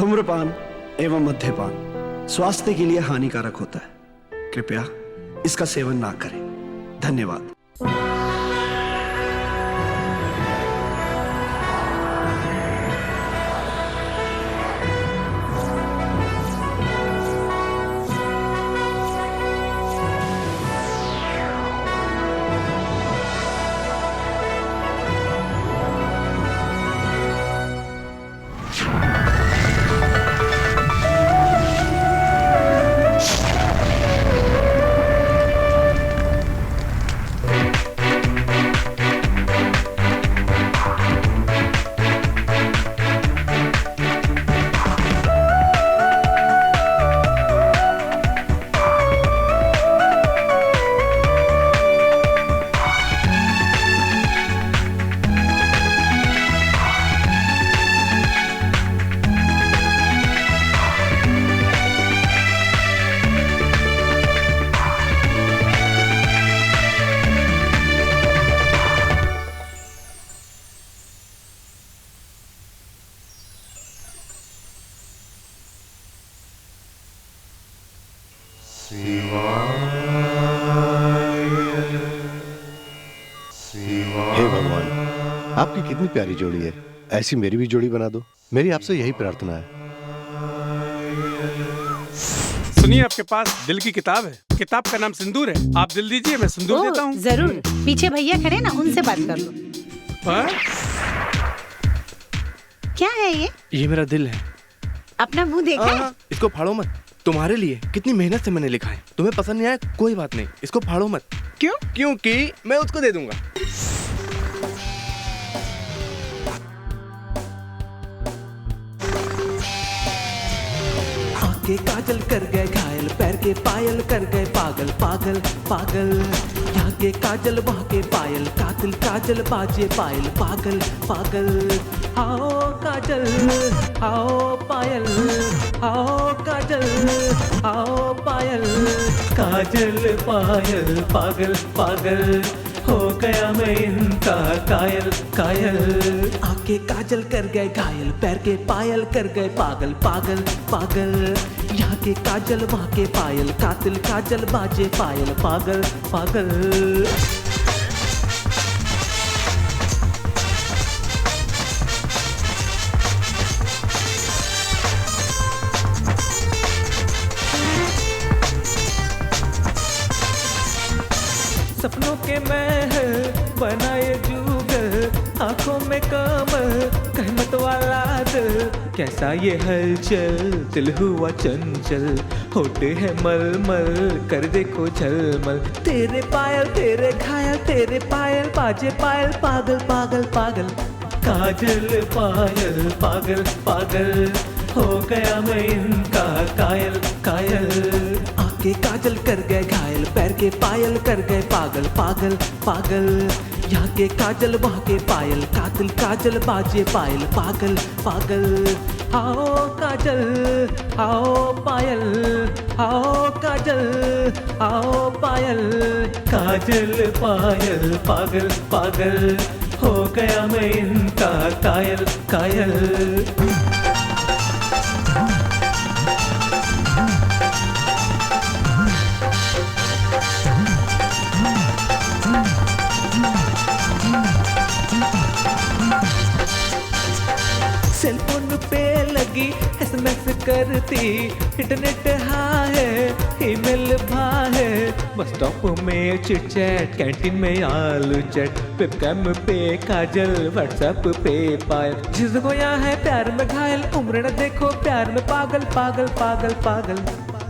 धूम्रपान एवं मद्यपान स्वास्थ्य के लिए हानिकारक होता है। कृपया इसका सेवन ना करें। धन्यवाद। हे भगवान, आपकी कितनी प्यारी जोड़ी है। ऐसी मेरी भी जोड़ी बना दो। मेरी आपसे यही प्रार्थना है। सुनिए, आपके पास दिल की किताब है। किताब का नाम सिंदूर है। आप दिल दीजिए, मैं सिंदूर देता हूँ। जरूर। पीछे भैया खड़े ना, उनसे बात कर लो। क्या है ये? ये मेरा दिल है। अपना मुंह देखा? इसको फाड़ो मत। तुम्हारे लिए कितनी मेहनत से मैंने लिखा है। तुम्हें पसंद नहीं आया कोई बात नहीं, इसको फाड़ो मत। क्यों? क्योंकि मैं उसको दे दूंगा। आंखें काजल कर गए घायल, पैर के पायल कर गए पागल पागल पागल। यहाँ के काजल वहाँ के पायल, कातिल काजल बाजे पायल पागल पागल। आओ काजल आओ पायल, आओ काजल आओ पायल, काजल पायल पागल पागल। हो गया मैं इनका कायल कायल। आंखें काजल कर गए घायल, पैर के पायल कर गए पागल पागल पागल। यहाँ के काजल वहाँ के पायल, कातिल काजल बाजे पायल पागल पागल। सपनों के महल बनाए जुगल, आंखों में कमल कहमत वाला दिल। कैसा ये हलचल, दिल हुआ चंचल, होते हैं मलमल कर देखो झलमल। तेरे पायल तेरे घायल, तेरे पायल बाजे पायल पागल पागल पागल। काजल पायल पागल पागल, हो गया मैं इनका कायल कायल। आंखें काजल कर गए घायल, पैर के पायल कर गए पागल पागल पागल। यहाँ के काजल वहाँ के पायल, कातिल काजल बाजे पायल पागल पागल। आओ काजल आओ पायल, आओ काजल आओ पायल, काजल पायल पागल पागल। हो गया मैं इनका कायल कायल। सेलफोन पे लगी एसएमएस करती, इंटरनेट हाँ है ईमेल भा है। बस स्टॉप में चिट चैट, कैंटीन में आलू चट, वेबकैम पे काजल, व्हाट्सएप पे पायल। जिसको यहाँ है प्यार में घायल, उम्र न देखो प्यार में पागल पागल पागल पागल।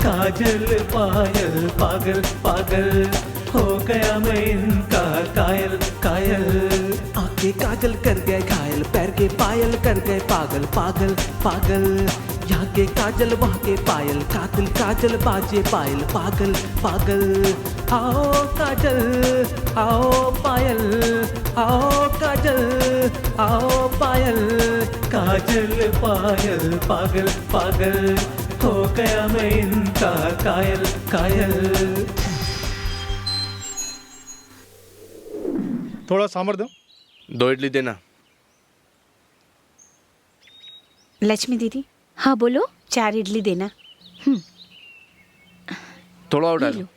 काजल पायल पागल पागल, हो गया मैं इनका कायल कायल। आंखें काजल कर गए घायल, पैर के पायल कर गए पागल पागल पागल। यहाँ के काजल वहाँ के पायल, कातिल काजल बाजे पायल पागल पागल। आओ काजल आओ पायल, आओ काजल आओ पायल, काजल पायल पागल पागल। हो गया मैं इनका कायल कायल। थोड़ा सांभर दो। 2 इडली देना। लक्ष्मी दीदी, हाँ बोलो। 4 इडली देना। थोड़ा और ये डालो। लो।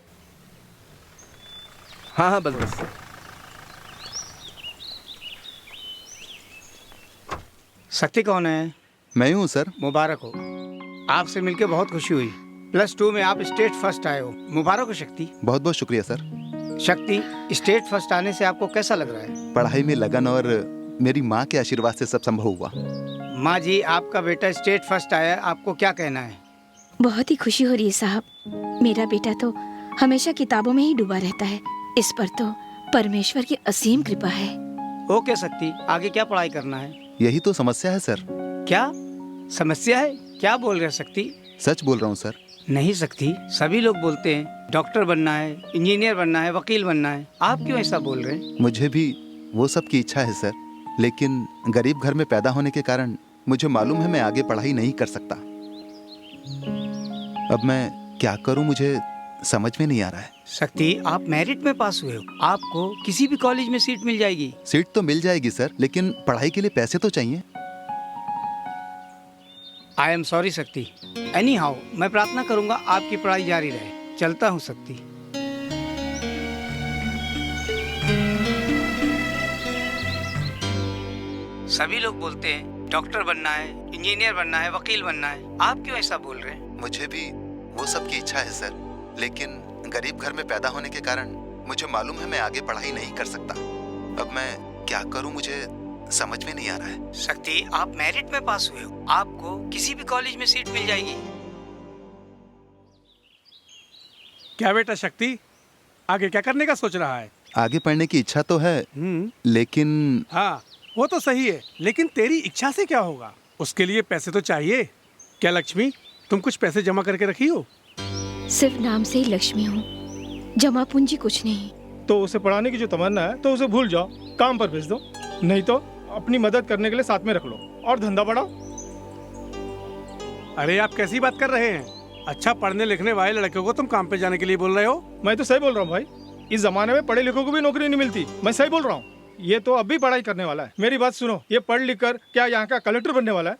हाँ हाँ बस बस। शक्ति कौन है? मैं हूँ सर। मुबारक हो, आपसे मिलकर बहुत खुशी हुई। +2 में आप स्टेट फर्स्ट आए हो, मुबारक हो शक्ति। बहुत बहुत शुक्रिया सर। शक्ति, स्टेट फर्स्ट आने से आपको कैसा लग रहा है? पढ़ाई में लगन और मेरी माँ के आशीर्वाद से सब संभव हुआ। माँ जी, आपका बेटा स्टेट फर्स्ट आया, आपको क्या कहना है? बहुत ही खुशी हो रही है साहब। मेरा बेटा तो हमेशा किताबों में ही डूबा रहता है, इस पर तो परमेश्वर की असीम कृपा है। ओके शक्ति, आगे क्या पढ़ाई करना है? यही तो समस्या है सर। क्या समस्या है? क्या बोल रहे हैं शक्ति? सच बोल रहा हूँ सर। नहीं शक्ति, सभी लोग बोलते हैं डॉक्टर बनना है, इंजीनियर बनना है, वकील बनना है, आप क्यों ऐसा बोल रहे हैं? मुझे भी वो सब की इच्छा है सर, लेकिन गरीब घर में पैदा होने के कारण मुझे मालूम है मैं आगे पढ़ाई नहीं कर सकता। अब मैं क्या करूं मुझे समझ में नहीं आ रहा है। शक्ति, आप मेरिट में पास हुए हो, आपको किसी भी कॉलेज में सीट मिल जाएगी। सीट तो मिल जाएगी सर, लेकिन पढ़ाई के लिए पैसे तो चाहिए। आई एम सॉरी शक्ति। एनी हाउ, मैं प्रार्थना करूंगा आपकी पढ़ाई जारी रहे। चलता हूँ शक्ति। सभी लोग बोलते हैं डॉक्टर बनना है, इंजीनियर बनना है, वकील बनना है, आप क्यों ऐसा बोल रहे हैं? मुझे भी वो सब की इच्छा है सर, लेकिन गरीब घर में पैदा होने के कारण मुझे मालूम है मैं आगे पढ़ाई नहीं कर सकता। अब मैं क्या करूं मुझे समझ में नहीं आ रहा है। शक्ति, आप मेरिट में पास हुए हो, आपको किसी भी कॉलेज में सीट मिल जाएगी। क्या बेटा शक्ति, आगे क्या करने का सोच रहा है? आगे पढ़ने की इच्छा तो है, लेकिन हाँ वो तो सही है, लेकिन तेरी इच्छा से क्या होगा? उसके लिए पैसे तो चाहिए। क्या लक्ष्मी, तुम कुछ पैसे जमा करके रखी हो? सिर्फ नाम से ही लक्ष्मी हूँ, जमा पूंजी कुछ नहीं। तो उसे पढ़ाने की जो तमन्ना है तो उसे भूल जाओ, काम पर भेज दो, नहीं तो अपनी मदद करने के लिए साथ में रख लो और धंधा बढ़ाओ। अरे आप कैसी बात कर रहे हैं? अच्छा पढ़ने लिखने वाले लड़कों को तुम काम पे जाने के लिए बोल रहे हो? मैं तो सही बोल रहा हूँ भाई, इस जमाने में पढ़े लिखों को भी नौकरी नहीं मिलती। मैं सही बोल रहा हूँ। ये तो अभी पढ़ाई करने वाला है। मेरी बात सुनो, ये पढ़ लिख कर क्या यहाँ का कलेक्टर बनने वाला है?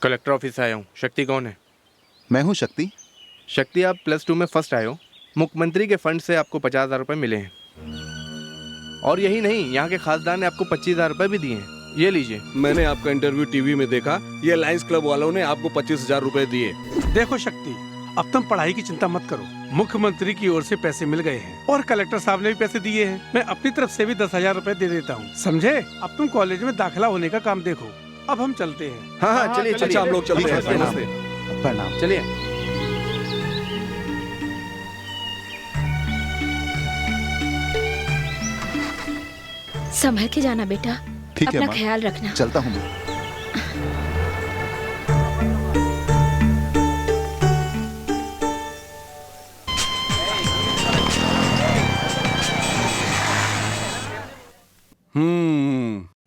कलेक्टर ऑफिस आया हूँ। शक्ति कौन है? मैं हूँ शक्ति। शक्ति, आप +2 में फर्स्ट आए हो। मुख्यमंत्री के फंड से आपको 50,000 रुपये मिले हैं, और यही नहीं, यहाँ के खासदार ने आपको 25,000 रुपये भी दिए हैं। ये लीजिए। मैंने आपका इंटरव्यू टीवी में देखा, ये लायंस क्लब वालों ने आपको 25,000 रुपए दिए। देखो शक्ति, अब तुम पढ़ाई की चिंता मत करो। मुख्यमंत्री की ओर से पैसे मिल गए हैं और कलेक्टर साहब ने भी पैसे दिए हैं। मैं अपनी तरफ से भी 10,000 रुपए दे देता हूँ, समझे? अब तुम कॉलेज में दाखिला होने का काम देखो। अब हम चलते हैं। हाँ हाँ चलिए चलिए। अच्छा हम लोग चलते हैं। प्रणाम। नमस्ते। प्रणाम। चलिए। संभल के जाना बेटा, ठीक है अपना माँ। ख्याल रखना। चलता हूँ मैं।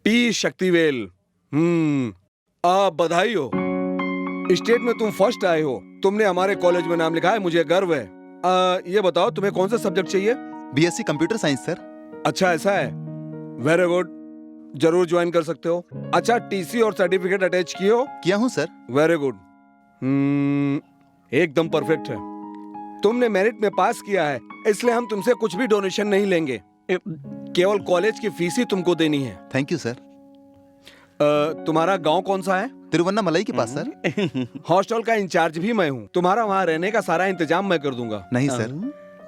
पी शक्तिवेल, आप बधाई हो। स्टेट में तुम फर्स्ट आए हो। तुमने हमारे कॉलेज में नाम लिखा है, मुझे गर्व है। ये बताओ तुम्हें कौन सा सब्जेक्ट चाहिए? BSc computer science sir. अच्छा ऐसा है, वेरी गुड, जरूर ज्वाइन कर सकते हो। अच्छा टीसी और सर्टिफिकेट अटैच किए हो? किया हूँ सर। वेरी गुड, एकदम परफेक्ट है। तुमने मेरिट में पास किया है, इसलिए हम तुमसे कुछ भी डोनेशन नहीं लेंगे, केवल कॉलेज की फीस ही तुमको देनी है। Thank you sir. तुम्हारा गांव कौन सा है? तिरुवन्नामलाई के पास सर। हॉस्टल का इंचार्ज भी मैं हूँ, तुम्हारा वहाँ रहने का सारा इंतजाम मैं कर दूंगा। नहीं सर,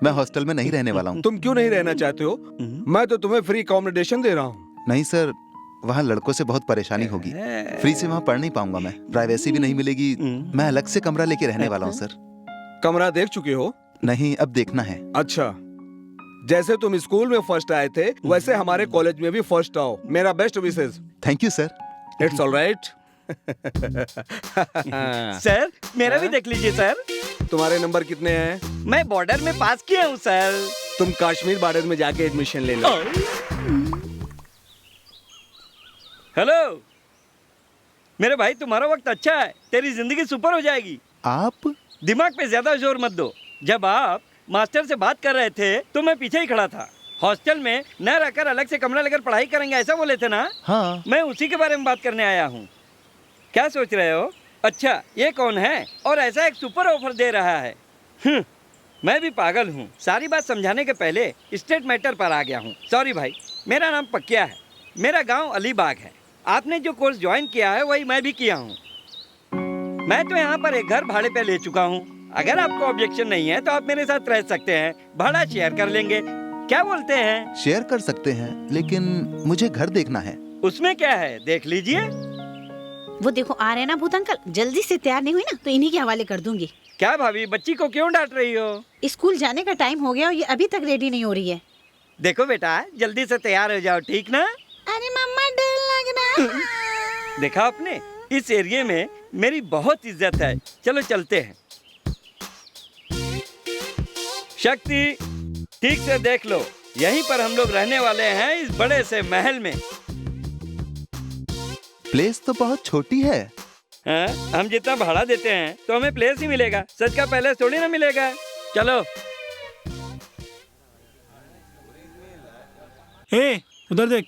मैं हॉस्टल में नहीं रहने वाला हूँ। तुम क्यों नहीं रहना चाहते हो? मैं तो तुम्हें फ्री अकोमोडेशन दे रहा हूँ। नहीं सर, वहाँ लड़कों से बहुत परेशानी होगी। फ्री से वहाँ पढ़ नहीं पाऊंगा मैं, प्राइवेसी भी नहीं मिलेगी। मैं अलग से कमरा लेके रहने वाला हूँ सर। कमरा देख चुके हो? नहीं, अब देखना है। अच्छा, जैसे तुम स्कूल में फर्स्ट आए थे वैसे हमारे कॉलेज में भी फर्स्ट आओ। मेरा बेस्ट विशेष। Thank you sir. It's alright. Sir मेरा भी देख लीजिए सर। तुम्हारे नंबर कितने हैं? मैं बॉर्डर में पास किया हूँ सर। तुम कश्मीर बॉर्डर में जाके एडमिशन ले लो। हेलो मेरे भाई, तुम्हारा वक्त अच्छा है, तेरी जिंदगी सुपर हो जाएगी। आप दिमाग पे ज्यादा जोर मत दो। जब आप मास्टर से बात कर रहे थे तो मैं पीछे ही खड़ा था। हॉस्टल में न रहकर अलग से कमरा लेकर पढ़ाई करेंगे, ऐसा बोले थे ना? हाँ। मैं उसी के बारे में बात करने आया हूँ। क्या सोच रहे हो? अच्छा, ये कौन है और ऐसा एक सुपर ऑफर दे रहा है? मैं भी पागल हूँ। सारी बात समझाने के पहले स्टेट मैटर पर आ गया हूँ। सॉरी भाई, मेरा नाम पक्या है, मेरा गांव अलीबाग है। आपने जो कोर्स ज्वाइन किया है वही मैं भी किया हूँ। मैं तो यहाँ पर एक घर भाड़े पे ले चुका हूँ। अगर आपको ऑब्जेक्शन नहीं है तो आप मेरे साथ रह सकते हैं, भाड़ा शेयर कर लेंगे। क्या बोलते हैं? शेयर कर सकते हैं, लेकिन मुझे घर देखना है। उसमें क्या है, देख लीजिए। वो देखो आ रहे हैं ना भूत अंकल, जल्दी से तैयार नहीं हुई ना तो इन्हीं के हवाले कर दूंगी। क्या भाभी, बच्ची को क्यों डांट रही हो? स्कूल जाने का टाइम हो गया और ये अभी तक रेडी नहीं हो रही है। देखो बेटा, जल्दी से तैयार हो जाओ, ठीक ना? अरे मम्मा डर लग रहा। देखा आपने, इस एरिया में मेरी बहुत इज्जत है। चलो चलते हैं। शक्ति, ठीक से देख लो, यहीं पर हम लोग रहने वाले हैं, इस बड़े से महल में। प्लेस तो बहुत छोटी है। हाँ, हम जितना भाड़ा देते हैं तो हमें प्लेस ही मिलेगा, सच का पैलेस थोड़ी ना मिलेगा। चलो। ए, उधर देख।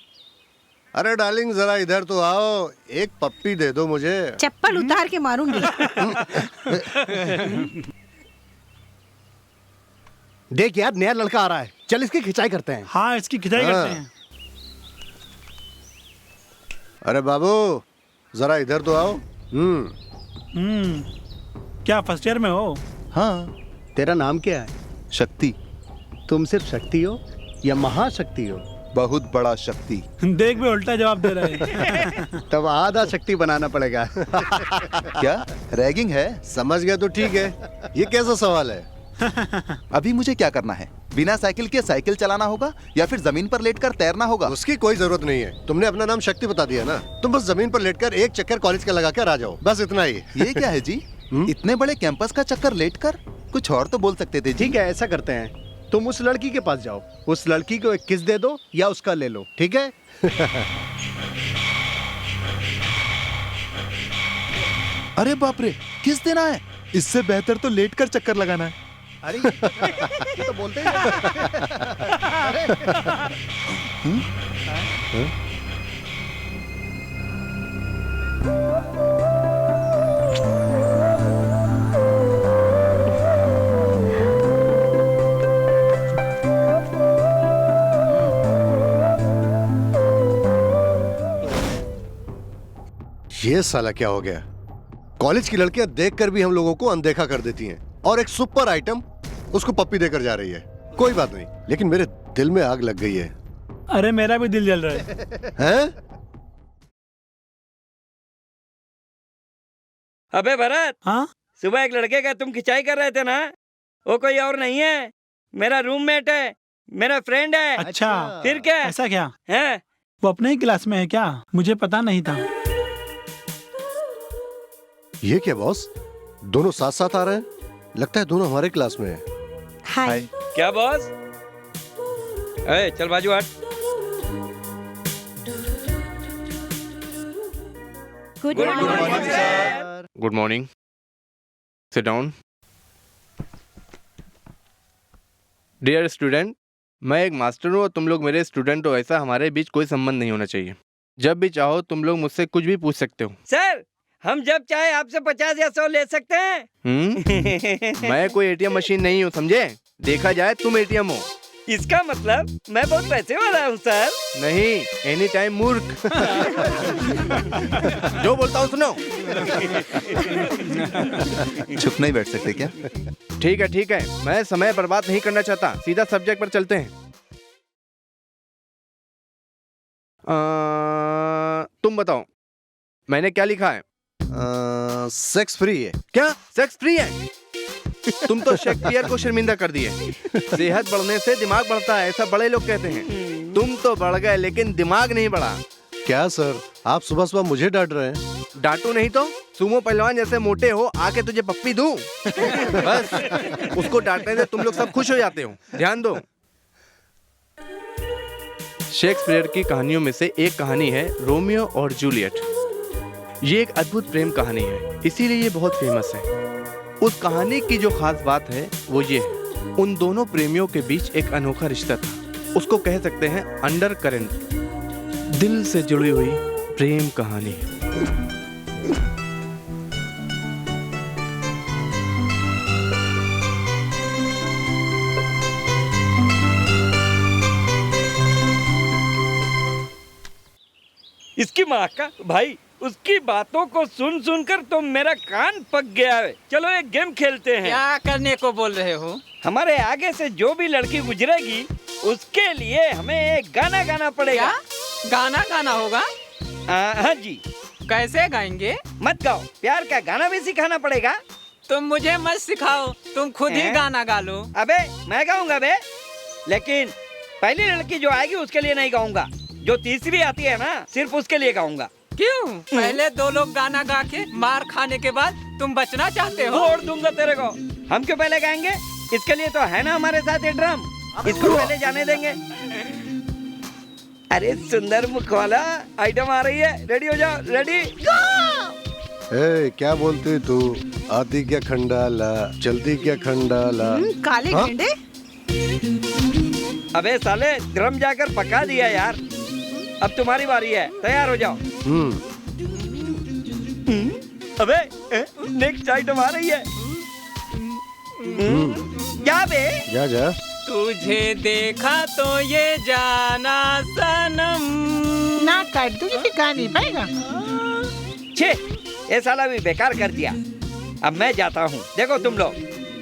अरे डार्लिंग जरा इधर तो आओ, एक पप्पी दे दो मुझे। चप्पल उतार के मारूंगी। देख यार, नया लड़का आ रहा है, चल इसकी खिंचाई करते हैं। हाँ, इसकी खिंचाई करते हैं। अरे बाबू जरा इधर तो आओ। क्या फर्स्ट ईयर में हो? हाँ। तेरा नाम क्या है? शक्ति। तुम सिर्फ शक्ति हो या महाशक्ति हो? बहुत बड़ा शक्ति। देख भी उल्टा जवाब दे रहे हैं। तब आधा शक्ति बनाना पड़ेगा। क्या रैगिंग है? समझ गया तो ठीक है, ये कैसा सवाल है? अभी मुझे क्या करना है? बिना साइकिल के साइकिल चलाना होगा या फिर जमीन पर लेटकर तैरना होगा? उसकी कोई जरूरत नहीं है, तुमने अपना नाम शक्ति बता दिया ना। तुम बस जमीन पर लेटकर एक चक्कर कॉलेज का लगा कर आ जाओ, बस इतना ही। ये क्या है जी? इतने बड़े कैंपस का चक्कर लेटकर? कुछ और तो बोल सकते थे जी। ठीक है, ऐसा करते हैं, तुम उस लड़की के पास जाओ, उस लड़की को एक किस दे दो या उसका ले लो, ठीक है? अरे बाप रे, किस देना है? इससे बेहतर तो लेटकर चक्कर लगाना है। अरे ये तो बोलते ही ये साला क्या हो गया? कॉलेज की लड़कियां देखकर भी हम लोगों को अनदेखा कर देती हैं, और एक सुपर आइटम उसको पप्पी देकर जा रही है। कोई बात नहीं, लेकिन मेरे दिल में आग लग गई है। अरे मेरा भी दिल जल रहा है। हैं? अबे भरत, हाँ? सुबह एक लड़के का तुम खिंचाई कर रहे थे ना, वो कोई और नहीं है, मेरा रूममेट है, मेरा फ्रेंड है। अच्छा, फिर क्या? ऐसा क्या है? वो अपने ही क्लास में है क्या? मुझे पता नहीं था। ये क्या बॉस, दोनों साथ साथ आ रहे हैं? लगता है दोनों हमारे क्लास में है। हाय। क्या बॉस? ए, चल बाजू हट। Good morning sir. Good morning, sit down. Dear student, मैं एक मास्टर हूँ और तुम लोग मेरे स्टूडेंट हो, ऐसा हमारे बीच कोई संबंध नहीं होना चाहिए। जब भी चाहो तुम लोग मुझसे कुछ भी पूछ सकते हो। सर, हम जब चाहे आपसे 50 या 100 ले सकते हैं। मैं कोई एटीएम मशीन नहीं हूँ, समझे? देखा जाए तुम एटीएम हो। इसका मतलब मैं बहुत पैसे वाला हूँ सर। नहीं, एनी टाइम मूर्ख। जो बोलता हूँ सुनो। चुप नहीं बैठ सकते क्या? ठीक है, मैं समय बर्बाद नहीं करना चाहता, सीधा सब्जेक्ट पर चलते हैं। तुम बताओ, मैंने क्या लिखा है? सेक्स फ्री है। क्या सेक्स फ्री है? तुम तो शेक्सपियर को शर्मिंदा कर दिए। सेहत बढ़ने से दिमाग बढ़ता है, ऐसा बड़े लोग कहते हैं। तुम तो बढ़ गए लेकिन दिमाग नहीं बढ़ा। क्या सर, आप सुबह सुबह मुझे डांट रहे हैं? डांटू नहीं तो सुमो पहलवान जैसे मोटे हो, आके तुझे पप्पी दूं? बस उसको डांटने से तुम लोग सब खुश हो जाते हो। ध्यान दो, शेक्सपियर की कहानियों में से एक कहानी है रोमियो और जूलियट। ये एक अद्भुत प्रेम कहानी है, इसीलिए ये बहुत फेमस है। उस कहानी की जो खास बात है वो ये है, उन दोनों प्रेमियों के बीच एक अनोखा रिश्ता था। उसको कह सकते हैं अंडर करेंट, दिल से जुड़ी हुई प्रेम कहानी। इसकी माँ का भाई, उसकी बातों को सुन सुन कर तो मेरा कान पक गया है। चलो एक गेम खेलते हैं। क्या करने को बोल रहे हो? हमारे आगे से जो भी लड़की गुजरेगी उसके लिए हमें एक गाना गाना पड़ेगा। क्या? गाना गाना होगा? हाँ जी। कैसे गाएंगे? मत गाओ, प्यार का गाना भी सिखाना पड़ेगा। तुम मुझे मत सिखाओ, तुम खुद ही गाना गा लो। अबे मैं गाऊंगा बे, लेकिन पहली लड़की जो आएगी उसके लिए नहीं गाऊंगा, जो तीसरी आती है ना सिर्फ उसके लिए गाऊंगा। क्यों? पहले दो लोग गाना गा के मार खाने के बाद तुम बचना चाहते हो? फोड़ दूंगा तेरे को। हम क्यों पहले गाएंगे? इसके लिए तो है ना हमारे साथ ये ड्रम, इसको पहले जाने देंगे। अरे सुंदर मुख वाला, आइटम आ रही है, रेडी हो जाओ। रेडी? ए, क्या बोलती तू? आती क्या खंडाला, चलती क्या खंडाला। काले हाँ? गेंडे। अबे साले, ड्रम जाकर पका दिया यार। अब तुम्हारी बारी है, तैयार हो जाओ। अबे नेक्स्ट आइटम आ रही है। क्या बे? जा जा। तुझे देखा तो ये जाना सनम। ना काट दूंगी फिर गा नहीं पाएगा। छे, ये साला भी बेकार कर दिया। अब मैं जाता हूँ। देखो तुम लोग,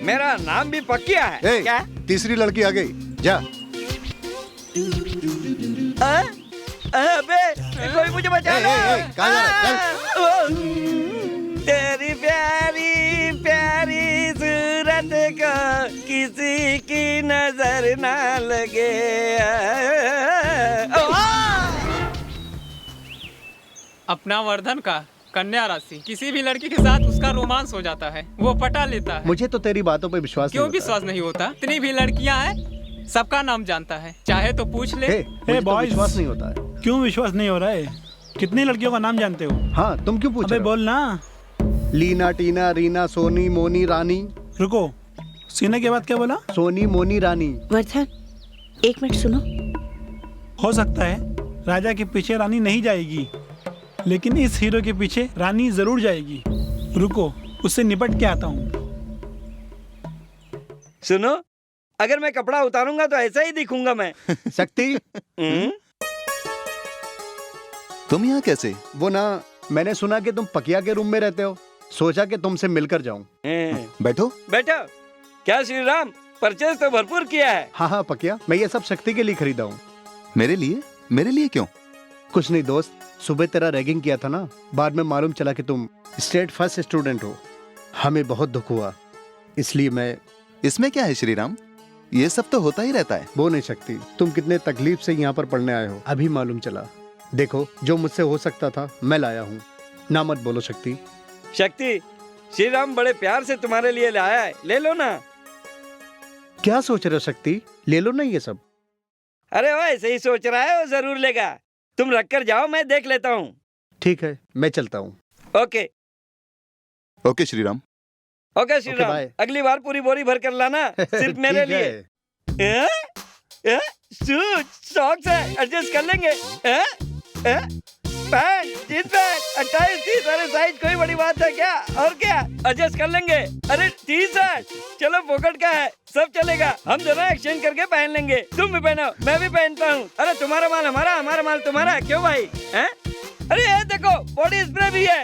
मेरा नाम भी पक्किया है। क्या? तीसरी लड़की आ गई, जा। अबे कोई मुझे बचा लो। कहाँ जा रहा है? तेरी प्यारी प्यारी सूरत को किसी की नजर ना लगे। अपना वर्धन का कन्या राशि किसी भी लड़की के साथ उसका रोमांस हो जाता है, वो पटा लेता है। मुझे तो तेरी बातों पे विश्वास क्यों विश्वास नहीं होता? इतनी भी लड़कियां हैं, सबका नाम जानता है, चाहे तो पूछ ले। मुझे तो विश्वास नहीं होता है। क्यों विश्वास नहीं हो रहा है? कितनी लड़कियों का नाम जानते हो? हाँ, तुम क्यों पूछ रहे हो? बोल ना। लीना, टीना, रीना, सोनी, मोनी, रानी। रुको, सीने के बाद क्या बोला? सोनी, मोनी, रानी। वर्धन, एक मिनट सुनो। हो सकता है राजा के पीछे रानी नहीं जाएगी, लेकिन इस हीरो के पीछे रानी जरूर जाएगी। रुको, उससे निपट के आता हूँ। सुनो, अगर मैं कपड़ा उतारूंगा तो ऐसा ही दिखूंगा मैं। शक्ति, तुम यहाँ कैसे? वो ना, मैंने सुना कि तुम पकिया के रूम में रहते हो, सोचा कि तुमसे मिलकर जाऊं। बैठो। बैठो। क्या श्री राम, परचेज तो भरपूर किया है। हाँ हाँ पकिया, मैं ये सब शक्ति के लिए खरीदा हूँ। मेरे लिए? मेरे लिए क्यों? कुछ नहीं दोस्त, सुबह तेरा रैगिंग किया था ना, बाद में मालूम चला कि तुम स्टेट फर्स्ट स्टूडेंट हो। हमें बहुत दुख हुआ, इसलिए मैं। इसमें क्या है श्री राम, ये सब तो होता ही रहता है। वो नहीं शक्ति, तुम कितने तकलीफ से यहाँ पर पढ़ने आए हो, अभी मालूम चला। देखो, जो मुझसे हो सकता था मैं लाया हूँ, ना मत बोलो शक्ति। शक्ति, श्री राम बड़े प्यार से तुम्हारे लिए लाया है, ले लो ना। क्या सोच रहे हो शक्ति, ले लो ना ये सब। अरे वो ऐसे ही सोच रहा है, वो जरूर लेगा। तुम रख कर जाओ, मैं देख लेता हूँ। ठीक है, मैं चलता हूँ। Okay okay Shri Ram. Okay Shri Ram, अगली बार पूरी बोरी भर कर लाना, सिर्फ मेरे लिए। सॉक्स है, एडजस्ट कर लेंगे। पैंट, जींस पैंट, 28, 30, अरे साइज कोई बड़ी बात है क्या? और क्या एडजस्ट कर लेंगे। अरे टी-शर्ट, चलो पॉकेट का है, सब चलेगा। हम दोनों एक्सचेंज करके पहन लेंगे। तुम भी पहनो, मैं भी पहनता हूँ। अरे तुम्हारा माल हमारा, हमारा माल तुम्हारा, क्यों भाई? अरे ये देखो, बॉडी स्प्रे भी है।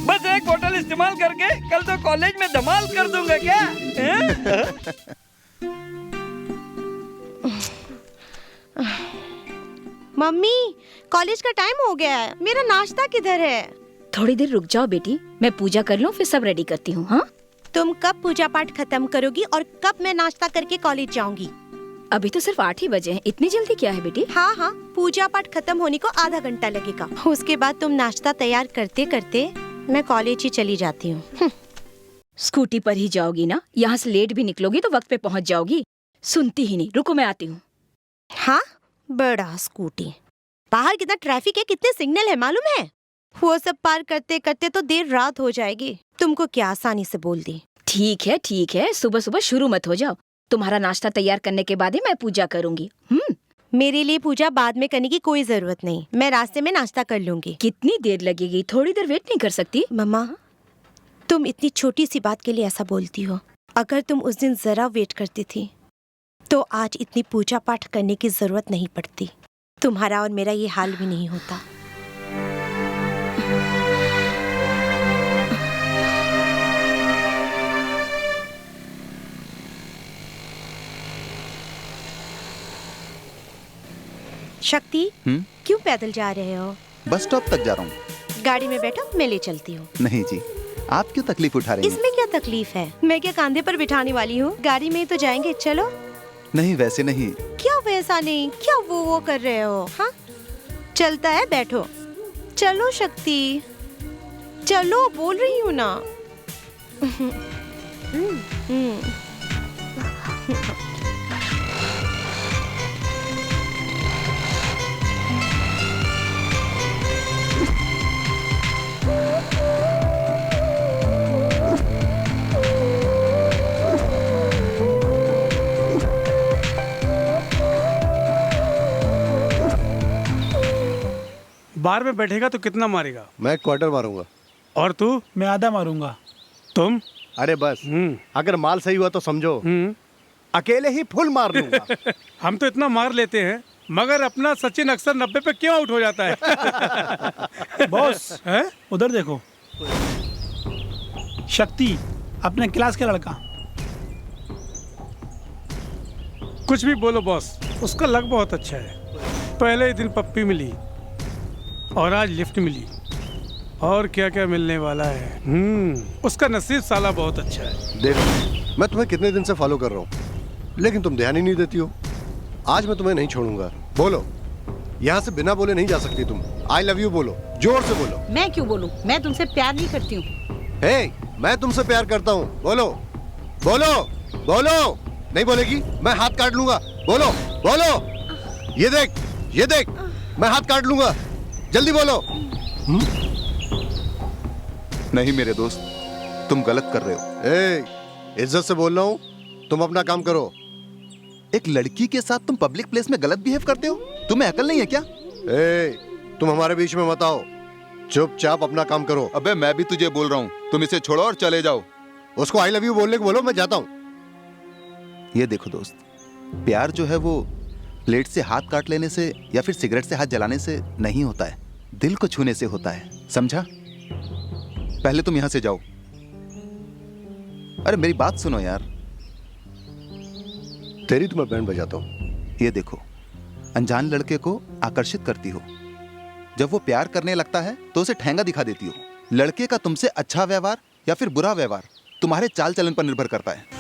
बस एक बोतल इस्तेमाल करके कल तो कॉलेज में धमाल कर दूंगा क्या? मम्मी, कॉलेज का टाइम हो गया है, मेरा नाश्ता किधर है? थोड़ी देर रुक जाओ बेटी, मैं पूजा कर लूं फिर सब रेडी करती हूँ। हाँ, तुम कब पूजा पाठ खत्म करोगी और कब मैं नाश्ता करके कॉलेज जाऊंगी? अभी तो सिर्फ 8 ही बजे हैं, इतनी जल्दी क्या है बेटी? हाँ हाँ, पूजा पाठ खत्म होने को आधा घंटा लगेगा। उसके बाद तुम नाश्ता तैयार करते करते मैं कॉलेज ही चली जाती हूँ। स्कूटी पर ही जाओगी ना? यहाँ से लेट भी निकलोगी तो वक्त पे पहुँच जाओगी। सुनती ही नहीं, रुको मैं आती हूँ। हाँ, बड़ा स्कूटी। बाहर कितना ट्रैफिक है, कितने सिग्नल है मालूम है? वो सब पार करते करते तो देर रात हो जाएगी। तुमको क्या आसानी से बोल दी। ठीक है, सुबह सुबह शुरू मत हो जाओ। तुम्हारा नाश्ता तैयार करने के बाद ही मैं पूजा करूंगी। मेरे लिए पूजा बाद में करने की कोई जरूरत नहीं, मैं रास्ते में नाश्ता कर लूंगी। कितनी देर लगेगी? थोड़ी देर वेट नहीं कर सकती? मम्मा, तुम इतनी छोटी सी बात के लिए ऐसा बोलती हो। अगर तुम उस दिन जरा वेट करती थी तो आज इतनी पूजा पाठ करने की जरूरत नहीं पड़ती। तुम्हारा और मेरा ये हाल भी नहीं होता। शक्ति, क्यों पैदल जा रहे हो? बस स्टॉप तक जा रहा हूँ। गाड़ी में बैठो, मैं ले चलती हूँ। नहीं जी, आप क्यों तकलीफ उठा रही हैं? इसमें क्या तकलीफ है? मैं क्या कांधे पर बिठाने वाली हूँ? गाड़ी में ही तो जाएंगे, चलो। नहीं, वैसे नहीं। क्या वैसा नहीं? क्या वो कर रहे हो? हाँ, चलता है, बैठो। चलो शक्ति, चलो, बोल रही हूँ ना। बार में बैठेगा तो कितना मारेगा? मैं क्वार्टर मारूंगा। और तू? मैं आधा मारूंगा। तुम? अरे बस, अगर माल सही हुआ तो समझो अकेले ही फुल मार लूंगा। हम तो इतना मार लेते हैं, मगर अपना सचिन अक्सर 90 पे क्यों आउट हो जाता है? बॉस है? उधर देखो, शक्ति, अपने क्लास का लड़का। कुछ भी बोलो बॉस, उसका लक बहुत अच्छा है। पहले ही दिन पप्पी मिली और आज लिफ्ट मिली, और क्या क्या मिलने वाला है। उसका नसीब साला बहुत अच्छा है। देख, मैं तुम्हें कितने दिन से फॉलो कर रहा हूँ, लेकिन तुम ध्यान ही नहीं देती हो। आज मैं तुम्हें नहीं छोड़ूंगा। बोलो, यहाँ से बिना बोले नहीं जा सकती तुम। आई लव यू बोलो, जोर से बोलो। मैं क्यों बोलूं? मैं तुमसे प्यार नहीं करती हूँ। हे, मैं तुमसे प्यार करता हूँ। बोलो बोलो बोलो। नहीं बोलेगी मैं हाथ काट लूंगा। बोलो बोलो। ये देख, ये देख, मैं हाथ काट लूंगा। जल्दी बोलो। नहीं मेरे दोस्त, तुम गलत कर रहे हो। ए, इज्जत से बोल रहा हूँ, तुम अपना काम करो। एक लड़की के साथ तुम पब्लिक प्लेस में गलत बिहेव करते हो? तुम्हें अकल नहीं है क्या? ए, तुम हमारे बीच में मत आओ, चुपचाप अपना काम करो। अबे मैं भी तुझे बोल रहा हूँ, तुम इसे छोड़ो और चले जाओ। उसको आई लव यू बोलने को बोलो, मैं जाता हूँ। ये देखो दोस्त, प्यार जो है वो प्लेट से हाथ काट लेने से या फिर सिगरेट से हाथ जलाने से नहीं होता है, दिल को छूने से होता है, समझा? पहले तुम यहां से जाओ। अरे मेरी बात सुनो यार। तेरी तो मैं बैंड बजाता हूँ। ये देखो, अनजान लड़के को आकर्षित करती हो, जब वो प्यार करने लगता है तो उसे ठेंगा दिखा देती हो। लड़के का तुमसे अच्छा व्यवहार या फिर बुरा व्यवहार तुम्हारे चाल चलन पर निर्भर करता है।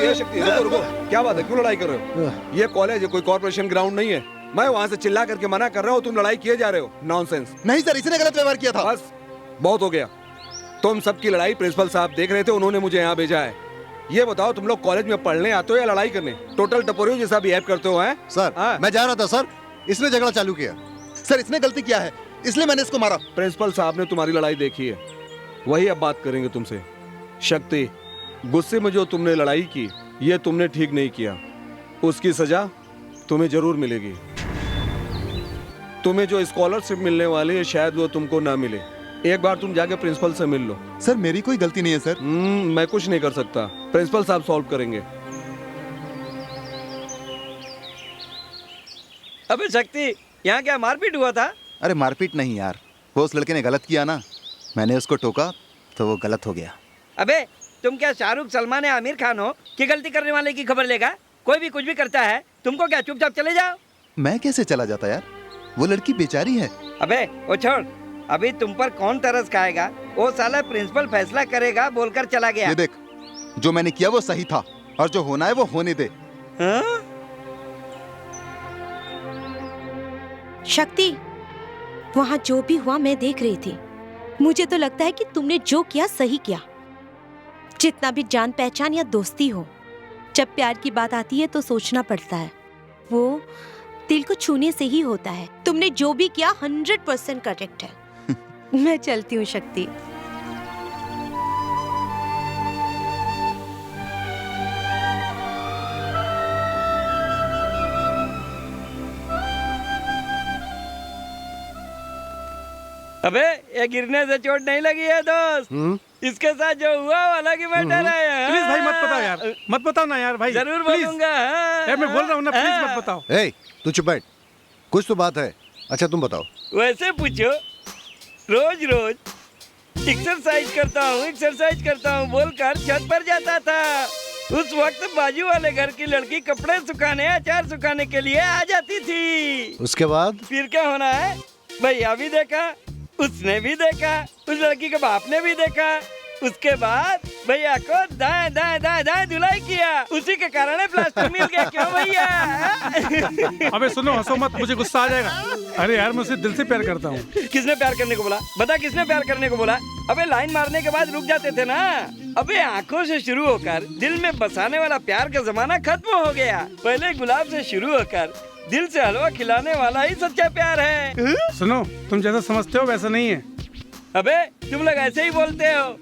शक्ति, रुको रुको, क्या बात है, क्यों लड़ाई कर रहे हो? ये कॉलेज है, कोई कॉर्पोरेशन ग्राउंड नहीं है। मैं वहाँ से चिल्ला करके मना कर रहा हूँ, तुम लड़ाई किए जा रहे हो। नॉनसेंस। नहीं सर, इसने गलत व्यवहार किया था। बस बहुत हो गया। तुम सबकी लड़ाई प्रिंसिपल साहब देख रहे थे, उन्होंने मुझे यहाँ भेजा है। ये बताओ, तुम लोग कॉलेज में पढ़ने आते हो या लड़ाई करने? टोटल टपोरियों जैसा बिहेव करते हो। हैं सर, मैं जा रहा था सर, इसने झगड़ा चालू किया। सर, इसने गलती किया है, इसलिए मैंने इसको मारा। प्रिंसिपल साहब ने तुम्हारी लड़ाई देखी है, वही अब बात करेंगे तुमसे। शक्ति, गुस्से में जो तुमने लड़ाई की, ये तुमने ठीक नहीं किया। उसकी सजा तुम्हें जरूर मिलेगी। तुम्हें जो स्कॉलरशिप मिलने वाली है शायद वो तुमको ना मिले। एक बार तुम जाके प्रिंसिपल से मिल लो। सर मेरी कोई गलती नहीं है सर। मैं कुछ नहीं कर सकता, प्रिंसिपल साहब सॉल्व करेंगे। अबे शक्ति, यहाँ क्या मारपीट हुआ था? अरे मारपीट नहीं यार, वो उस लड़के ने गलत किया ना, मैंने उसको टोका तो वो गलत हो गया। अबे तुम क्या शाहरुख, सलमान या आमिर खान हो कि गलती करने वाले की खबर लेगा? कोई भी कुछ भी करता है, तुमको क्या चुपचाप चले जाओ? मैं कैसे चला जाता यार, वो लड़की बेचारी है। अबे वो छोड़, अभी तुम पर कौन तरस खाएगा? वो साला प्रिंसिपल फैसला करेगा बोलकर चला गया। ये देख, जो मैंने किया वो सही था और जो होना है वो होने दे। हाँ? शक्ति, वहां जो भी हुआ मैं देख रही थी। मुझे तो लगता है कि तुमने जो किया सही किया। जितना भी जान पहचान या दोस्ती हो, जब प्यार की बात आती है तो सोचना पड़ता है। वो दिल को छूने से ही होता है। तुमने जो भी किया 100% करेक्ट है। मैं चलती हूँ शक्ति। अबे ये गिरने से चोट नहीं लगी है दोस्त। इसके साथ जो हुआ वो अलग ही मैटर है। प्लीज भाई मत बताओ यार, मत बताओ ना यार भाई। जरूर प्लीज। बोलूंगा। यार मैं बोल रहा हूँ ना, प्लीज मत बताओ। ए, तू चुप बैठ, कुछ तो बात है। अच्छा तुम बताओ। वैसे पूछो, रोज रोज एक्सरसाइज करता हूँ बोलकर छत पर जाता था। उस वक्त बाजू वाले घर की लड़की कपड़े सुखाने, अचार सुखाने के लिए आ जाती थी। उसके बाद फिर क्या होना है? भैया भी देखा, उसने भी देखा, उस लड़की के बाप ने भी देखा। उसके बाद भैया को दाएं दाएं दाएं दाएं धुलाई किया। उसी के कारण प्लास्टर मिल गया। क्यों भैया? अबे सुनो, हंसो मत, मुझे गुस्सा आ जाएगा। अरे यार मैं उसे दिल से प्यार करता हूँ। किसने प्यार करने को बोला? बता किसने प्यार करने को बोला? अबे लाइन मारने के बाद रुक जाते थे ना। अबे आंखों से शुरू होकर दिल में बसाने वाला प्यार का जमाना खत्म हो गया। पहले गुलाब से शुरू होकर दिल से हलवा खिलाने वाला ही सच्चा प्यार है। सुनो, तुम जैसा समझते हो वैसा नहीं है। अबे तुम लोग ऐसे ही बोलते हो,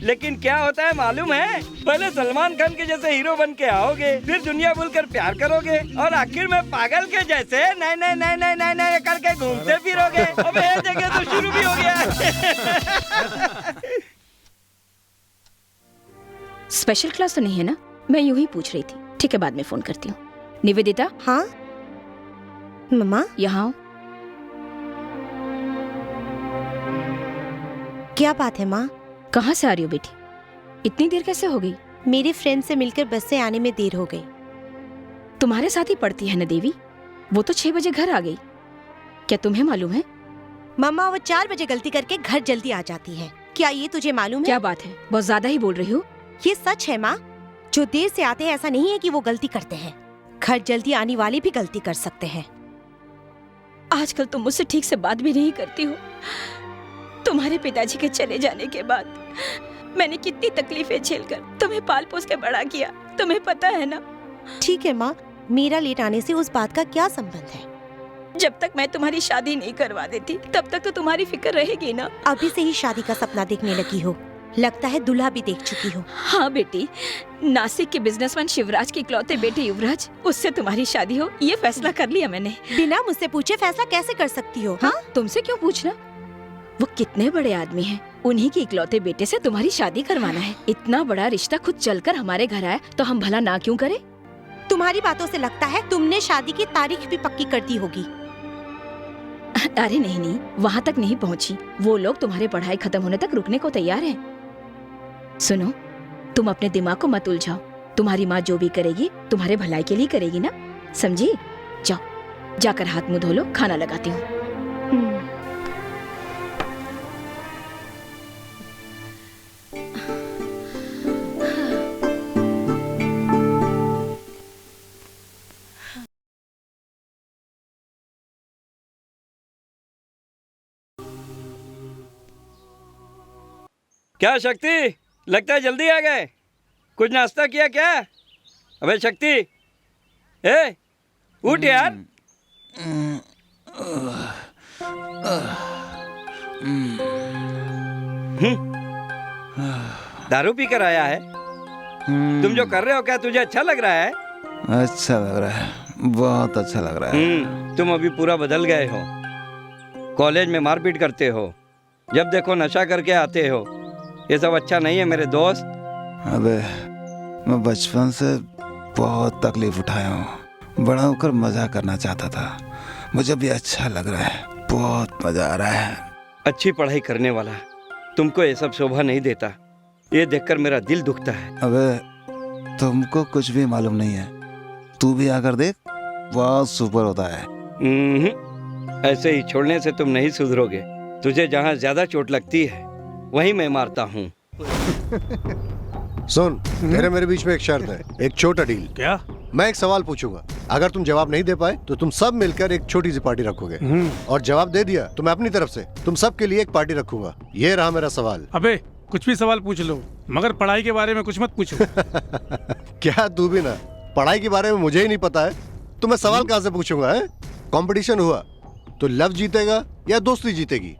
लेकिन क्या होता है मालूम है? पहले सलमान खान के जैसे हीरो बन के आओगे, फिर दुनिया भूलकर प्यार करोगे और आखिर में पागल के जैसे नए नए नए नए नए नए करके घूमते फिरोगे। अबे ये जगह तो शुरू भी हो गया। स्पेशल क्लास तो नहीं है ना? मैं यूं ही पूछ रही थी। ठीक है, बाद में फोन करती हूँ। निवेदिता। हाँ मम्मा, यहाँ आओ। क्या बात है माँ? कहाँ से आ रही हो बेटी? इतनी देर कैसे हो गई? मेरे फ्रेंड से मिलकर बस से आने में देर हो गई। तुम्हारे साथ ही पढ़ती है ना देवी? वो तो 6 बजे घर आ गई। क्या तुम्हें मालूम है? मम्मा, वो 4 बजे गलती करके घर जल्दी आ जाती है। क्या ये तुझे मालूम है? क्या बात है, बहुत ज्यादा ही बोल रही हो। ये सच है माँ। जो देर से आते हैं ऐसा नहीं है कि वो गलती करते हैं। घर जल्दी आने वाले भी गलती कर सकते हैं। आजकल तुम मुझसे ठीक से बात भी नहीं करती हो। तुम्हारे पिताजी के चले जाने के बाद मैंने कितनी तकलीफें झेलकर तुम्हें पाल पोस के बड़ा किया, तुम्हें पता है ना? ठीक है माँ, मेरा लेट आने से उस बात का क्या संबंध है? जब तक मैं तुम्हारी शादी नहीं करवा देती तब तक तो तुम्हारी फिक्र रहेगी ना। अभी से ही शादी का सपना देखने लगी हो। लगता है दूल्हा भी देख चुकी हो। हाँ बेटी, नासिक के बिजनेसमैन शिवराज के इकलौते बेटे युवराज, उससे तुम्हारी शादी हो ये फैसला कर लिया मैंने। बिना मुझसे पूछे फैसला कैसे कर सकती हो? हाँ, तुमसे क्यों पूछना? वो कितने बड़े आदमी हैं, उन्हीं के इकलौते बेटे से तुम्हारी शादी करवाना है। इतना बड़ा रिश्ता खुद चलकर हमारे घर आया तो हम भला ना क्यों करें? तुम्हारी बातों से लगता है तुमने शादी की तारीख भी पक्की कर दी होगी। अरे नहीं नहीं, वहाँ तक नहीं पहुँची। वो लोग तुम्हारे पढ़ाई खत्म होने तक रुकने को तैयार हैं। सुनो, तुम अपने दिमाग को मत उलझाओ। तुम्हारी माँ जो भी करेगी तुम्हारे भलाई के लिए करेगी ना, समझी? जाओ, जाकर हाथ मुंह धो लो, खाना लगाती हूँ। क्या शक्ति, लगता है जल्दी आ गए। कुछ नाश्ता किया क्या? अबे शक्ति, ए उठ यार। दारू पी कर आया है? तुम जो कर रहे हो क्या तुझे अच्छा लग रहा है? अच्छा लग रहा है, बहुत अच्छा लग रहा है। तुम अभी पूरा बदल गए हो। कॉलेज में मारपीट करते हो, जब देखो नशा करके आते हो। ये सब अच्छा नहीं है मेरे दोस्त। अबे मैं बचपन से बहुत तकलीफ उठाया हूँ, बड़ा होकर मजा करना चाहता था। मुझे भी अच्छा लग रहा है, बहुत मजा आ रहा है। अच्छी पढ़ाई करने वाला तुमको ये सब शोभा नहीं देता। ये देखकर मेरा दिल दुखता है। अबे तुमको कुछ भी मालूम नहीं है, तू भी आकर देख, बहुत सुपर होता है। ऐसे ही छोड़ने से तुम नहीं सुधरोगे। तुझे जहाँ ज्यादा चोट लगती है वहीं मैं मारता हूँ। सुन, तेरे मेरे बीच में एक शर्त है, एक छोटा डील। क्या? मैं एक सवाल पूछूंगा, अगर तुम जवाब नहीं दे पाए तो तुम सब मिलकर एक छोटी सी पार्टी रखोगे, और जवाब दे दिया तो मैं अपनी तरफ से तुम सब के लिए एक पार्टी रखूंगा। ये रहा मेरा सवाल। अबे कुछ भी सवाल पूछ लो, मगर पढ़ाई के बारे में कुछ मत पूछो। क्या तू भी ना, पढ़ाई के बारे में मुझे ही नहीं पता है तो मैं सवाल कहाँ से पूछूंगा? है कंपटीशन हुआ तो लव जीतेगा या दोस्ती जीतेगी?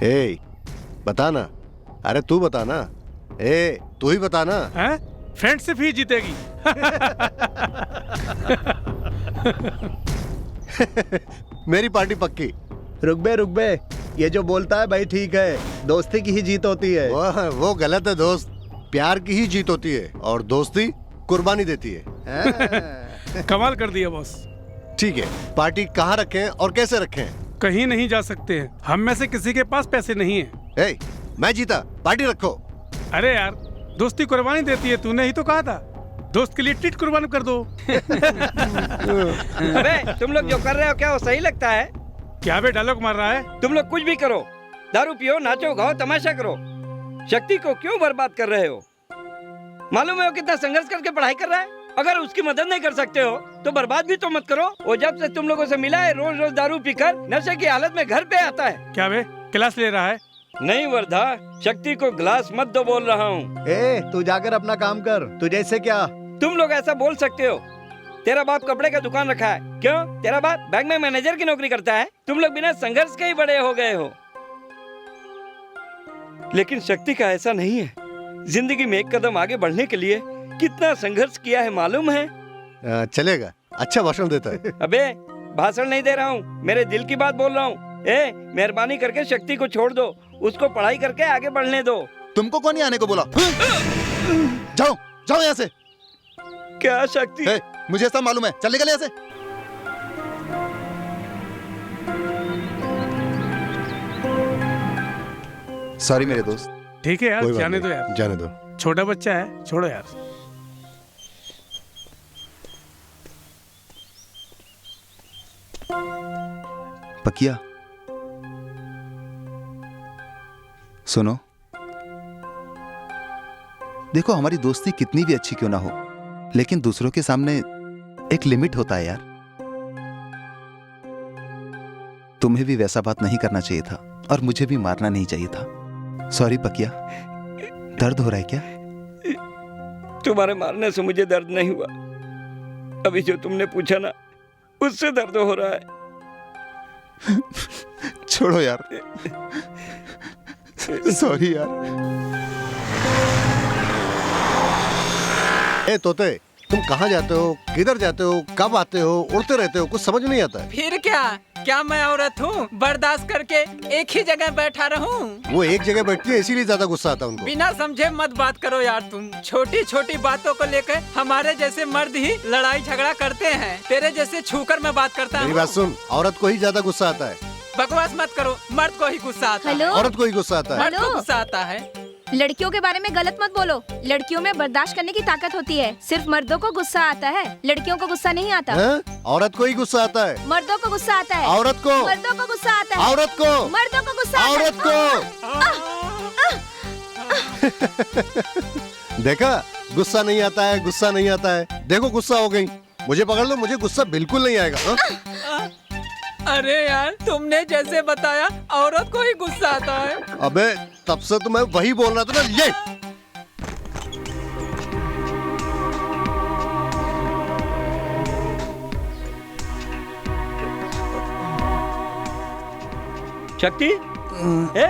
ए बता ना, अरे तू बता ना, ए तू ही बता ना। फ्रेंडशिप ही जीतेगी। मेरी पार्टी पक्की। रुक बे, ये जो बोलता है भाई ठीक है, दोस्ती की ही जीत होती है। वो गलत है दोस्त, प्यार की ही जीत होती है और दोस्ती कुर्बानी देती है। कमाल कर दिया बॉस। ठीक है, पार्टी कहाँ रखें और कैसे रखें? कहीं नहीं जा सकते हैं, हम में से किसी के पास पैसे नहीं है। मैं जीता, पार्टी रखो। अरे यार, दोस्ती कुर्बानी देती है, तूने ही तो कहा था। दोस्त के लिए टिट कुर्बान कर दो। अबे तुम लोग जो कर रहे हो क्या वो सही लगता है? क्या बे डायलॉग मार रहा है? तुम लोग कुछ भी करो, दारू पियो, नाचो, गाओ, तमाशा करो, शक्ति को क्यों बर्बाद कर रहे हो? मालूम है वो कितना संघर्ष करके पढ़ाई कर रहा है। अगर उसकी मदद नहीं कर सकते हो तो बर्बाद भी तो मत करो। वो जब से तुम लोगों से मिला है रोज रोज दारू पीकर नशे की हालत में घर पे आता है। क्या बे क्लास ले रहा है? नहीं वर्धा, शक्ति को ग्लास मत दो बोल रहा हूँ। तू जाकर अपना काम कर, तुझे इससे क्या? तुम लोग ऐसा बोल सकते हो? तेरा बाप कपड़े का दुकान रखा है, क्यों? तेरा बाप बैंक में मैनेजर की नौकरी करता है। तुम लोग बिना संघर्ष के ही बड़े हो गए हो। लेकिन शक्ति का ऐसा नहीं है। जिंदगी में एक कदम आगे बढ़ने के लिए कितना संघर्ष किया है मालूम है? चलेगा, अच्छा भाषण देता है। अबे भाषण नहीं दे रहा हूँ, मेरे दिल की बात बोल रहा हूँ। मेहरबानी करके शक्ति को छोड़ दो, उसको पढ़ाई करके आगे बढ़ने दो। तुमको कौन आने को बोला? जाओ जाओ यहाँ से। क्या शक्ति? मुझे सब मालूम है, चल निकल यहाँ से। सॉरी मेरे दोस्त। ठीक है यार, जाने दो यार, जाने दो। छोटा बच्चा है, छोड़ो यार। पकिया सुनो, देखो हमारी दोस्ती कितनी भी अच्छी क्यों ना हो, लेकिन दूसरों के सामने एक लिमिट होता है यार। तुम्हें भी वैसा बात नहीं करना चाहिए था और मुझे भी मारना नहीं चाहिए था। सॉरी पकिया। दर्द हो रहा है क्या? तुम्हारे मारने से मुझे दर्द नहीं हुआ, अभी जो तुमने पूछा ना उससे दर्द हो रहा है। छोड़ो यार। सॉरी यार। तोते, तुम कहाँ जाते हो, किधर जाते हो, कब आते हो, उड़ते रहते हो, कुछ समझ नहीं आता है। फिर क्या मैं औरत हूँ बर्दाश्त करके एक ही जगह बैठा रहूं? वो एक जगह बैठती है इसीलिए ज्यादा गुस्सा आता है उनको। बिना समझे मत बात करो यार तुम। छोटी छोटी बातों को लेकर हमारे जैसे मर्द ही लड़ाई झगड़ा करते हैं। तेरे जैसे छूकर मैं बात करता हूँ। मेरी बात सुन, औरत को ही ज्यादा गुस्सा आता है। बकवास मत करो, मर्द को ही गुस्सा आता है। औरत को ही गुस्सा आता है। मर्द को गुस्सा आता है। लड़कियों के बारे में गलत मत बोलो। लड़कियों में बर्दाश्त करने की ताकत होती है, सिर्फ मर्दों को गुस्सा आता है, लड़कियों को गुस्सा नहीं आता। औरत को ही गुस्सा आता है। मर्दों को गुस्सा आता है। औरत को। मर्दों को गुस्सा आता है। औरत को। मर्दों को गुस्सा औरत को। देखा, गुस्सा नहीं आता है, गुस्सा नहीं आता है। देखो गुस्सा हो गई। मुझे पकड़ लो, मुझे गुस्सा बिल्कुल नहीं आएगा। अरे यार, तुमने जैसे बताया औरत को ही गुस्सा आता है। अबे तब से तो मैं वही बोल रहा था ना। ये शक्ति, ये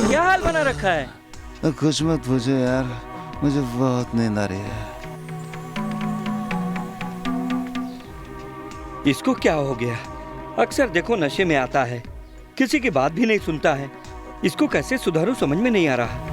क्या हाल बना रखा है? कुछ मत पूछो यार, मुझे बहुत नींद आ रही है। इसको क्या हो गया? अक्सर देखो नशे में आता है, किसी की बात भी नहीं सुनता है। इसको कैसे सुधारूं समझ में नहीं आ रहा।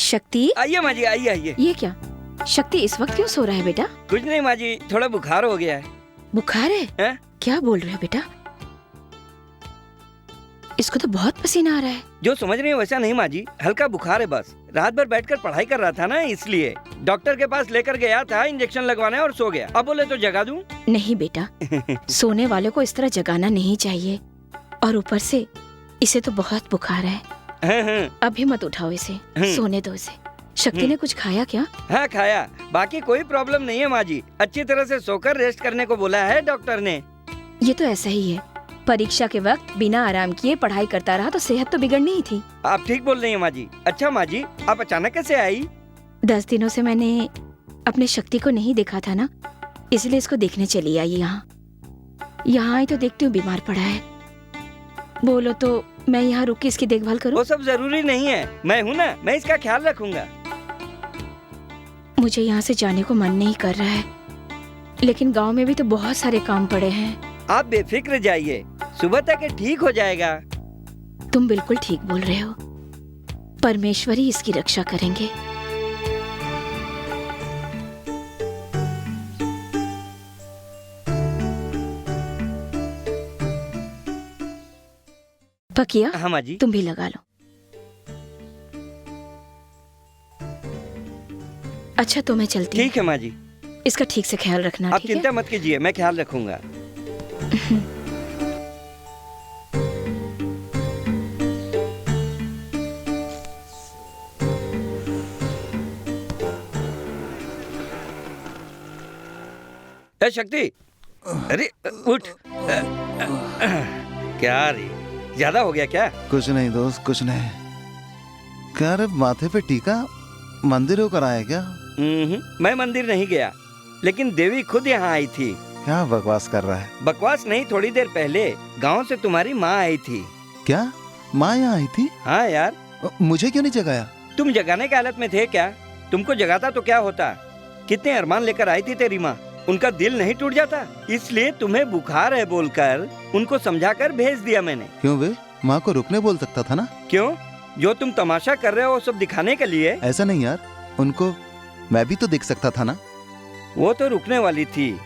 शक्ति, आइए माँ जी, आइए आइए। ये क्या? शक्ति इस वक्त क्यों सो रहा है बेटा? कुछ नहीं माँ जी, थोड़ा बुखार हो गया है। बुखार है? क्या बोल रहे हो बेटा? इसको तो बहुत पसीना आ रहा है। जो समझ रही है वैसा नहीं माँ जी, हल्का बुखार है बस। रात भर बैठकर पढ़ाई कर रहा था ना, इसलिए डॉक्टर के पास लेकर गया था इंजेक्शन लगवाने और सो गया। अब बोले तो जगा दूं? नहीं बेटा, सोने वाले को इस तरह जगाना नहीं चाहिए। और ऊपर से इसे तो बहुत बुखार है। अभी मत उठाओ इसे, सोने दो इसे। शक्ति ने कुछ खाया क्या? हाँ खाया, बाकी कोई प्रॉब्लम नहीं है माँ जी। अच्छी तरह से सोकर रेस्ट करने को बोला है डॉक्टर ने। ये तो ऐसा ही है, परीक्षा के वक्त बिना आराम किए पढ़ाई करता रहा तो सेहत तो बिगड़नी ही थी। आप ठीक बोल रही हैं माँ जी। अच्छा माँ जी, आप अचानक कैसे आई? 10 दिनों से मैंने अपने शक्ति को नहीं देखा था ना, इसलिए इसको देखने चली आई। यहाँ आई तो देखती हूँ बीमार पड़ा है। बोलो तो मैं यहाँ रुक के इसकी देखभाल करूँ? वो सब जरूरी नहीं है, मैं हूँ ना, मैं इसका ख्याल रखूंगा। मुझे यहाँ से जाने को मन नहीं कर रहा है, लेकिन गांव में भी तो बहुत सारे काम पड़े हैं। आप बेफिक्र जाइए, सुबह तक ठीक हो जाएगा। तुम बिल्कुल ठीक बोल रहे हो, परमेश्वर ही इसकी रक्षा करेंगे। पकिया, हाँ माँ जी। तुम भी लगा लो। अच्छा तो मैं चलती हूँ। ठीक है माँ जी। इसका ठीक से ख्याल रखना। आप चिंता मत कीजिए, मैं ख्याल रखूंगा। शक्ति, अरे उठ। क्या रे, ज्यादा हो गया क्या? कुछ नहीं दोस्त, कुछ नहीं। क्या रे, माथे पे टीका मंदिर होकर आया क्या? मैं मंदिर नहीं गया, लेकिन देवी खुद यहाँ आई थी। क्या बकवास कर रहा है? बकवास नहीं, थोड़ी देर पहले गांव से तुम्हारी माँ आई थी। क्या माँ यहाँ आई थी? हाँ यार। मुझे क्यों नहीं जगाया? तुम जगाने की हालत में थे क्या? तुमको जगाता तो क्या होता? कितने अरमान लेकर आई थी तेरी माँ, उनका दिल नहीं टूट जाता? इसलिए तुम्हें बुखार है बोलकर उनको समझाकर भेज दिया मैंने। क्यों बे, माँ को रुकने बोल सकता था ना? क्यों, जो तुम तमाशा कर रहे हो सब दिखाने के लिए? ऐसा नहीं यार, उनको मैं भी तो देख सकता था ना। वो तो रुकने वाली थी,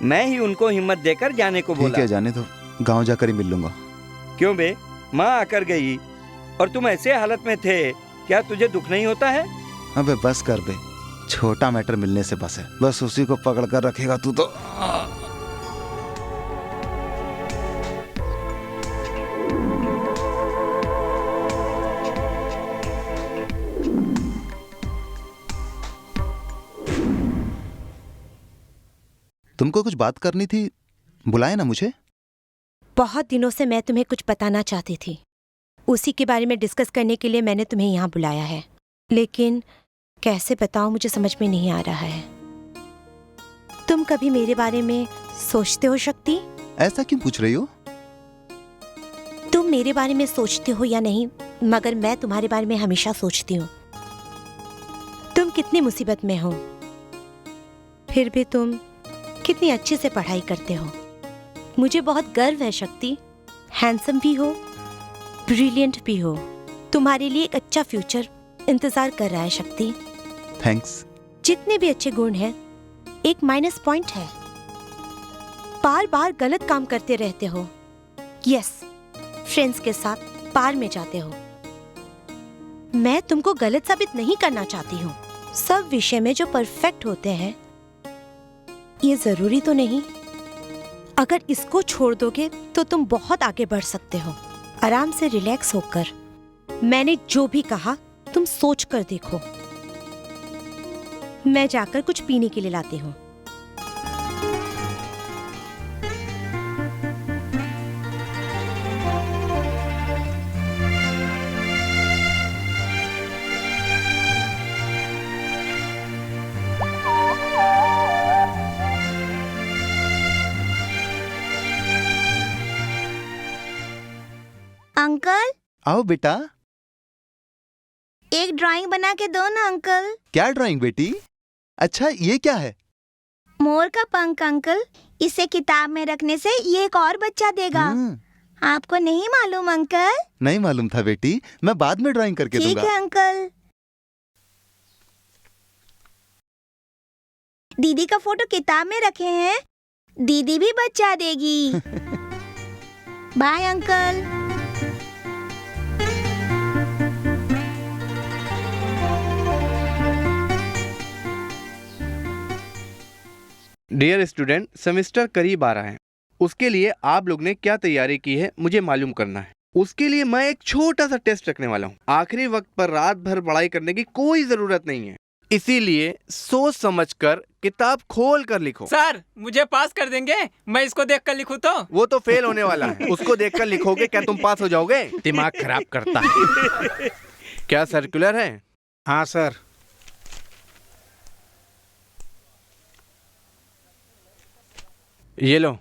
मैं ही उनको हिम्मत देकर जाने को बोला। ठीक है, जाने दो, गांव जाकर ही मिल लूंगा। क्यों बे, माँ आकर गई और तुम ऐसे हालत में थे, क्या तुझे दुख नहीं होता है? अबे बस कर बे, छोटा मैटर मिलने से बस है, बस उसी को पकड़ कर रखेगा तू तो। तुमको कुछ बात करनी थी, बुलाए ना मुझे? बहुत दिनों से मैं तुम्हें कुछ बताना चाहती थी, उसी के बारे में डिस्कस करने के लिए मैंने तुम्हें यहाँ बुलाया है। लेकिन कैसे बताऊं, मुझे समझ में नहीं आ रहा है। तुम कभी मेरे बारे में सोचते हो शक्ति? ऐसा क्यों पूछ रही हो? तुम मेरे बारे में सोचते हो या नहीं, मगर मैं तुम्हारे बारे में हमेशा सोचती हूँ। तुम कितनी मुसीबत में हो, फिर भी तुम कितनी अच्छे से पढ़ाई करते हो। मुझे बहुत गर्व है शक्ति। हैंडसम भी हो, ब्रिलियंट भी हो। तुम्हारे लिए एक अच्छा फ्यूचर इंतजार कर रहा है शक्ति। थैंक्स। जितने भी अच्छे गुण हैं एक माइनस पॉइंट है। बार बार गलत काम करते रहते हो। यस, फ्रेंड्स के साथ बार में जाते हो। मैं तुमको गलत साबित नहीं करना चाहती हूँ। सब विषय में जो परफेक्ट होते हैं ये जरूरी तो नहीं। अगर इसको छोड़ दोगे तो तुम बहुत आगे बढ़ सकते हो। आराम से रिलैक्स होकर। मैंने जो भी कहा तुम सोच कर देखो। मैं जाकर कुछ पीने के लिए लाती हूँ। अंकल, आओ बेटा। एक ड्राइंग बना के दो ना अंकल। क्या ड्राइंग बेटी? अच्छा, ये क्या है? मोर का पंख अंकल। इसे किताब में रखने से ये एक और बच्चा देगा। आपको नहीं मालूम अंकल? नहीं मालूम था बेटी, मैं बाद में ड्राइंग करके दूंगा। ठीक है अंकल। दीदी का फोटो किताब में रखे हैं, दीदी भी बच्चा देगी। Bye uncle. Dear student, semester करीब आ रहा है। उसके लिए आप लोग ने क्या तैयारी की है मुझे मालूम करना है। उसके लिए मैं एक छोटा सा टेस्ट रखने वाला हूँ। आखिरी वक्त पर रात भर पढ़ाई करने की कोई जरूरत नहीं है, इसीलिए सोच समझकर किताब खोल कर लिखो। सर, मुझे पास कर देंगे? मैं इसको देखकर लिखूं तो? वो तो फेल होने वाला है, उसको देखकर लिखोगे, क्या तुम पास हो जाओगे? दिमाग खराब करता है। क्या सर्कुलर है? हाँ सर। ये लो,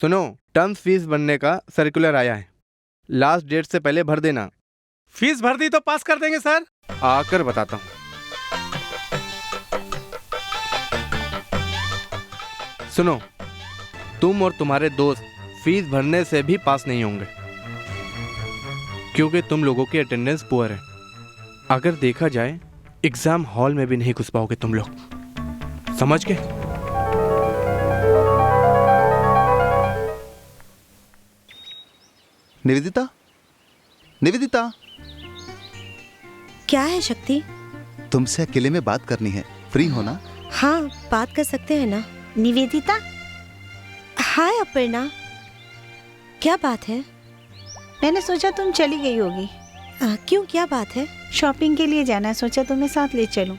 सुनो, टर्म फीस बनने का सर्कुलर आया है। लास्ट डेट से पहले भर देना। फीस भर दी तो पास कर देंगे सर। आकर बताता हूँ। सुनो, तुम और तुम्हारे दोस्त फीस भरने से भी पास नहीं होंगे, क्योंकि तुम लोगों की अटेंडेंस पुअर है। अगर देखा जाए, एग्जाम हॉल में भी नहीं घुस पाओगे तुम लोग। समझ गए? निवेदिता, निवेदिता। क्या है शक्ति? तुमसे अकेले में बात करनी है, फ्री हो ना? हाँ, बात कर सकते हैं ना। निवेदिता। हाय अपर्णा, क्या बात है? मैंने सोचा तुम चली गई होगी। क्यों, क्या बात है? शॉपिंग के लिए जाना है, सोचा तुम्हें साथ ले चलूं।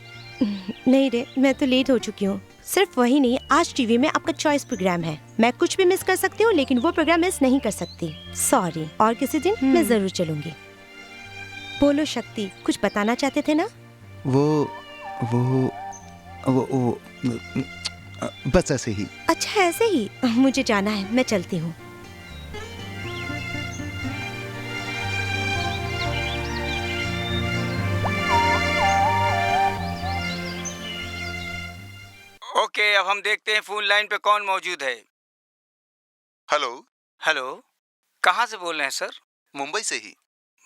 नहीं रे, मैं तो लेट हो चुकी हूँ। सिर्फ वही नहीं, आज टीवी में आपका चॉइस प्रोग्राम है। मैं कुछ भी मिस कर सकती हूँ, लेकिन वो प्रोग्राम मिस नहीं कर सकती। सॉरी, और किसी दिन मैं जरूर चलूंगी। बोलो शक्ति, कुछ बताना चाहते थे ना? वो बस ऐसे ही। अच्छा, ऐसे ही। मुझे जाना है, मैं चलती हूँ। ओके, अब हम देखते हैं फोन लाइन पे कौन मौजूद है। हेलो। हेलो, कहाँ से बोल रहे हैं सर? मुंबई से ही।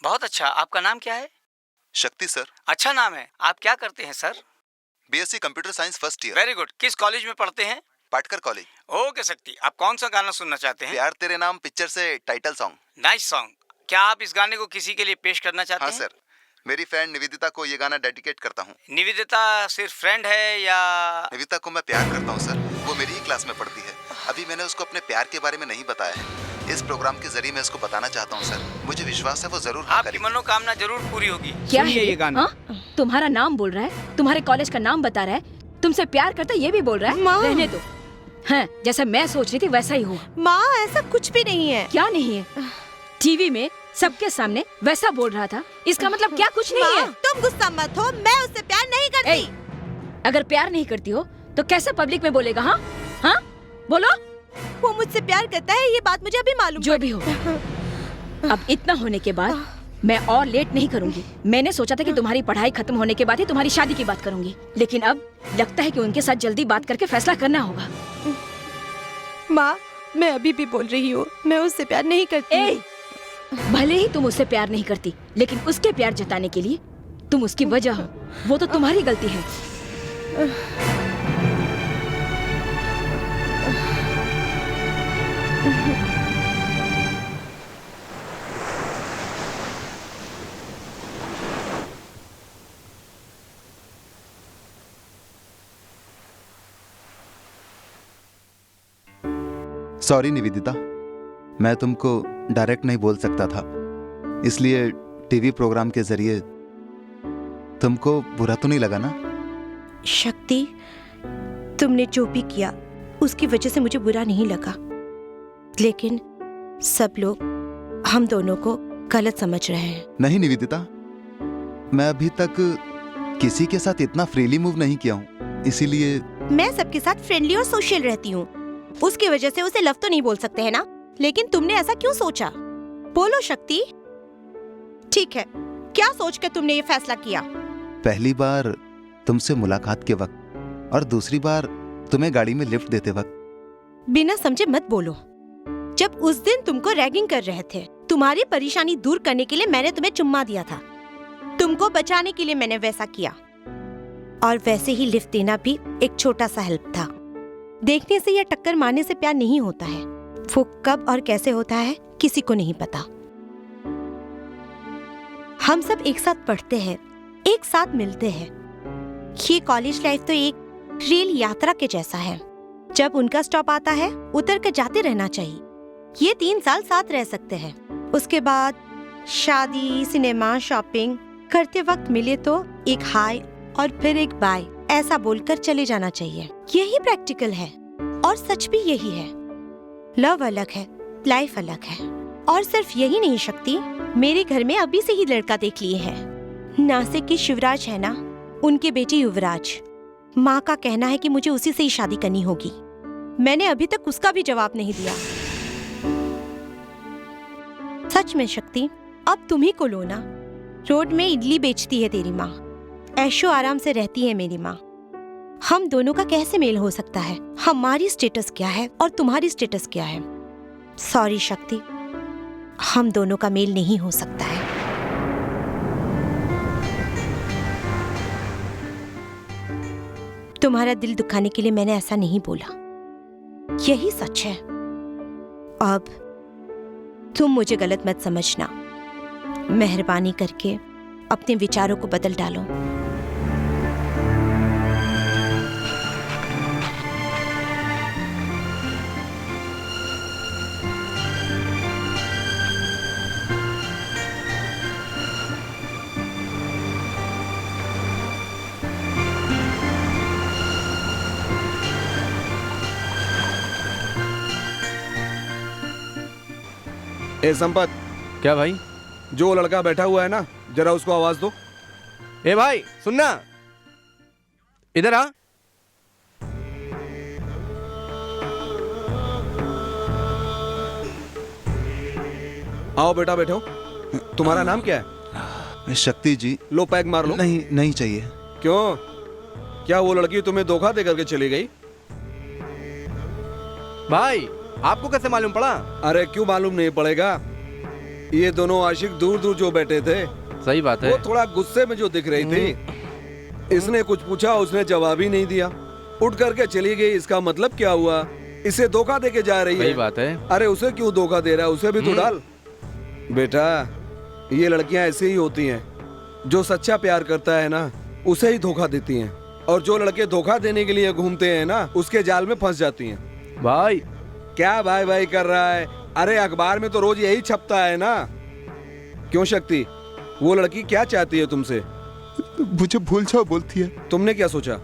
बहुत अच्छा, आपका नाम क्या है? शक्ति सर। अच्छा नाम है। आप क्या करते हैं sir? BSc computer science first year. Very good. किस कॉलेज में पढ़ते हैं? पाटकर कॉलेज। ओके शक्ति, आप कौन सा गाना सुनना चाहते हैं? प्यार तेरे नाम पिक्चर से टाइटल सॉन्ग। Nice song. क्या आप इस गाने को किसी के लिए पेश करना चाहते हैं? हाँ सर, मेरी फ्रेंड निवेदिता को ये गाना डेडिकेट करता हूँ। निवेदिता सिर्फ फ्रेंड है या? निवेदिता को मैं प्यार करता हूँ सर, वो मेरी ही क्लास में पढ़ती है। अभी मैंने उसको अपने प्यार के बारे में नहीं बताया है। इस प्रोग्राम के जरिए मैं उसको बताना चाहता हूँ सर। मुझे विश्वास है वो जरूर हाँ आपकी मनोकामना जरूर पूरी होगी। क्या है ये गाना? तुम्हारा नाम बोल रहा है, तुम्हारे कॉलेज का नाम बता रहा है, तुमसे प्यार करता ये भी बोल रहा है। माँ। रहने दो। हाँ, जैसा मैं सोच रही थी वैसा ही हुआ। माँ, ऐसा कुछ भी नहीं है। क्या नहीं है? टीवी में सबके सामने वैसा बोल रहा था, इसका मतलब क्या कुछ नहीं है? तुम गुस्सा मत हो, मैं उससे प्यार नहीं करती। अगर प्यार नहीं करती हो तो कैसे पब्लिक में बोलेगा? हाँ हाँ, बोलो। वो मुझसे प्यार करता है, ये बात मुझे अभी मालूम। जो भी हो, अब इतना होने के बाद मैं और लेट नहीं करूंगी। मैंने सोचा था कि तुम्हारी पढ़ाई खत्म होने के बाद ही तुम्हारी शादी की बात करूंगी, लेकिन अब लगता है कि उनके साथ जल्दी बात करके फैसला करना होगा। माँ, मैं अभी भी बोल रही हूँ, मैं उससे प्यार नहीं करती। भले ही तुम उससे प्यार नहीं करती, लेकिन उसके प्यार जताने के लिए तुम उसकी वजह हो। वो तो तुम्हारी गलती है। सॉरी निवेदिता, मैं तुमको डायरेक्ट नहीं बोल सकता था, इसलिए टीवी प्रोग्राम के जरिए तुमको बुरा तो नहीं लगा ना? शक्ति, तुमने जो भी किया उसकी वजह से मुझे बुरा नहीं लगा, लेकिन सब लोग हम दोनों को गलत समझ रहे हैं। नहीं निवेदिता, मैं अभी तक किसी के साथ इतना फ्रीली मूव नहीं किया हूँ, इसीलिए मैं सबके साथ फ्रेंडली और सोशल रहती हूँ, उसकी वजह से उसे लव तो नहीं बोल सकते हैं ना? लेकिन तुमने ऐसा क्यों सोचा? बोलो शक्ति। ठीक है, क्या सोचकर तुमने ये फैसला किया? पहली बार तुमसे मुलाकात के वक्त और दूसरी बार तुम्हें गाड़ी में लिफ्ट देते वक्त। बिना समझे मत बोलो। जब उस दिन तुमको रैगिंग कर रहे थे, तुम्हारी परेशानी दूर करने के लिए मैंने तुम्हें चुम्मा दिया था, तुमको बचाने के लिए मैंने वैसा किया, और वैसे ही लिफ्ट देना भी एक छोटा सा हेल्प था। देखने से या टक्कर मारने से प्यार नहीं होता है, वो कब और कैसे होता है किसी को नहीं पता। हम सब एक साथ पढ़ते हैं, एक साथ मिलते हैं। ये कॉलेज लाइफ तो एक रेल यात्रा के जैसा है, जब उनका स्टॉप आता है उतर कर जाते रहना चाहिए। ये 3 साल साथ रह सकते हैं, उसके बाद शादी, सिनेमा, शॉपिंग करते वक्त मिले तो एक हाय और फिर एक बाय ऐसा बोलकर चले जाना चाहिए। यही प्रैक्टिकल है और सच भी यही है। लव अलग है, लाइफ अलग है। और सिर्फ यही नहीं शक्ति, मेरे घर में अभी से ही लड़का देख लिए है। नासिक की शिवराज है ना, उनके बेटे युवराज। माँ का कहना है कि मुझे उसी से ही शादी करनी होगी। मैंने अभी तक उसका भी जवाब नहीं दिया। सच में शक्ति, अब तुम ही को लो ना। रोड में इडली बेचती है तेरी माँ, ऐशो आराम से रहती है मेरी माँ। हम दोनों का कैसे मेल हो सकता है? हमारी स्टेटस क्या है और तुम्हारी स्टेटस क्या है? सॉरी शक्ति, हम दोनों का मेल नहीं हो सकता है। तुम्हारा दिल दुखाने के लिए मैंने ऐसा नहीं बोला, यही सच है। अब तुम मुझे गलत मत समझना। मेहरबानी करके अपने विचारों को बदल डालो। ए संपत, क्या भाई? जो लड़का बैठा हुआ है ना, जरा उसको आवाज दो। ए भाई सुनना, इधर आ। आओ बेटा, बैठो। तुम्हारा नाम क्या है? शक्ति जी। लो पैग मार लो। नहीं, नहीं चाहिए। क्यों? क्या वो लड़की तुम्हें धोखा दे करके चली गई? भाई आपको कैसे मालूम पड़ा? अरे क्यों मालूम नहीं पड़ेगा, ये दोनों आशिक दूर दूर जो बैठे थे। सही बात है। वो थोड़ा गुस्से में जो दिख रही थी, इसने कुछ पूछा, उसने जवाब ही नहीं दिया, उठ करके चली गई। इसका मतलब क्या हुआ? इसे धोखा दे के जा रही है। सही बात है। अरे उसे क्यों धोखा दे रहा है? उसे भी तो डाल। बेटा, ये लड़कियां ऐसे ही होती हैं, जो सच्चा प्यार करता है ना, उसे ही धोखा देती हैं, और जो लड़के धोखा देने के लिए घूमते हैं ना, उसके जाल में फंस जाती हैं। भाई क्या भाई भाई कर रहा है? अरे अखबार में तो रोज यही छपता है ना। क्यों शक्ति, वो लड़की क्या चाहती है तुमसे? मुझे भूल जाओ बोलती है। तुमने क्या सोचा?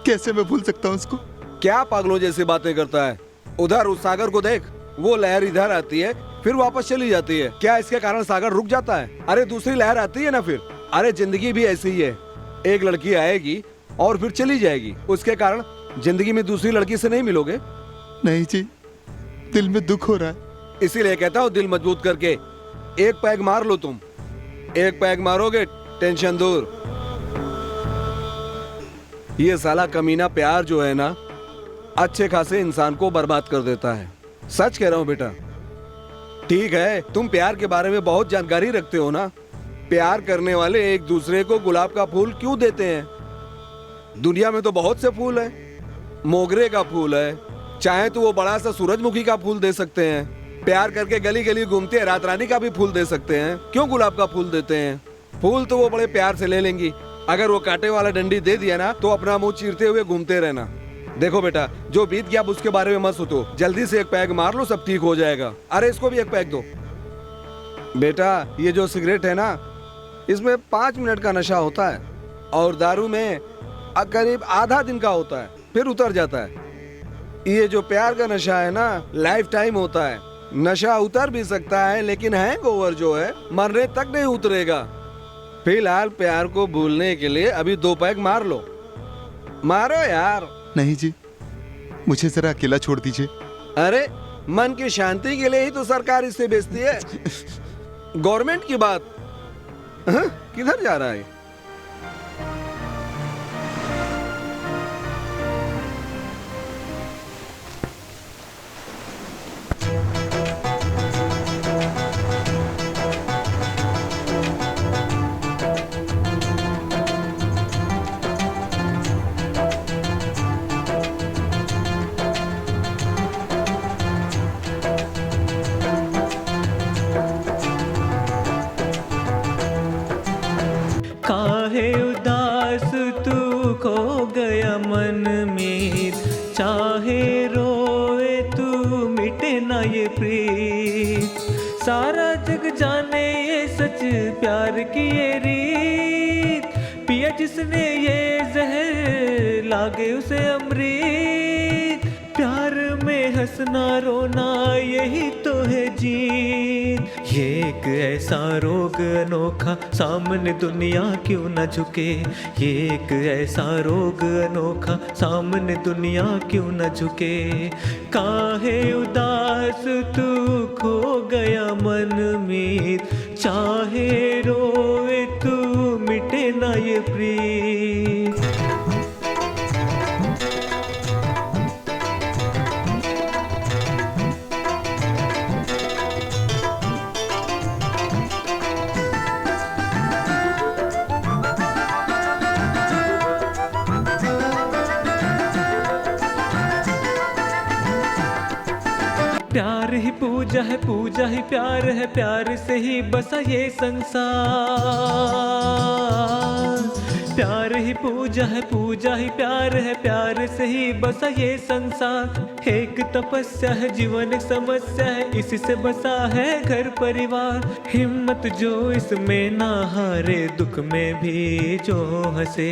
कैसे मैं भूल सकता हूँ उसको? क्या पागलों जैसी बातें करता है? उधर उस सागर को देख, वो लहर इधर आती है फिर वापस चली जाती है। क्या इसके कारण सागर रुक जाता है? अरे दूसरी लहर आती है ना फिर। अरे जिंदगी भी ऐसी ही है, एक लड़की आएगी और फिर चली जाएगी, उसके कारण जिंदगी में दूसरी लड़की से नहीं मिलोगे। नहीं जी, दिल में दुख हो रहा है। इसीलिए कहता हूँ दिल मजबूत करके एक पैग मार लो। तुम एक पैग मारोगे, टेंशन दूर। ये साला कमीना प्यार जो है ना, अच्छे खासे इंसान को बर्बाद कर देता है। सच कह रहा हूँ बेटा। ठीक है, तुम प्यार के बारे में बहुत जानकारी रखते हो ना। प्यार करने वाले एक दूसरे को गुलाब का फूल क्यों देते हैं? दुनिया में तो बहुत से फूल हैं। मोगरे का फूल है, चाहे तो वो बड़ा सा सूरजमुखी का फूल दे सकते हैं, प्यार करके गली गली घूमते हैं रात रानी का भी फूल दे सकते हैं, क्यों गुलाब का फूल देते हैं? फूल तो वो बड़े प्यार से ले लेंगी, अगर वो कांटे वाला डंडी दे दिया ना तो अपना मुंह चीरते हुए घूमते रहना। देखो बेटा, जो बीत गया अब उसके बारे में मत सोचो, जल्दी से एक पैग मार लो, सब ठीक हो जाएगा। अरे इसको भी एक पैग दो। बेटा ये जो सिगरेट है ना, इसमें 5 मिनट का नशा होता है और दारू में करीब आधा दिन का होता है, फिर उतर जाता है। ये जो प्यार का नशा है ना, लाइफ टाइम होता है। नशा उतर भी सकता है लेकिन हैंगओवर जो है मरने तक नहीं उतरेगा। फिलहाल प्यार को भूलने के लिए अभी 2 पैग मार लो, मारो यार। नहीं जी, मुझे जरा अकेला छोड़ दीजिए। अरे मन की शांति के लिए ही तो सरकार इसे बेचती है। गवर्नमेंट की बात। किधर जा रहा है? काहे उदास तू खो गया मन में, चाहे रोए तू मिटे ना ये प्रीत। सारा जग जाने ये सच प्यार की ये रीत, पिया जिसने ये जहर लागे उसे अमृत। प्यार में हंसना रोना यही तो है जीत। ये एक ऐसा रोग अनोखा सामने दुनिया क्यों न झुके। ये एक ऐसा रोग अनोखा सामने दुनिया क्यों न झुके। काहे उदास तू खो गया मन में, चाहे रोए तू मिटे ना ये प्रीत। प्यार ही पूजा है, पूजा ही प्यार है, प्यार से ही बसा ये संसार। प्यार ही पूजा है, पूजा ही प्यार है, प्यार से ही बसा ये संसार। एक तपस्या है, जीवन एक समस्या है, इसी से बसा है घर परिवार। हिम्मत जो इसमें ना हारे, दुख में भी जो हंसे।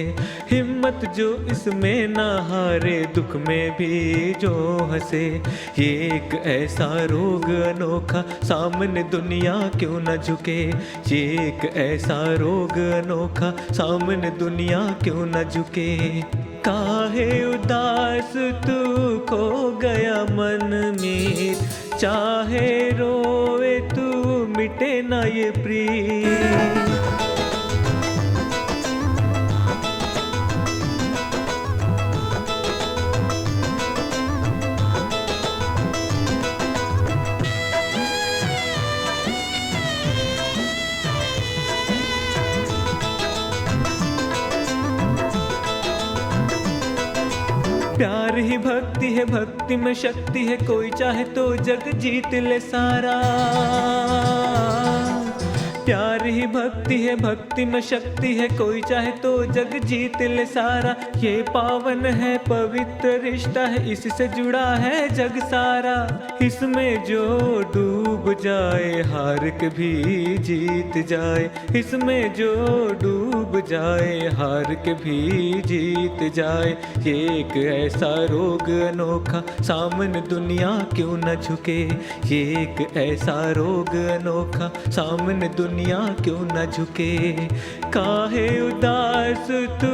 हिम्मत जो इसमें ना हारे, दुख में भी जो हंसे। ये एक ऐसा रोग अनोखा सामने दुनिया क्यों न झुके। ये एक ऐसा रोग अनोखा सामने दुनिया क्यों न झुके। काहे उदास तू खो गया मन में, चाहे रोए तू मिटे ना ये प्रीत। प्यार ही भक्ति है, भक्ति में शक्ति है, कोई चाहे तो जग जीत ले सारा। प्यार ही भक्ति है, भक्ति में शक्ति है, कोई चाहे तो जग जीत ले सारा। ये पावन है, पवित्र रिश्ता है, इससे जुड़ा है जग सारा। इसमें जो डूब जाए हार के भी जीत जाए। इसमें जो डूब जाए हार के भी जीत जाए। ये एक ऐसा रोग अनोखा सामने दुनिया क्यों न झुके। ये एक ऐसा रोग अनोखा सामने दुनिया क्यों न झुके। काहे उदास तू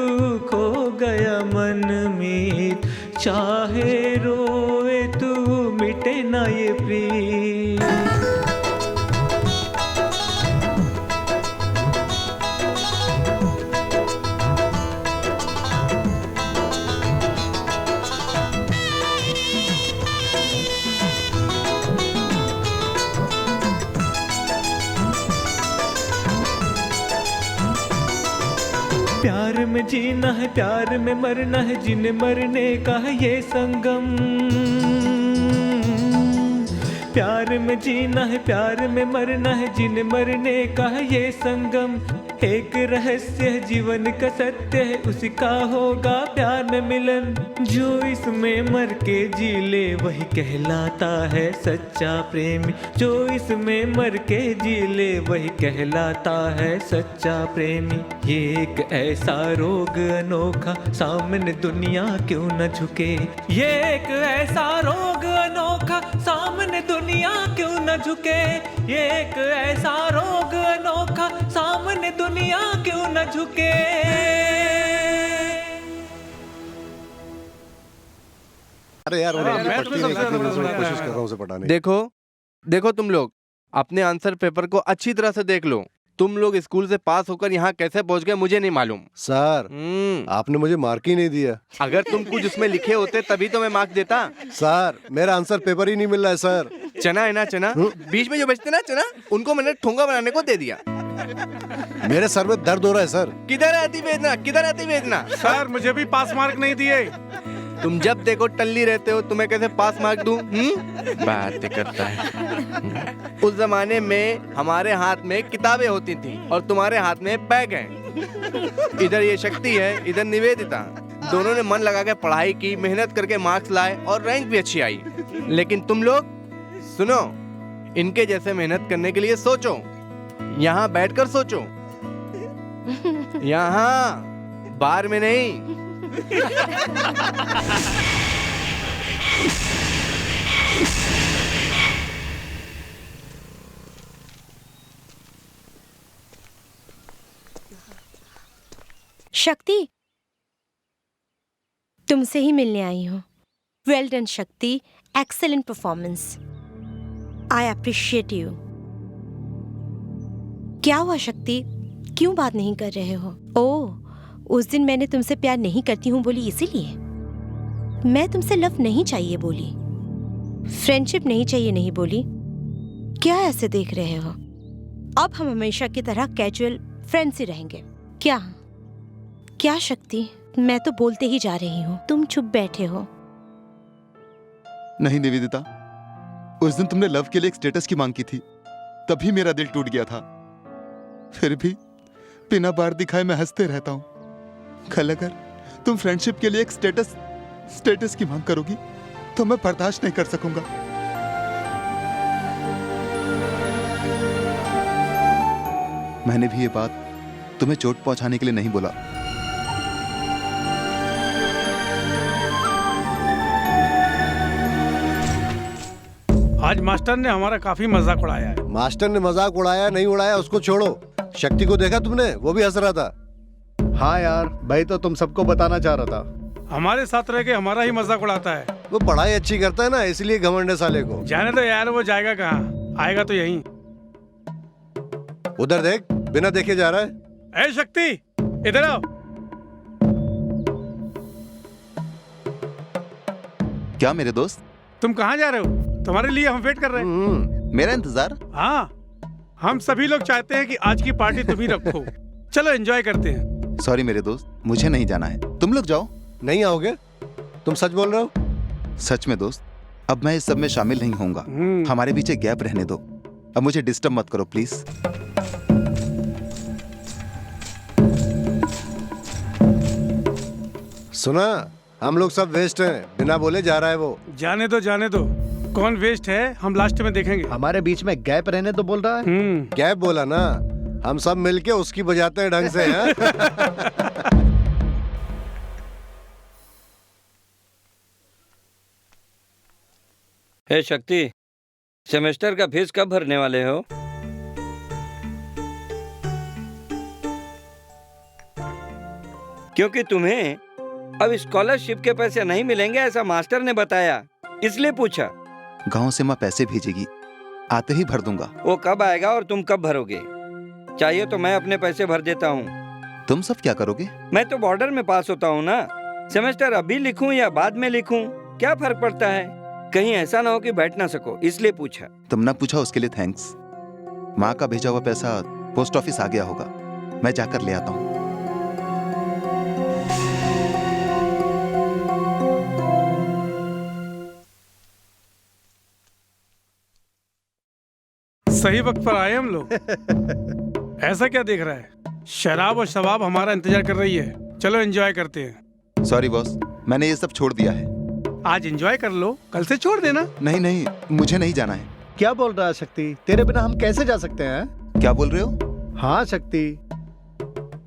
खो गया मन में, चाहे रोए तू मिटे ना ये प्रीत। प्यार में जीना है, प्यार में मरना है, जिन्हें मरने का है ये संगम। प्यार में जीना है, प्यार में मरना है, जीने मरने का है ये संगम। एक रहस्य है जीवन का सत्य है, उसी का होगा प्यार में मिलन। जो इसमें मर के जी ले वही कहलाता है सच्चा प्रेमी। जो इसमें मर के जी ले वही कहलाता है सच्चा प्रेमी। ये एक ऐसा रोग अनोखा, सामने दुनिया क्यों न झुके। ये एक ऐसा रोग अनोखा, सामने दुनिया क्यों न झुके। ये एक ऐसा रोग अनोखा, सामने दुनिया क्यों न झुके। अरे यार पढ़ती नहीं, कोशिश कर रहा हूँ उसे पढ़ाने की। देखो तुम लोग अपने आंसर पेपर को अच्छी तरह से देख लो। तुम लोग स्कूल से पास होकर यहाँ कैसे पहुँच गए मुझे नहीं मालूम। सर आपने मुझे मार्क ही नहीं दिया। अगर तुम कुछ उसमें लिखे होते तभी तो मैं मार्क देता। सर मेरा आंसर पेपर ही नहीं मिल रहा है सर। चना है ना, चना बीच में जो बचते ना चना, उनको मैंने ठोंगा बनाने को दे दिया। मेरे सर में दर्द हो रहा है सर। किधर आती वेदना, किधर आती वेदना। सर मुझे भी पास मार्क नहीं दिए। तुम जब देखो टल्ली रहते हो, तुम्हें कैसे पास मार्क दूं? बातें करता है। उस जमाने में हमारे हाथ में किताबें होती थी और तुम्हारे हाथ में बैग है। इधर ये शक्ति है, इधर निवेदिता। दोनों ने मन लगा के पढ़ाई की, मेहनत करके मार्क्स लाए और रैंक भी अच्छी आई। लेकिन तुम लोग सुनो, इनके जैसे मेहनत करने के लिए सोचो, यहाँ बैठकर सोचो, यहाँ बार में नहीं। शक्ति, तुमसे ही मिलने आई हूँ। वेल डन शक्ति, excellent performance. I appreciate you. क्या हुआ शक्ति, क्यों बात नहीं कर रहे हो? ओह, उस दिन मैंने तुमसे प्यार नहीं करती हूँ बोली इसीलिए? मैं तुमसे लव नहीं चाहिए बोली, फ्रेंडशिप नहीं चाहिए नहीं बोली। क्या ऐसे देख रहे हो? अब हम हमेशा की तरह कैजुअल फ्रेंड्स ही रहेंगे क्या? क्या शक्ति, मैं तो बोलते ही जा रही हूँ, तुम चुप बैठे हो। नहीं निवेदिता, उस दिन तुमने लव के लिए एक स्टेटस की मांग की थी, तभी मेरा दिल टूट गया था। फिर भी बिना बार दिखाए मैं हंसते रहता हूँ। कल अगर तुम फ्रेंडशिप के लिए एक स्टेटस की मांग करोगी तो मैं बर्दाश्त नहीं कर सकूंगा। मैंने भी ये बात तुम्हें चोट पहुंचाने के लिए नहीं बोला। आज मास्टर ने हमारा काफी मजाक उड़ाया है। मास्टर ने मजाक उड़ाया नहीं उड़ाया उसको छोड़ो। शक्ति को देखा तुमने? वो भी हंस रहा था। हाँ यार, भाई तो तुम सबको बताना चाह रहा था। हमारे साथ रह के हमारा ही मजाक उड़ाता है। वो पढ़ाई अच्छी करता है ना, इसलिए घमंड है साले को। जाने दो यार, वो जाएगा कहाँ, आएगा तो यहीं। उधर देख, बिना देखे जा रहा है। ए शक्ति, इधर आओ। क्या मेरे दोस्त? तुम कहाँ जा रहे हो? तुम्हारे लिए हम वेट कर रहे हैं। मेरा इंतजार? हाँ, हम सभी लोग चाहते हैं कि आज की पार्टी तुम ही रखो। चलो एंजॉय करते हैं। सॉरी मेरे दोस्त, मुझे नहीं जाना है, तुम लोग जाओ। नहीं आओगे? तुम सच बोल रहे हो? सच में दोस्त, अब मैं इस सब में शामिल नहीं होऊंगा। हमारे बीच एक गैप रहने दो। अब मुझे डिस्टर्ब मत करो प्लीज। सुना, हम लोग सब वेस्ट हैं, बिना बोले जा रहा है वो। जाने दो, जाने दो। कौन वेस्ट है हम लास्ट में देखेंगे। हमारे बीच में गैप रहने तो बोल रहा है। गैप बोला ना, हम सब मिलके उसकी बजाते हैं ढंग से। हे शक्ति, सेमेस्टर का फीस कब भरने वाले हो? क्योंकि तुम्हें अब स्कॉलरशिप के पैसे नहीं मिलेंगे ऐसा मास्टर ने बताया, इसलिए पूछा। गांव से माँ पैसे भेजेगी, आते ही भर दूंगा। वो कब आएगा और तुम कब भरोगे? चाहिए तो मैं अपने पैसे भर देता हूँ। तुम सब क्या करोगे? मैं तो बॉर्डर में पास होता हूँ ना। सेमेस्टर अभी लिखूं या बाद में लिखूं, क्या फर्क पड़ता है? कहीं ऐसा ना हो कि बैठ ना सको, इसलिए पूछा। तुमने पूछा उसके लिए थैंक्स। माँ का भेजा हुआ पैसा पोस्ट ऑफिस आ गया होगा, मैं जाकर ले आता हूँ। सही वक्त पर आए हम लोग। ऐसा क्या देख रहा है? शराब और शबाब हमारा इंतजार कर रही है। चलो एंजॉय करते हैं। सॉरी बॉस, मैंने ये सब छोड़ दिया है। आज एंजॉय कर लो, कल से छोड़ देना। नहीं नहीं, मुझे नहीं जाना है। क्या बोल रहा है शक्ति? तेरे बिना हम कैसे जा सकते हैं? क्या बोल रहे हो? हाँ शक्ति,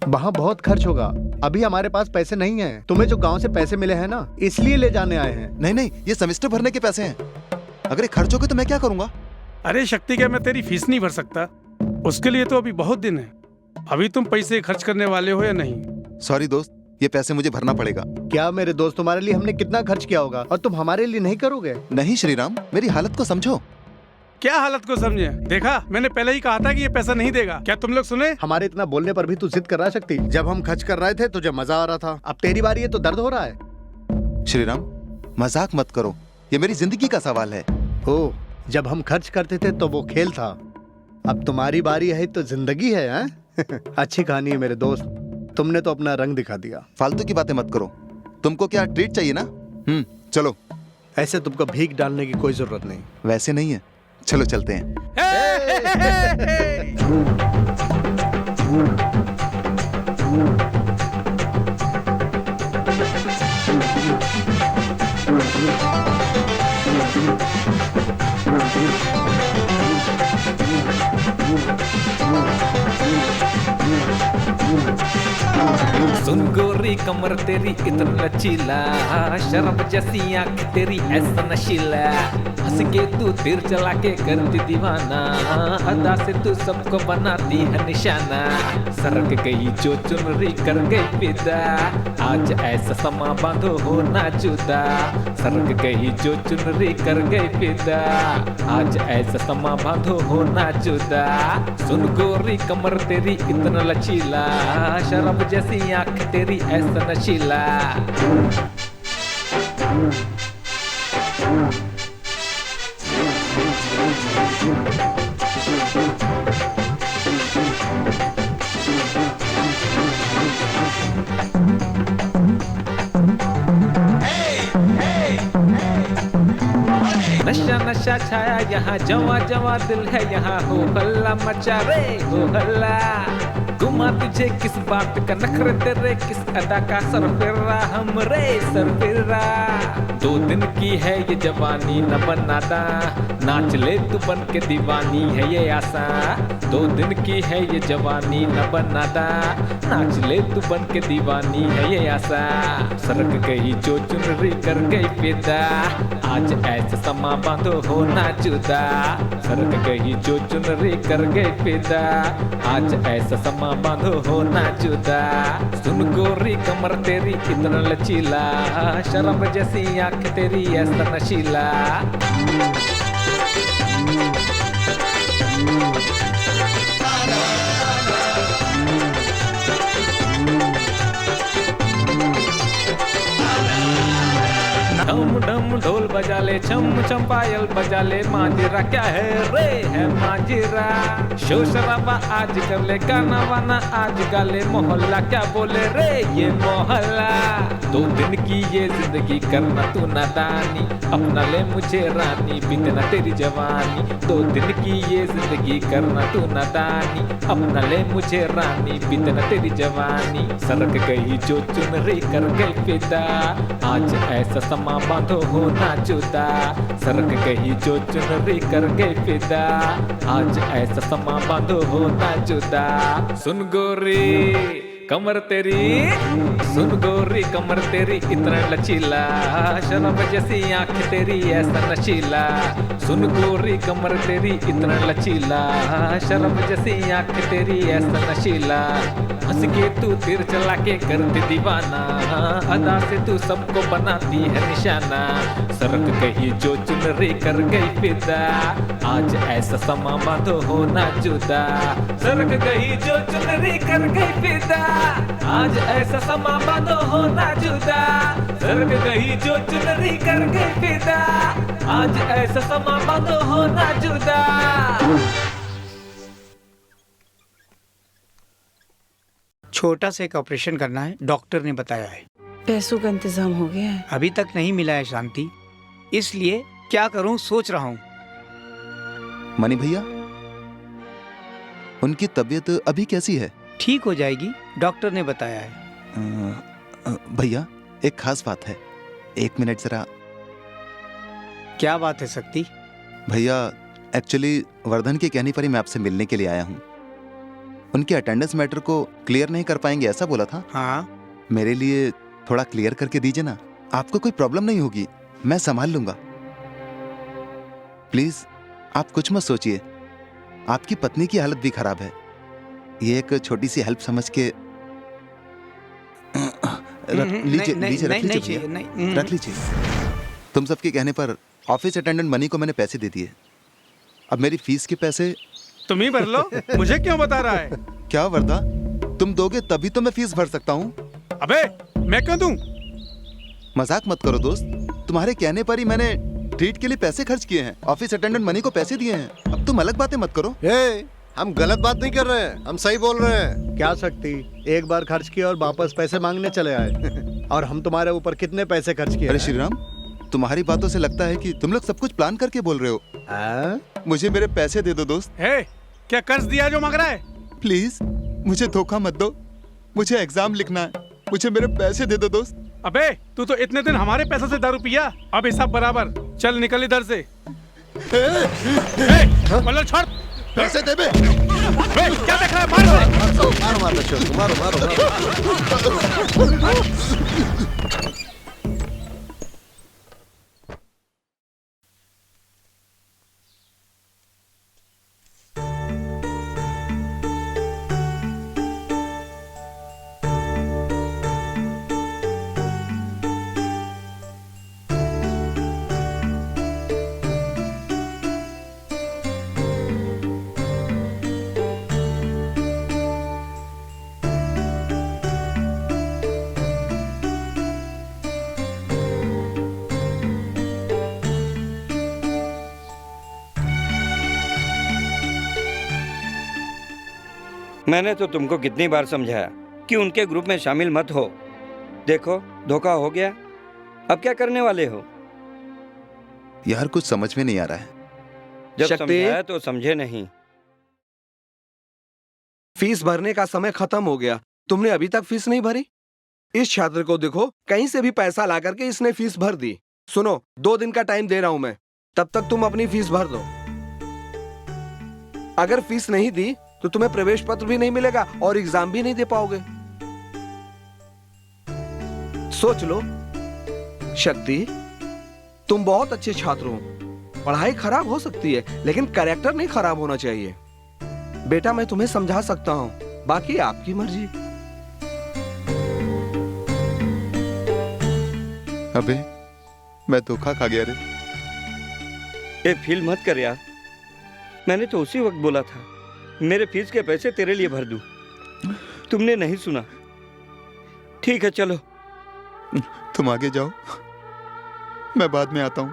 वहाँ बहुत खर्च होगा। अभी हमारे पास पैसे नहीं हैं। तुम्हें जो गांव से पैसे मिले हैं ना, इसलिए ले जाने आए हैं। नहीं नहीं, ये सेमेस्टर भरने के पैसे हैं। अगर ये खर्च हो गए तो मैं क्या करूंगा? अरे शक्ति, क्या मैं तेरी फीस नहीं भर सकता? उसके लिए तो अभी बहुत दिन है। अभी तुम पैसे खर्च करने वाले हो या नहीं? सॉरी दोस्त, ये पैसे मुझे भरना पड़ेगा। क्या मेरे दोस्त, तुम्हारे लिए हमने कितना खर्च किया होगा और तुम हमारे लिए नहीं करोगे? नहीं श्रीराम, मेरी हालत को समझो। क्या हालत को समझे? देखा, मैंने पहले ही कहा था कि ये पैसा नहीं देगा। क्या तुम लोग सुने? हमारे इतना बोलने पर भी तू जिद कर रहा है शक्ति। जब हम खर्च कर रहे थे तुझे मजा आ रहा था, अब तेरी बारी है तो दर्द हो रहा है। श्रीराम, मजाक मत करो, ये मेरी जिंदगी का सवाल है। ओ, जब हम खर्च करते थे तो वो खेल था, अब तुम्हारी बारी है तो जिंदगी है, हैं? अच्छी कहानी है मेरे दोस्त, तुमने तो अपना रंग दिखा दिया। फालतू की बातें मत करो। तुमको क्या ट्रीट चाहिए ना? चलो। ऐसे तुमको भीख डालने की कोई जरूरत नहीं। वैसे नहीं है, चलो चलते हैं। सुन गोरी कमर तेरी इतना लचीला, शराब जैसी आंख तेरी ऐसा नशीला, हंस के तू तीर चला के करती दीवाना, अदा से तू सबको बनाती है निशाना, सरक गई जो चुनरी कर गई फिदा, आज ऐसा समा बांधो हो ना जुदा, सरक गई जो चुनरी कर गई फिदा, आज ऐसा समा बांधो हो ना जुदा। सुन गोरी कमर तेरी इतना लचीला, शराब जैसी आंख तेरी ऐसा नशीला। नशा नशा छाया यहाँ, जवा जवा दिल है यहाँ, हो हल्ला मचा रे हो हल्ला, घुमा तुझे किस बात का नखरे तेरे, किस अदा का सरफिरा हमरे सरफिरा, 2 दिन की है ये जवानी न बनाता, नाच ले तू बन के दीवानी है ये आशा, 2 दिन की है ये जवानी न बनाता, नाच ले तू बन के दीवानी है ये आशा, सरक गई जो चुनरी कर गई फिदा, आज ऐसा समा बांधो हो ना जुदा, सरक गई जो चुनरी कर गई फिदा, आज ऐसा समा बांधो हो ना जुदा। सुन गोरी कमर तेरी इतना लचीला, शराब जैसी आंख तेरी ऐसा नशीला। ढम ढम ढोल बजा ले, छम छम पायल बजा ले, मांजरा क्या है रे है मांजरा, शोर शराबा आज कर ले, गाना वाना आज गा ले, मोहल्ला क्या बोले रे ये मोहल्ला, 2 दिन की ये जिंदगी करना तू नादानी, अपना ले मुझे रानी बीतना तेरी जवानी, 2 दिन की ये जिंदगी करना तू नादानी, अपना ले मुझे रानी बीतना तेरी जवानी, सरक गई जो चुनरी कर गई फिदा, आज ऐसा समा बांधो हो ना जुदा, सरक गई जो चुनरी कर गई फिदा, आज ऐसा समा बांधो हो ना जुदा। सुन गोरी कमर तेरी, सुन गोरी कमर तेरी इतना लचीला, शराब जैसी आंख तेरी ऐसा नशीला, सुन गोरी कमर तेरी इतना लचीला, शराब जैसी आंख तेरी ऐसा नशीला, हंस के तू तीर चला के करती दीवाना, अदा से तू सबको बनाती है निशाना, सरक गई जो चुनरी कर गई फिदा, आज ऐसा समा बांधो हो ना जुदा, सरक गई जो चुनरी कर गई फिदा, आज ऐसा समा बांधो हो ना जुदा, सरक गई जो चुनरी कर गई फिदा, आज ऐसा समा बांधो हो ना जुदा। छोटा सा एक ऑपरेशन करना है, डॉक्टर ने बताया है। पैसों का इंतजाम हो गया है? अभी तक नहीं मिला है शांति, इसलिए क्या करूं सोच रहा हूं। मनी भैया, उनकी तबीयत अभी कैसी है? ठीक हो जाएगी, डॉक्टर ने बताया है। भैया एक खास बात है, 1 मिनट जरा। क्या बात है शक्ति? भैया एक्चुअली वर्धन के कहने पर ही मैं आपसे मिलने के लिए आया हूँ। उनके अटेंडेंस मैटर को क्लियर नहीं कर पाएंगे ऐसा बोला था। हाँ, मेरे लिए थोड़ा क्लियर करके दीजिए ना। आपको कोई प्रॉब्लम नहीं होगी, मैं संभाल लूंगा। प्लीज आप कुछ मत सोचिए, आपकी पत्नी की हालत भी खराब है। ये एक छोटी सी हेल्प समझ के रख लीजिए। रख लीजिए। तुम सबके कहने पर ऑफिस अटेंडेंट मनी को मैंने पैसे दे दिए। अब मेरी फीस के पैसे तुम ही भर लो, मुझे क्यों बता रहा है? क्या वर्दा, तुम दोगे तभी तो मैं फीस भर सकता हूँ। अबे मैं क्यों दूं? मजाक मत करो दोस्त, तुम्हारे कहने पर ही मैंने ट्रीट के लिए पैसे खर्च किए हैं, ऑफिस अटेंडेंट मनी को पैसे दिए हैं। अब तुम अलग बातें मत करो। हम गलत बात नहीं कर रहे हैं, हम सही बोल रहे हैं। क्या सकती, एक बार खर्च किया और वापस पैसे मांगने चले आए। और हम तुम्हारे ऊपर कितने पैसे खर्च किए? अरे श्रीराम, तुम्हारी बातों से लगता है कि तुम लोग सब कुछ प्लान करके बोल रहे हो। मुझे मेरे पैसे दे दो दोस्त। क्या कर्ज दिया जो मांग रहा है? प्लीज मुझे धोखा मत दो, मुझे एग्जाम लिखना है, मुझे मेरे पैसे दे दो दोस्त। अबे तू तो इतने दिन हमारे पैसों से दारू पिया, अब हिसाब बराबर। चल निकल इधर से। मतलब छोड़, पैसे दे बे। क्या देख रहा है? मारो मारो मारो मारो। मैंने तो तुमको कितनी बार समझाया कि उनके ग्रुप में शामिल मत हो। देखो धोखा हो गया, अब क्या करने वाले हो? यार कुछ समझ में नहीं आ रहा है। जब समझाया तो समझे नहीं। फीस भरने का समय खत्म हो गया, तुमने अभी तक फीस नहीं भरी। इस छात्र को देखो, कहीं से भी पैसा ला करके इसने फीस भर दी। सुनो, 2 दिन का टाइम दे रहा हूं मैं, तब तक तुम अपनी फीस भर दो। अगर फीस नहीं दी तो तुम्हें प्रवेश पत्र भी नहीं मिलेगा और एग्जाम भी नहीं दे पाओगे। सोच लो। शक्ति, तुम बहुत अच्छे छात्र हो, पढ़ाई खराब हो सकती है लेकिन कैरेक्टर नहीं खराब होना चाहिए। बेटा मैं तुम्हें समझा सकता हूं, बाकी आपकी मर्जी। अबे मैं धोखा खा गया रे। ये फील मत कर यार, मैंने तो उसी वक्त बोला था मेरे फीस के पैसे तेरे लिए भर दूं। तुमने नहीं सुना। ठीक है चलो। तुम आगे जाओ, मैं बाद में आता हूं।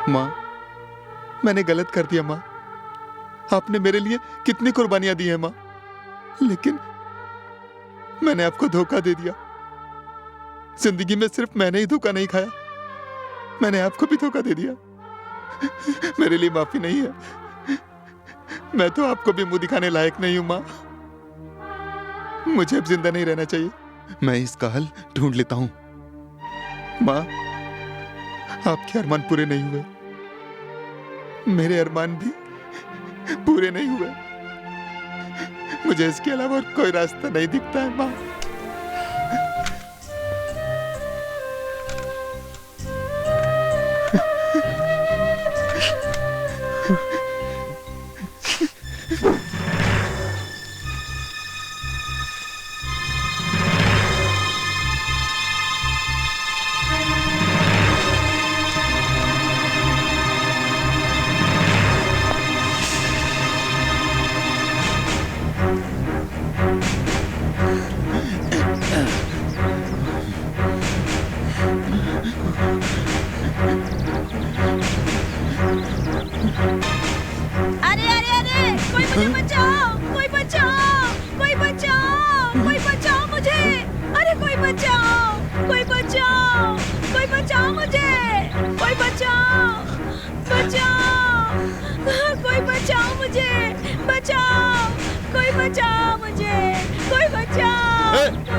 माँ, मैंने गलत कर दिया माँ। आपने मेरे लिए कितनी कुर्बानियां दी हैं माँ, लेकिन मैंने आपको धोखा दे दिया। जिंदगी में सिर्फ मैंने ही धोखा नहीं खाया, मैंने आपको भी धोखा दे दिया। मेरे लिए माफी नहीं है। मैं तो आपको भी मुंह दिखाने लायक नहीं हूं माँ। मुझे अब जिंदा नहीं रहना चाहिए। मैं इसका हल ढूंढ लेता हूं। माँ, आपके अरमान पूरे नहीं हुए, मेरे अरमान भी पूरे नहीं हुए। मुझे इसके अलावा और कोई रास्ता नहीं दिखता है माँ।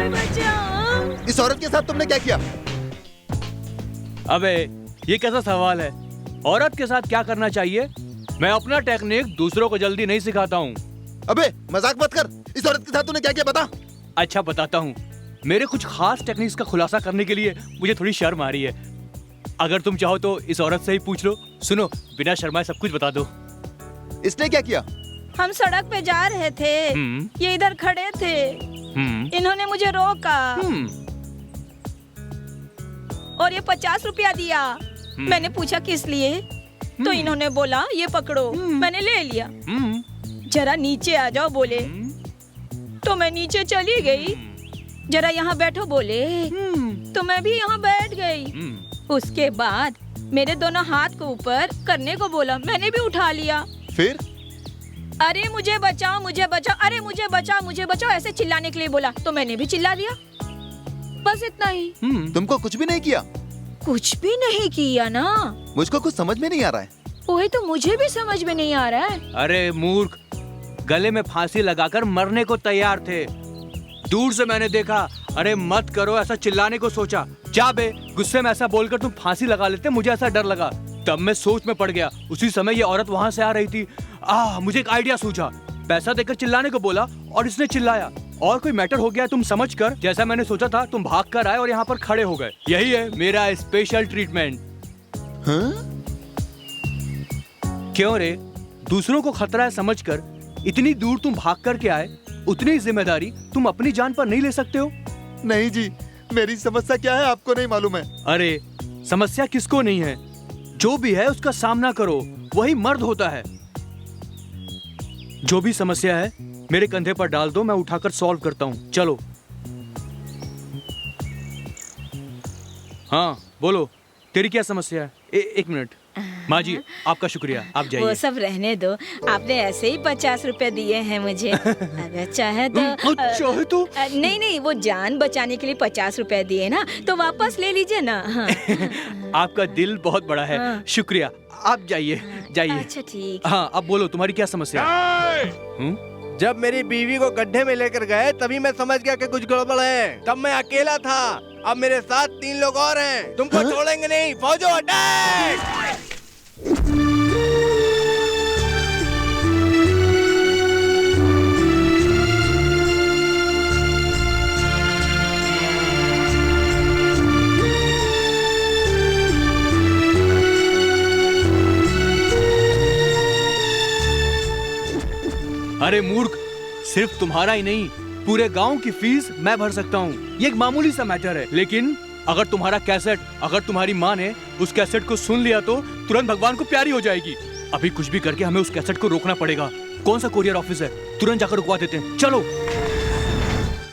इस औरत के साथ तुमने क्या किया? अबे ये कैसा सवाल है? औरत के साथ क्या करना चाहिए? मैं अपना टेक्निक दूसरों को जल्दी नहीं सिखाता हूँ। अबे मजाक मत कर। इस औरत के साथ तूने क्या किया बता। अच्छा बताता हूँ। मेरे कुछ खास टेक्निक्स का खुलासा करने के लिए मुझे थोड़ी शर्म आ रही है। अगर तुम चाहो तो इस औरत से ही पूछ लो। सुनो, बिना शर्माए सब कुछ बता दो। इसने क्या किया? हम सड़क पे जा रहे थे, ये इधर खड़े थे, इन्होंने मुझे रोका और ये 50 रुपया दिया। मैंने पूछा किस लिए, तो इन्होंने बोला ये पकड़ो। मैंने ले लिया। जरा नीचे आ जाओ बोले, तो मैं नीचे चली गई। जरा यहाँ बैठो बोले, तो मैं भी यहाँ बैठ गई। उसके बाद मेरे दोनों हाथ को ऊपर करने को बोला, मैंने भी उठा लिया। फिर अरे मुझे बचाओ, मुझे बचाओ, अरे मुझे बचाओ, मुझे बचाओ, ऐसे चिल्लाने के लिए बोला, तो मैंने भी चिल्ला दिया। बस इतना ही। तुमको कुछ भी नहीं किया? कुछ भी नहीं किया ना। मुझको कुछ समझ में नहीं आ रहा है। वही तो मुझे भी समझ में नहीं आ रहा है। अरे मूर्ख, गले में फांसी लगाकर मरने को तैयार थे। दूर से मैंने देखा। अरे मत करो ऐसा, चिल्लाने को सोचा। जा बे, गुस्से में ऐसा बोलकर तुम फांसी लगा लेते, मुझे ऐसा डर लगा। तब मैं सोच में पड़ गया। उसी समय ये औरत वहाँ से आ रही थी। मुझे एक आइडिया सूझा। पैसा देकर चिल्लाने को बोला और इसने चिल्लाया और कोई मैटर हो गया। तुम समझ कर, जैसा मैंने सोचा था, तुम भाग कर आए और यहाँ पर खड़े हो गए। यही है मेरा स्पेशल ट्रीटमेंट। क्यों रे, दूसरों को खतरा है समझकर इतनी दूर तुम भाग कर के आए, उतनी जिम्मेदारी तुम अपनी जान पर नहीं ले सकते हो? नहीं जी, मेरी समस्या क्या है आपको नहीं मालूम है। अरे समस्या किसको नहीं है, जो भी है उसका सामना करो, वही मर्द होता है। जो भी समस्या है मेरे कंधे पर डाल दो, मैं उठाकर सॉल्व करता हूँ। चलो। हाँ बोलो, तेरी क्या समस्या है? एक मिनट। माँ जी आपका शुक्रिया, आप जाइए। वो सब रहने दो, आपने ऐसे ही 50 रुपए दिए हैं मुझे। अगर चाहे तो चाहे तो नहीं नहीं, वो जान बचाने के लिए 50 रुपए दिए ना, तो वापस ले लीजिए ना। हाँ। आपका दिल बहुत बड़ा है। हाँ। शुक्रिया, आप जाइए जाइए। अच्छा ठीक। हाँ अब बोलो, तुम्हारी क्या समस्या है? जब मेरी बीवी को गड्ढे में लेकर गए तभी मैं समझ गया कि कुछ गड़बड़ है। तब मैं अकेला था, अब मेरे साथ 3 लोग और हैं। तुमको छोड़ेंगे नहीं। फौजो अटैक! अरे मूर्ख, सिर्फ तुम्हारा ही नहीं, पूरे गांव की फीस मैं भर सकता हूँ। ये एक मामूली सा मैटर है, लेकिन अगर तुम्हारा कैसेट, अगर तुम्हारी माँ ने उस कैसेट को सुन लिया तो तुरंत भगवान को प्यारी हो जाएगी। अभी कुछ भी करके हमें उस कैसेट को रोकना पड़ेगा। कौन सा कोरियर ऑफिस है? तुरंत जाकर रुकवा देते हैं। चलो।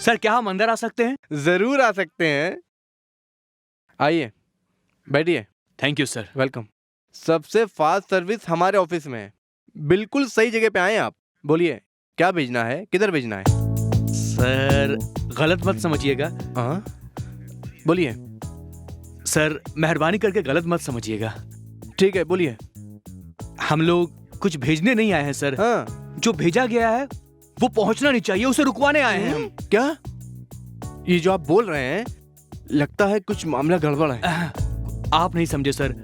सर क्या हम अंदर आ सकते हैं? जरूर आ सकते हैं, आइए बैठिए। Thank you sir. वेलकम। सबसे फास्ट सर्विस हमारे ऑफिस में है। बिल्कुल सही जगह पे आए आप। बोलिए क्या भेजना है, किधर भेजना है? सर गलत मत समझिएगा। हाँ बोलिए। सर मेहरबानी करके गलत मत समझिएगा। ठीक है बोलिए। हम लोग कुछ भेजने नहीं आए हैं सर। हाँ। जो भेजा गया है वो पहुंचना नहीं चाहिए, उसे रुकवाने आए हैं हम। क्या ये जो आप बोल रहे हैं, लगता है कुछ मामला गड़बड़ है। आप नहीं समझे सर,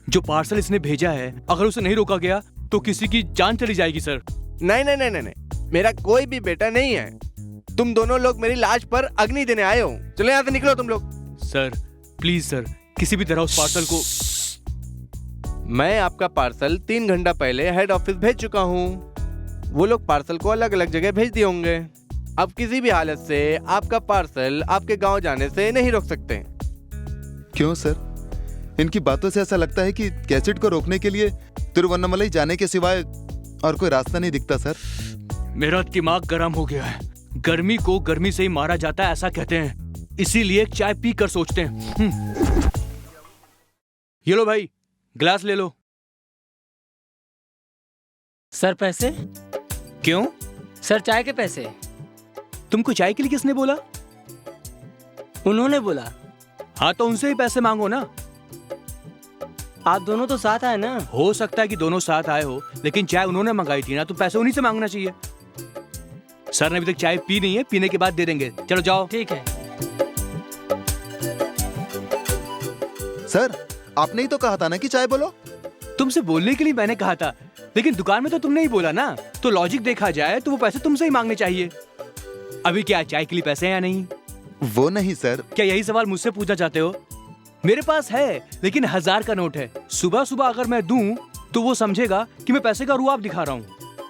जो पार्सल इसने भेजा है अगर उसे नहीं रोका गया तो किसी की जान चली जाएगी सर। नहीं नहीं नहीं नहीं, मेरा कोई भी बेटा नहीं है। तुम दोनों लोग मेरी लाश पर अग्नि देने आए हो। चलो यहाँ से निकलो तुम लोग। सर प्लीज सर, किसी भी तरह उस पार्सल को। मैं आपका पार्सल 3 घंटा पहले हेड ऑफिस भेज चुका हूँ। वो लोग पार्सल को अलग अलग जगह भेज दिए होंगे। अब किसी भी हालत से आपका पार्सल आपके गांव जाने से नहीं रोक सकते। क्यों सर? इनकी बातों से ऐसा लगता है कि कैसेट को रोकने के लिए तिरुवन्नमलई जाने के सिवाय और कोई रास्ता नहीं दिखता सर। मेरा दिमाग गर्म हो गया है। गर्मी को गर्मी से ही मारा जाता है ऐसा कहते हैं, इसीलिए चाय पी कर सोचते हैं। ये लो भाई, गिलास ले लो। सर पैसे? क्यों? सर चाय के पैसे। तुमको चाय के लिए किसने बोला? उन्होंने बोला। हाँ तो उनसे ही पैसे मांगो ना। आप दोनों तो साथ आए ना। हो सकता है कि दोनों साथ आए हो, लेकिन चाय उन्होंने मंगाई थी ना, तो पैसे उन्हीं से मांगना चाहिए। सर ने अभी तक चाय पी नहीं है, पीने के बाद दे देंगे। चलो जाओ। ठीक है। सर आपने ही तो कहा था ना कि चाय बोलो। तुमसे बोलने के लिए मैंने कहा था, लेकिन दुकान में तो तुमने ही बोला ना, तो लॉजिक देखा जाए तो वो पैसे तुमसे ही मांगने चाहिए। अभी क्या चाय के लिए पैसे हैं या नहीं? वो नहीं सर। क्या यही सवाल मुझसे पूछना चाहते हो? मेरे पास है, लेकिन 1000 का नोट है। सुबह सुबह अगर मैं दूं तो वो समझेगा कि मैं पैसे का रुआब दिखा रहा हूँ।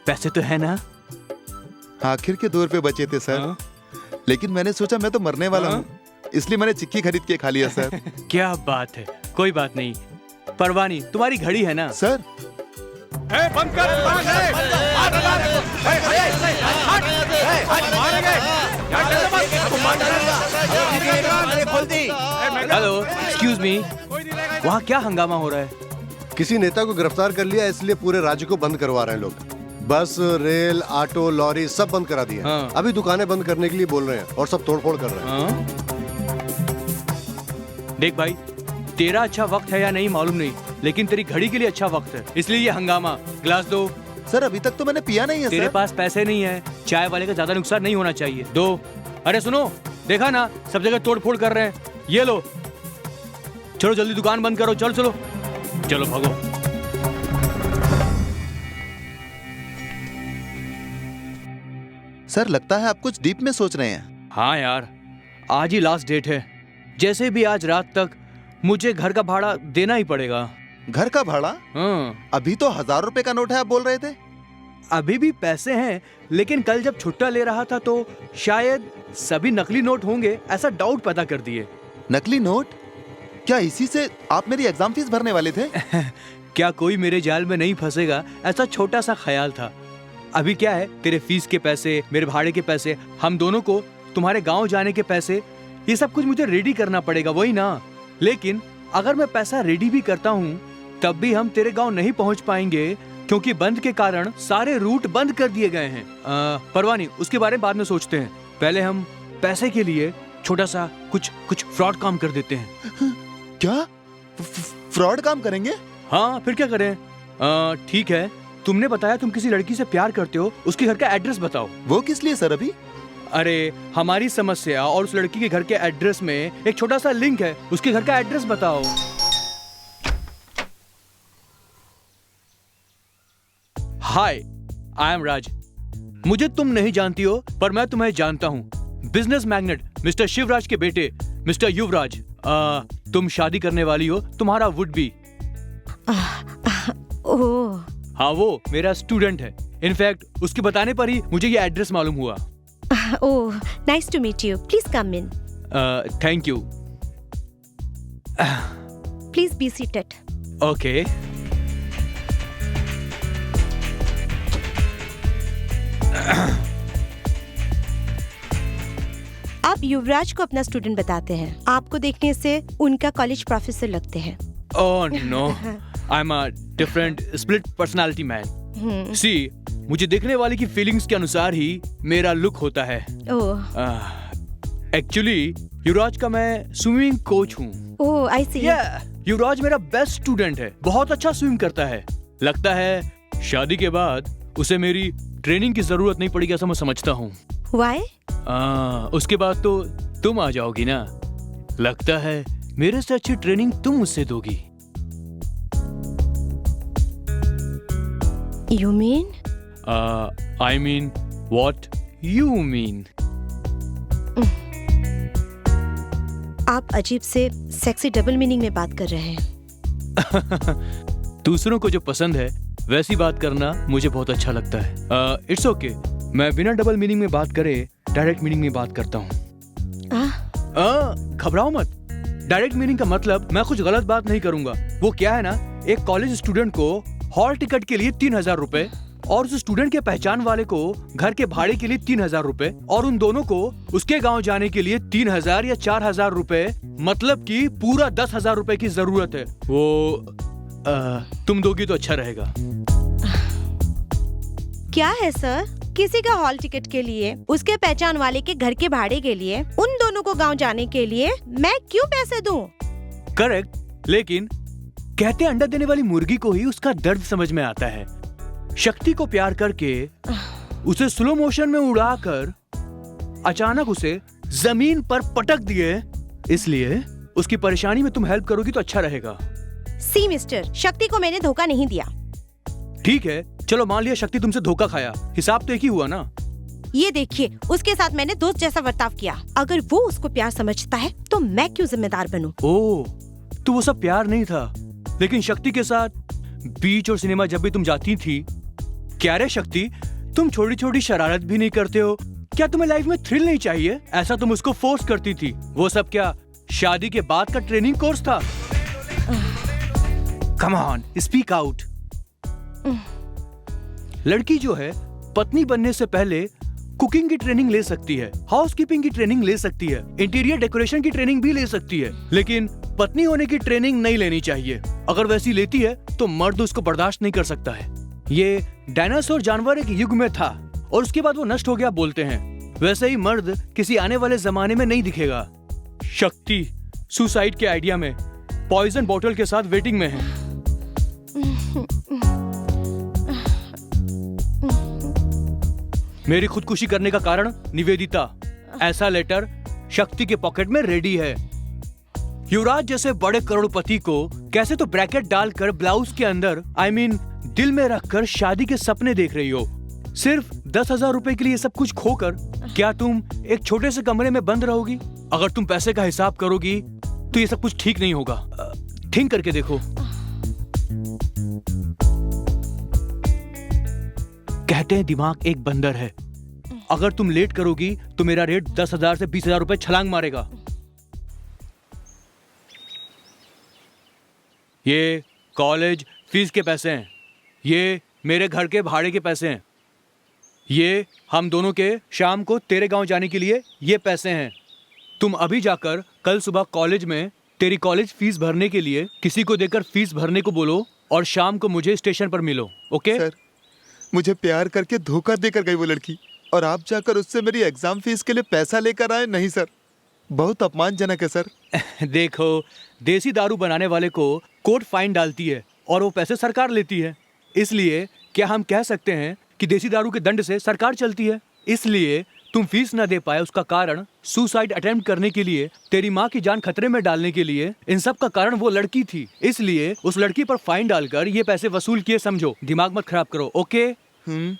पैसे तो है ना? आखिर के 2 रुपए बचे थे सर। लेकिन मैंने सोचा मैं तो मरने वाला हूँ, इसलिए मैंने चिक्की खरीद के खा लिया सर। क्या बात है, कोई बात नहीं। परवानी, तुम्हारी घड़ी है ना? सर बंद कर, हेलो, एक्सक्यूज मी, वहाँ क्या हंगामा हो रहा है? किसी नेता को गिरफ्तार कर लिया, इसलिए पूरे राज्य को बंद करवा रहे हैं लोग। बस, रेल, ऑटो, लॉरी सब बंद करा दिया। अभी दुकानें बंद करने के लिए बोल रहे हैं और सब तोड़फोड़ कर रहे हैं। देख भाई, तेरा अच्छा वक्त है या नहीं मालूम नहीं, लेकिन तेरी घड़ी के लिए अच्छा वक्त है, इसलिए ये हंगामा। गिलास दो। सर अभी तक तो मैंने पिया नहीं है। तेरे सर पास पैसे नहीं है, चाय वाले का ज्यादा नुकसान नहीं होना चाहिए। दो। अरे सुनो, देखा ना सब जगह तोड़फोड़ कर रहे हैं। ये लो, चलो जल्दी दुकान बंद करो। चलो चलो चलो भागो। सर लगता है आप कुछ डीप में सोच रहे हैं। हाँ यार, आज ही लास्ट डेट है। जैसे भी आज रात तक मुझे घर का भाड़ा देना ही पड़ेगा। घर का भाड़ा? अभी तो 1000 रुपए का नोट है, आप बोल रहे थे। अभी भी पैसे हैं, लेकिन कल जब छुट्टा ले रहा था तो शायद सभी नकली नोट होंगे, ऐसा डाउट पैदा कर दिए। नकली नोट? क्या इसी से आप मेरी एग्जाम फीस भरने वाले थे? क्या कोई मेरे जाल में नहीं फंसेगा, ऐसा छोटा सा ख्याल था। अभी क्या है, तेरे फीस के पैसे, मेरे भाड़े के पैसे, हम दोनों को तुम्हारे गांव जाने के पैसे, ये सब कुछ मुझे रेडी करना पड़ेगा, वही ना? लेकिन अगर मैं पैसा रेडी भी करता हूँ तब भी हम तेरे गांव नहीं पहुंच पाएंगे, क्योंकि बंद के कारण सारे रूट बंद कर दिए गए हैं। परवानी, उसके बारे में बाद में सोचते हैं। पहले हम पैसे के लिए छोटा सा कुछ फ्रॉड काम कर देते हैं। क्या फ्रॉड काम करेंगे? हाँ, फिर क्या करें? ठीक है, तुमने बताया तुम किसी लड़की से प्यार करते हो, उसके घर का एड्रेस बताओ। वो किस लिए सर? अभी अरे हमारी समस्या और उस लड़की के घर के एड्रेस में एक छोटा सा लिंक है, उसके घर का एड्रेस बताओ। हाय, आई एम राज। मुझे तुम नहीं जानती हो, पर मैं तुम्हें जानता हूँ। बिजनेस मैग्नेट मिस्टर शिवराज के बेटे मिस्टर युवराज। तुम शादी करने वाली हो, तुम्हारा वुड बी। ओह, हाँ, वो मेरा स्टूडेंट है। इनफैक्ट उसके बताने पर ही मुझे ये एड्रेस मालूम हुआ। Oh, nice to meet you. Please come in. Thank you. Please be seated. Okay. आप युवराज को अपना स्टूडेंट बताते हैं। आपको देखने से उनका कॉलेज प्रोफेसर लगते हैं। Oh no, I am a different split personality man. See, मुझे देखने वाले की फीलिंग्स के अनुसार ही मेरा लुक होता है। एक्चुअली युवराज का मैं स्विमिंग कोच हूँ। ओह, आई सी। युवराज मेरा बेस्ट स्टूडेंट है, बहुत अच्छा स्विम करता है। लगता है शादी के बाद उसे मेरी ट्रेनिंग की जरूरत नहीं पड़ेगी, ऐसा मैं समझता हूँ। Why? उसके बाद तो तुम आ जाओगी ना। लगता है मेरे से अच्छी ट्रेनिंग तुम मुझसे दोगी। You mean? I mean what you mean. आप अजीब से सेक्सी डबल मीनिंग में बात कर रहे हैं। दूसरों को जो पसंद है वैसी बात करना मुझे बहुत अच्छा लगता है। इट्स ओके, मैं बिना डबल मीनिंग में बात करे डायरेक्ट मीनिंग में बात करता हूँ। घबराओ मत। डायरेक्ट मीनिंग का मतलब मैं कुछ गलत बात नहीं करूंगा। वो क्या है ना, एक कॉलेज स्टूडेंट को हॉल टिकट के लिए 3000 रुपए और उस स्टूडेंट के पहचान वाले को घर के भाड़े के लिए 3000 रुपए और उन दोनों को उसके गांव जाने के लिए 3000 या 4000 रुपए, मतलब कि पूरा 10,000 रुपए की जरूरत है। वो तुम दोगी तो अच्छा रहेगा। क्या है सर? किसी का हॉल टिकट के लिए, उसके पहचान वाले के घर के भाड़े के लिए, उन दोनों को गांव जाने के लिए मैं क्यों पैसे दूं? करेक्ट, लेकिन कहते अंडा देने वाली मुर्गी को ही उसका दर्द समझ में आता है। शक्ति को प्यार करके उसे स्लो मोशन में उड़ाकर अचानक उसे जमीन पर पटक दिए, इसलिए उसकी परेशानी में तुम हेल्प करोगी तो अच्छा रहेगा। सी मिस्टर, शक्ति को मैंने धोखा नहीं दिया। ठीक है, चलो मान लिया शक्ति तुमसे धोखा खाया, हिसाब तो एक ही हुआ ना। ये देखिए, उसके साथ मैंने दोस्त जैसा बर्ताव किया। अगर वो उसको प्यार समझता है तो मैं क्यों जिम्मेदार बनूं? ओह, तो वो सब प्यार नहीं था। लेकिन शक्ति के साथ बीच और सिनेमा जब भी तुम जाती थी, क्या रे शक्ति, तुम छोटी छोटी शरारत भी नहीं करते हो? क्या तुम्हें लाइफ में थ्रिल नहीं चाहिए? ऐसा तुम उसको फोर्स करती थी। वो सब क्या शादी के बाद का ट्रेनिंग कोर्स था? Come on, speak out. लड़की जो है पत्नी बनने से पहले कुकिंग की ट्रेनिंग ले सकती है, हाउसकीपिंग की ट्रेनिंग ले सकती है, इंटीरियर डेकोरेशन की ट्रेनिंग भी ले सकती है, लेकिन पत्नी होने की ट्रेनिंग नहीं लेनी चाहिए। अगर वैसी लेती है तो मर्द उसको बर्दाश्त नहीं कर सकता है। ये डायनासोर जानवर एक युग में था और उसके बाद वो नष्ट हो गया बोलते हैं। वैसे ही मर्द किसी आने वाले जमाने में नहीं दिखेगा। शक्ति सुसाइड के आइडिया में पॉइजन बोतल के साथ वेटिंग में है। मेरी खुदकुशी करने का कारण निवेदिता। ऐसा लेटर शक्ति के पॉकेट में रेडी है। युवराज जैसे बड़े करोड़पति को कैसे तो ब्रैकेट डालकर ब्लाउज के अंदर दिल में रखकर शादी के सपने देख रही हो। सिर्फ 10,000 रुपए के लिए सब कुछ खोकर क्या तुम एक छोटे से कमरे में बंद रहोगी? अगर तुम पैसे का हिसाब करोगी तो ये सब कुछ ठीक नहीं होगा। थिंक करके देखो। कहते हैं दिमाग एक बंदर है। अगर तुम लेट करोगी तो मेरा रेट 10,000 से 20,000 रुपए छलांग मारेगा। ये कॉलेज फीस के पैसे हैं, ये मेरे घर के भाड़े के पैसे हैं, ये हम दोनों के शाम को तेरे गांव जाने के लिए ये पैसे हैं। तुम अभी जाकर कल सुबह कॉलेज में तेरी कॉलेज फीस भरने के लिए किसी को देकर फीस भरने को बोलो और शाम को मुझे स्टेशन पर मिलो। ओके? सर, मुझे प्यार करके धोखा देकर गई वो लड़की और आप जाकर उससे मेरी एग्जाम फीस के लिए पैसा लेकर आए। नहीं सर, बहुत अपमानजनक है सर। देखो, देसी दारू बनाने वाले को कोर्ट फाइन डालती है और वो पैसे सरकार लेती है। इसलिए क्या हम कह सकते हैं कि देसी दारू के दंड से सरकार चलती है? इसलिए तुम फीस न दे पाए उसका कारण सुसाइड अटेम्प्ट करने के लिए, तेरी माँ की जान खतरे में डालने के लिए, इन सब का कारण वो लड़की थी। इसलिए उस लड़की पर फाइन डालकर ये पैसे वसूल किए। समझो, दिमाग मत खराब करो। ओके?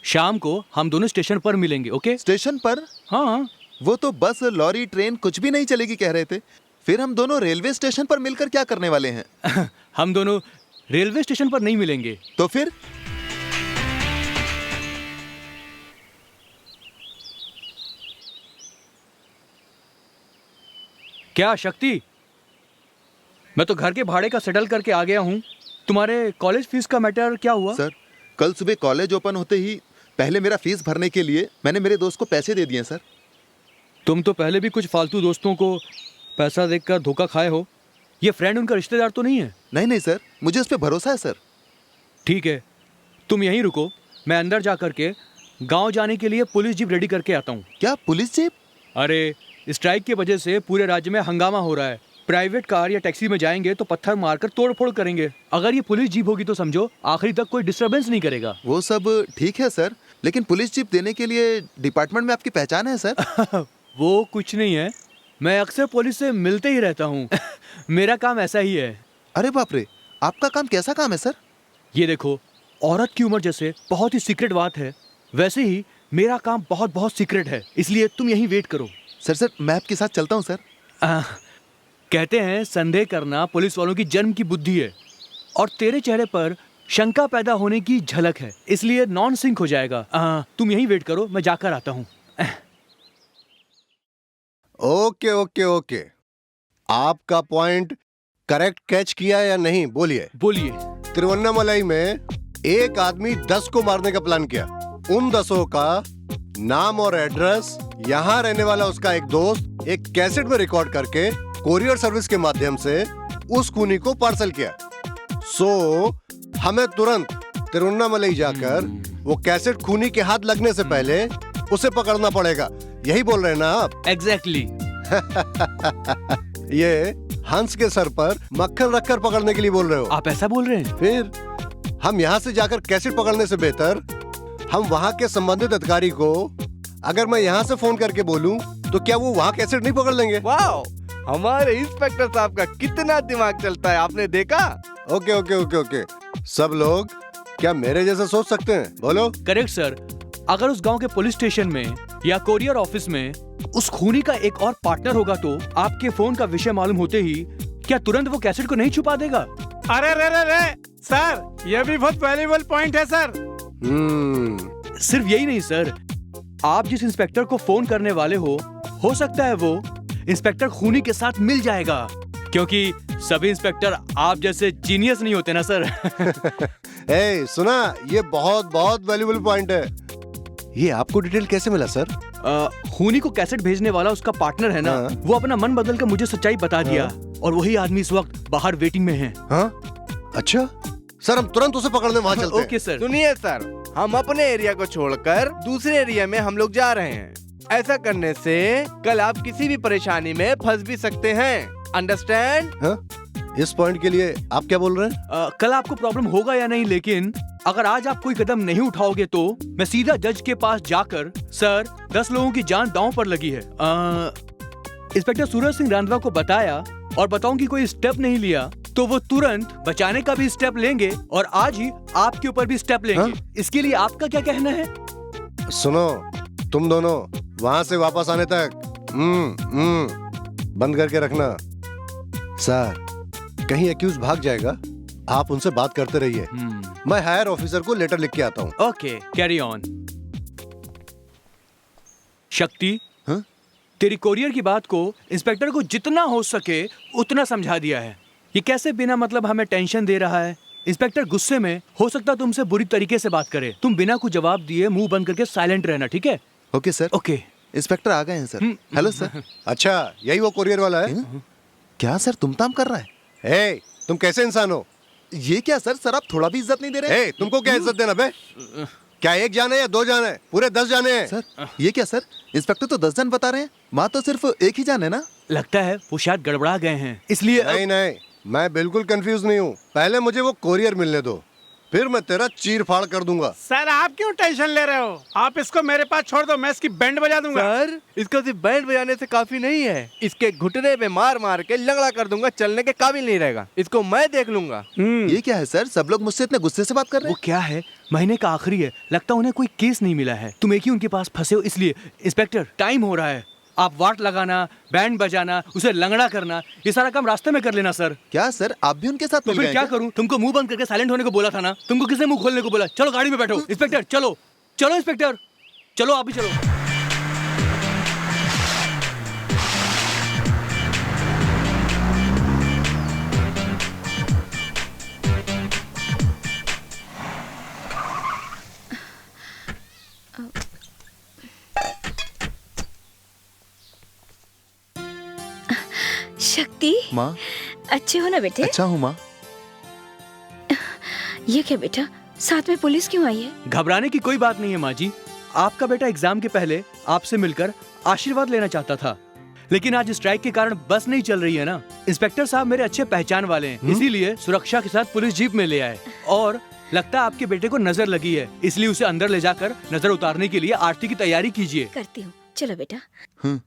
शाम को हम दोनों स्टेशन पर मिलेंगे। ओके? स्टेशन पर? हाँ। वो तो बस, लॉरी, ट्रेन कुछ भी नहीं चलेगी कह रहे थे। फिर हम दोनों रेलवे स्टेशन पर मिलकर क्या करने वाले हैं? हम दोनों रेलवे स्टेशन पर नहीं मिलेंगे। तो फिर? क्या शक्ति, मैं तो घर के भाड़े का सेटल करके आ गया हूँ। तुम्हारे कॉलेज फीस का मैटर क्या हुआ? सर, कल सुबह कॉलेज ओपन होते ही पहले मेरा फीस भरने के लिए मैंने मेरे दोस्त को पैसे दे दिए सर। तुम तो पहले भी कुछ फालतू दोस्तों को पैसा देकर धोखा खाए हो। ये फ्रेंड उनका रिश्तेदार तो नहीं है? नहीं सर, मुझे उस पर भरोसा है सर। ठीक है, तुम यहीं रुको, मैं अंदर जा करके गांव जाने के लिए पुलिस जीप रेडी करके आता हूँ। क्या पुलिस जीप? अरे, स्ट्राइक की वजह से पूरे राज्य में हंगामा हो रहा है। प्राइवेट कार या टैक्सी में जाएंगे तो पत्थर मारकर तोड़फोड़ करेंगे। अगर ये पुलिस जीप होगी तो समझो आखिरी तक कोई डिस्टर्बेंस नहीं करेगा। वो सब ठीक है सर, लेकिन पुलिस जीप देने के लिए डिपार्टमेंट में आपकी पहचान है सर? वो कुछ नहीं है, मैं अक्सर पुलिस से मिलते ही रहता हूँ। मेरा काम ऐसा ही है। अरे बाप रे, आपका काम कैसा काम है सर? ये देखो, औरत की उम्र जैसे बहुत ही सीक्रेट बात है, वैसे ही मेरा काम बहुत बहुत सीक्रेट है। इसलिए तुम यहीं वेट करो। सर, मैं आपके साथ चलता हूँ सर। कहते हैं संदेह करना पुलिस वालों की जन्म की बुद्धि है, और तेरे चेहरे पर शंका पैदा होने की झलक है, इसलिए नॉन सिंक हो जाएगा। तुम यहीं वेट करो, मैं जाकर आता हूँ। ओके ओके ओके, आपका पॉइंट करेक्ट कैच किया या नहीं? बोलिए बोलिए। तिरुवन्नामलाई में एक आदमी 10 को मारने का प्लान किया। उन 10 का नाम और एड्रेस, यहाँ रहने वाला उसका एक दोस्त एक कैसेट में रिकॉर्ड करके कोरियर सर्विस के माध्यम से उस खूनी को पार्सल किया। सो हमें तुरंत तिरुवन्नामलाई जाकर वो कैसेट खूनी के हाथ लगने से पहले उसे पकड़ना पड़ेगा। यही बोल रहे हैं ना आप? एग्जैक्टली। ये हंस के सर पर मक्खन रखकर पकड़ने के लिए बोल रहे हो? आप ऐसा बोल रहे हैं? फिर हम यहाँ से जाकर कैसेट पकड़ने से बेहतर हम वहाँ के संबंधित अधिकारी को अगर मैं यहाँ से फोन करके बोलूँ तो क्या वो वहाँ कैसेट नहीं पकड़ लेंगे? वाह, हमारे इंस्पेक्टर साहब का कितना दिमाग चलता है, आपने देखा? ओके ओके ओके ओके, सब लोग क्या मेरे जैसा सोच सकते हैं? बोलो। Correct sir. अगर उस गांव के पुलिस स्टेशन में या कोरियर ऑफिस में उस खूनी का एक और पार्टनर होगा तो आपके फोन का विषय मालूम होते ही क्या तुरंत वो कैसेट को नहीं छुपा देगा? अरे रे रे रे सर, ये भी बहुत वैल्यूएबल पॉइंट है सर। सिर्फ यही नहीं सर, आप जिस इंस्पेक्टर को फोन करने वाले हो सकता है वो इंस्पेक्टर खूनी के साथ मिल जाएगा, क्योंकि सभी इंस्पेक्टर आप जैसे जीनियस नहीं होते ना सर। ए, सुना, ये बहुत बहुत वैल्यूएबल पॉइंट है। ये आपको डिटेल कैसे मिला सर? खूनी को कैसेट भेजने वाला उसका पार्टनर है ना, वो अपना मन बदल कर मुझे सच्चाई बता दिया और वही आदमी इस वक्त बाहर वेटिंग में है। अच्छा सर, हम तुरंत उसे पकड़ने वहाँ चलते हैं। Okay sir. सुनिए सर, हम अपने एरिया को छोड़कर दूसरे एरिया में हम लोग जा रहे हैं। ऐसा करने से कल आप किसी भी परेशानी में फंस भी सकते हैं, अंडरस्टैंड? इस पॉइंट के लिए आप क्या बोल रहे हैं? कल आपको प्रॉब्लम होगा या नहीं, लेकिन अगर आज आप कोई कदम नहीं उठाओगे तो मैं सीधा जज के पास जाकर, सर 10 लोगों की जान दांव पर लगी है, इंस्पेक्टर सूरज सिंह रांधवा को बताया और बताऊं कि कोई स्टेप नहीं लिया तो वो तुरंत बचाने का भी स्टेप लेंगे और आज ही आपके ऊपर भी स्टेप लेंगे। इसके लिए आपका क्या कहना है? सुनो, तुम दोनों वहाँ से वापस आने तक बंद करके रखना। सर, कहीं एक्यूज भाग जाएगा, आप उनसे बात करते रहिए। मैं हायर ऑफिसर को लेटर लिख के आता हूँ। Okay, carry on. शक्ति, तेरी कोरियर की बात को इंस्पेक्टर को जितना हो सके उतना समझा दिया है। ये कैसे बिना मतलब हमें टेंशन दे रहा है। इंस्पेक्टर गुस्से में हो सकता तुमसे बुरी तरीके से बात करे, तुम बिना कुछ जवाब दिए मुंह बंद करके साइलेंट रहना, ठीक है? Okay sir. ओके। इंस्पेक्टर आ गए हैं सर। Hello sir. अच्छा, यही वो कोरियर वाला है? क्या सर तुम कर रहा है? ए, तुम कैसे इंसान हो? ये क्या सर आप थोड़ा भी इज्जत नहीं दे रहे? तुमको क्या इज्जत देना बे? क्या एक जान है या 2 जान है? पूरे 10 जाने हैं। सर ये क्या सर, इंस्पेक्टर तो 10 जान बता रहे हैं, वहाँ तो सिर्फ एक ही जान है ना? लगता है वो शायद गड़बड़ा गए हैं, इसलिए। नहीं, मैं बिल्कुल कंफ्यूज नहीं हूँ। पहले मुझे वो कोरियर मिलने दो, फिर मैं तेरा चीर फाड़ कर दूंगा। सर आप क्यों टेंशन ले रहे हो? आप इसको मेरे पास छोड़ दो, मैं इसकी बैंड बजा दूंगा। सर, इसको सिर्फ बैंड बजाने से काफी नहीं है, इसके घुटने पे मार मार के लंगड़ा कर दूंगा, चलने के काबिल नहीं रहेगा। इसको मैं देख लूंगा। ये क्या है सर, सब लोग मुझसे इतने गुस्से से बात कर रहे हैं? वो क्या है, महीने का आखिरी है, लगता उन्हें कोई केस नहीं मिला है, तुम एक ही उनके पास फंसे हो इसलिए। इंस्पेक्टर, टाइम हो रहा है, आप वाट लगाना, बैंड बजाना, उसे लंगड़ा करना, ये सारा काम रास्ते में कर लेना सर। क्या सर, आप भी उनके साथ? तो फिर क्या करूं? तुमको मुंह बंद करके साइलेंट होने को बोला था ना, तुमको किसने मुंह खोलने को बोला? चलो गाड़ी में बैठो। इंस्पेक्टर चलो, चलो इंस्पेक्टर, चलो आप भी चलो। शक्ति, माँ अच्छे हो ना बेटे? अच्छा हूँ माँ। ये क्या बेटा, साथ में पुलिस क्यों आई है? घबराने की कोई बात नहीं है माँ जी, आपका बेटा एग्जाम के पहले आपसे मिलकर आशीर्वाद लेना चाहता था, लेकिन आज स्ट्राइक के कारण बस नहीं चल रही है ना। इंस्पेक्टर साहब मेरे अच्छे पहचान वाले हैं, इसीलिए सुरक्षा के साथ पुलिस जीप में ले आए और लगता है आपके बेटे को नजर लगी है, इसलिए उसे अंदर ले जाकर नजर उतारने के लिए आरती की तैयारी कीजिए। करती हूँ, चलो बेटा।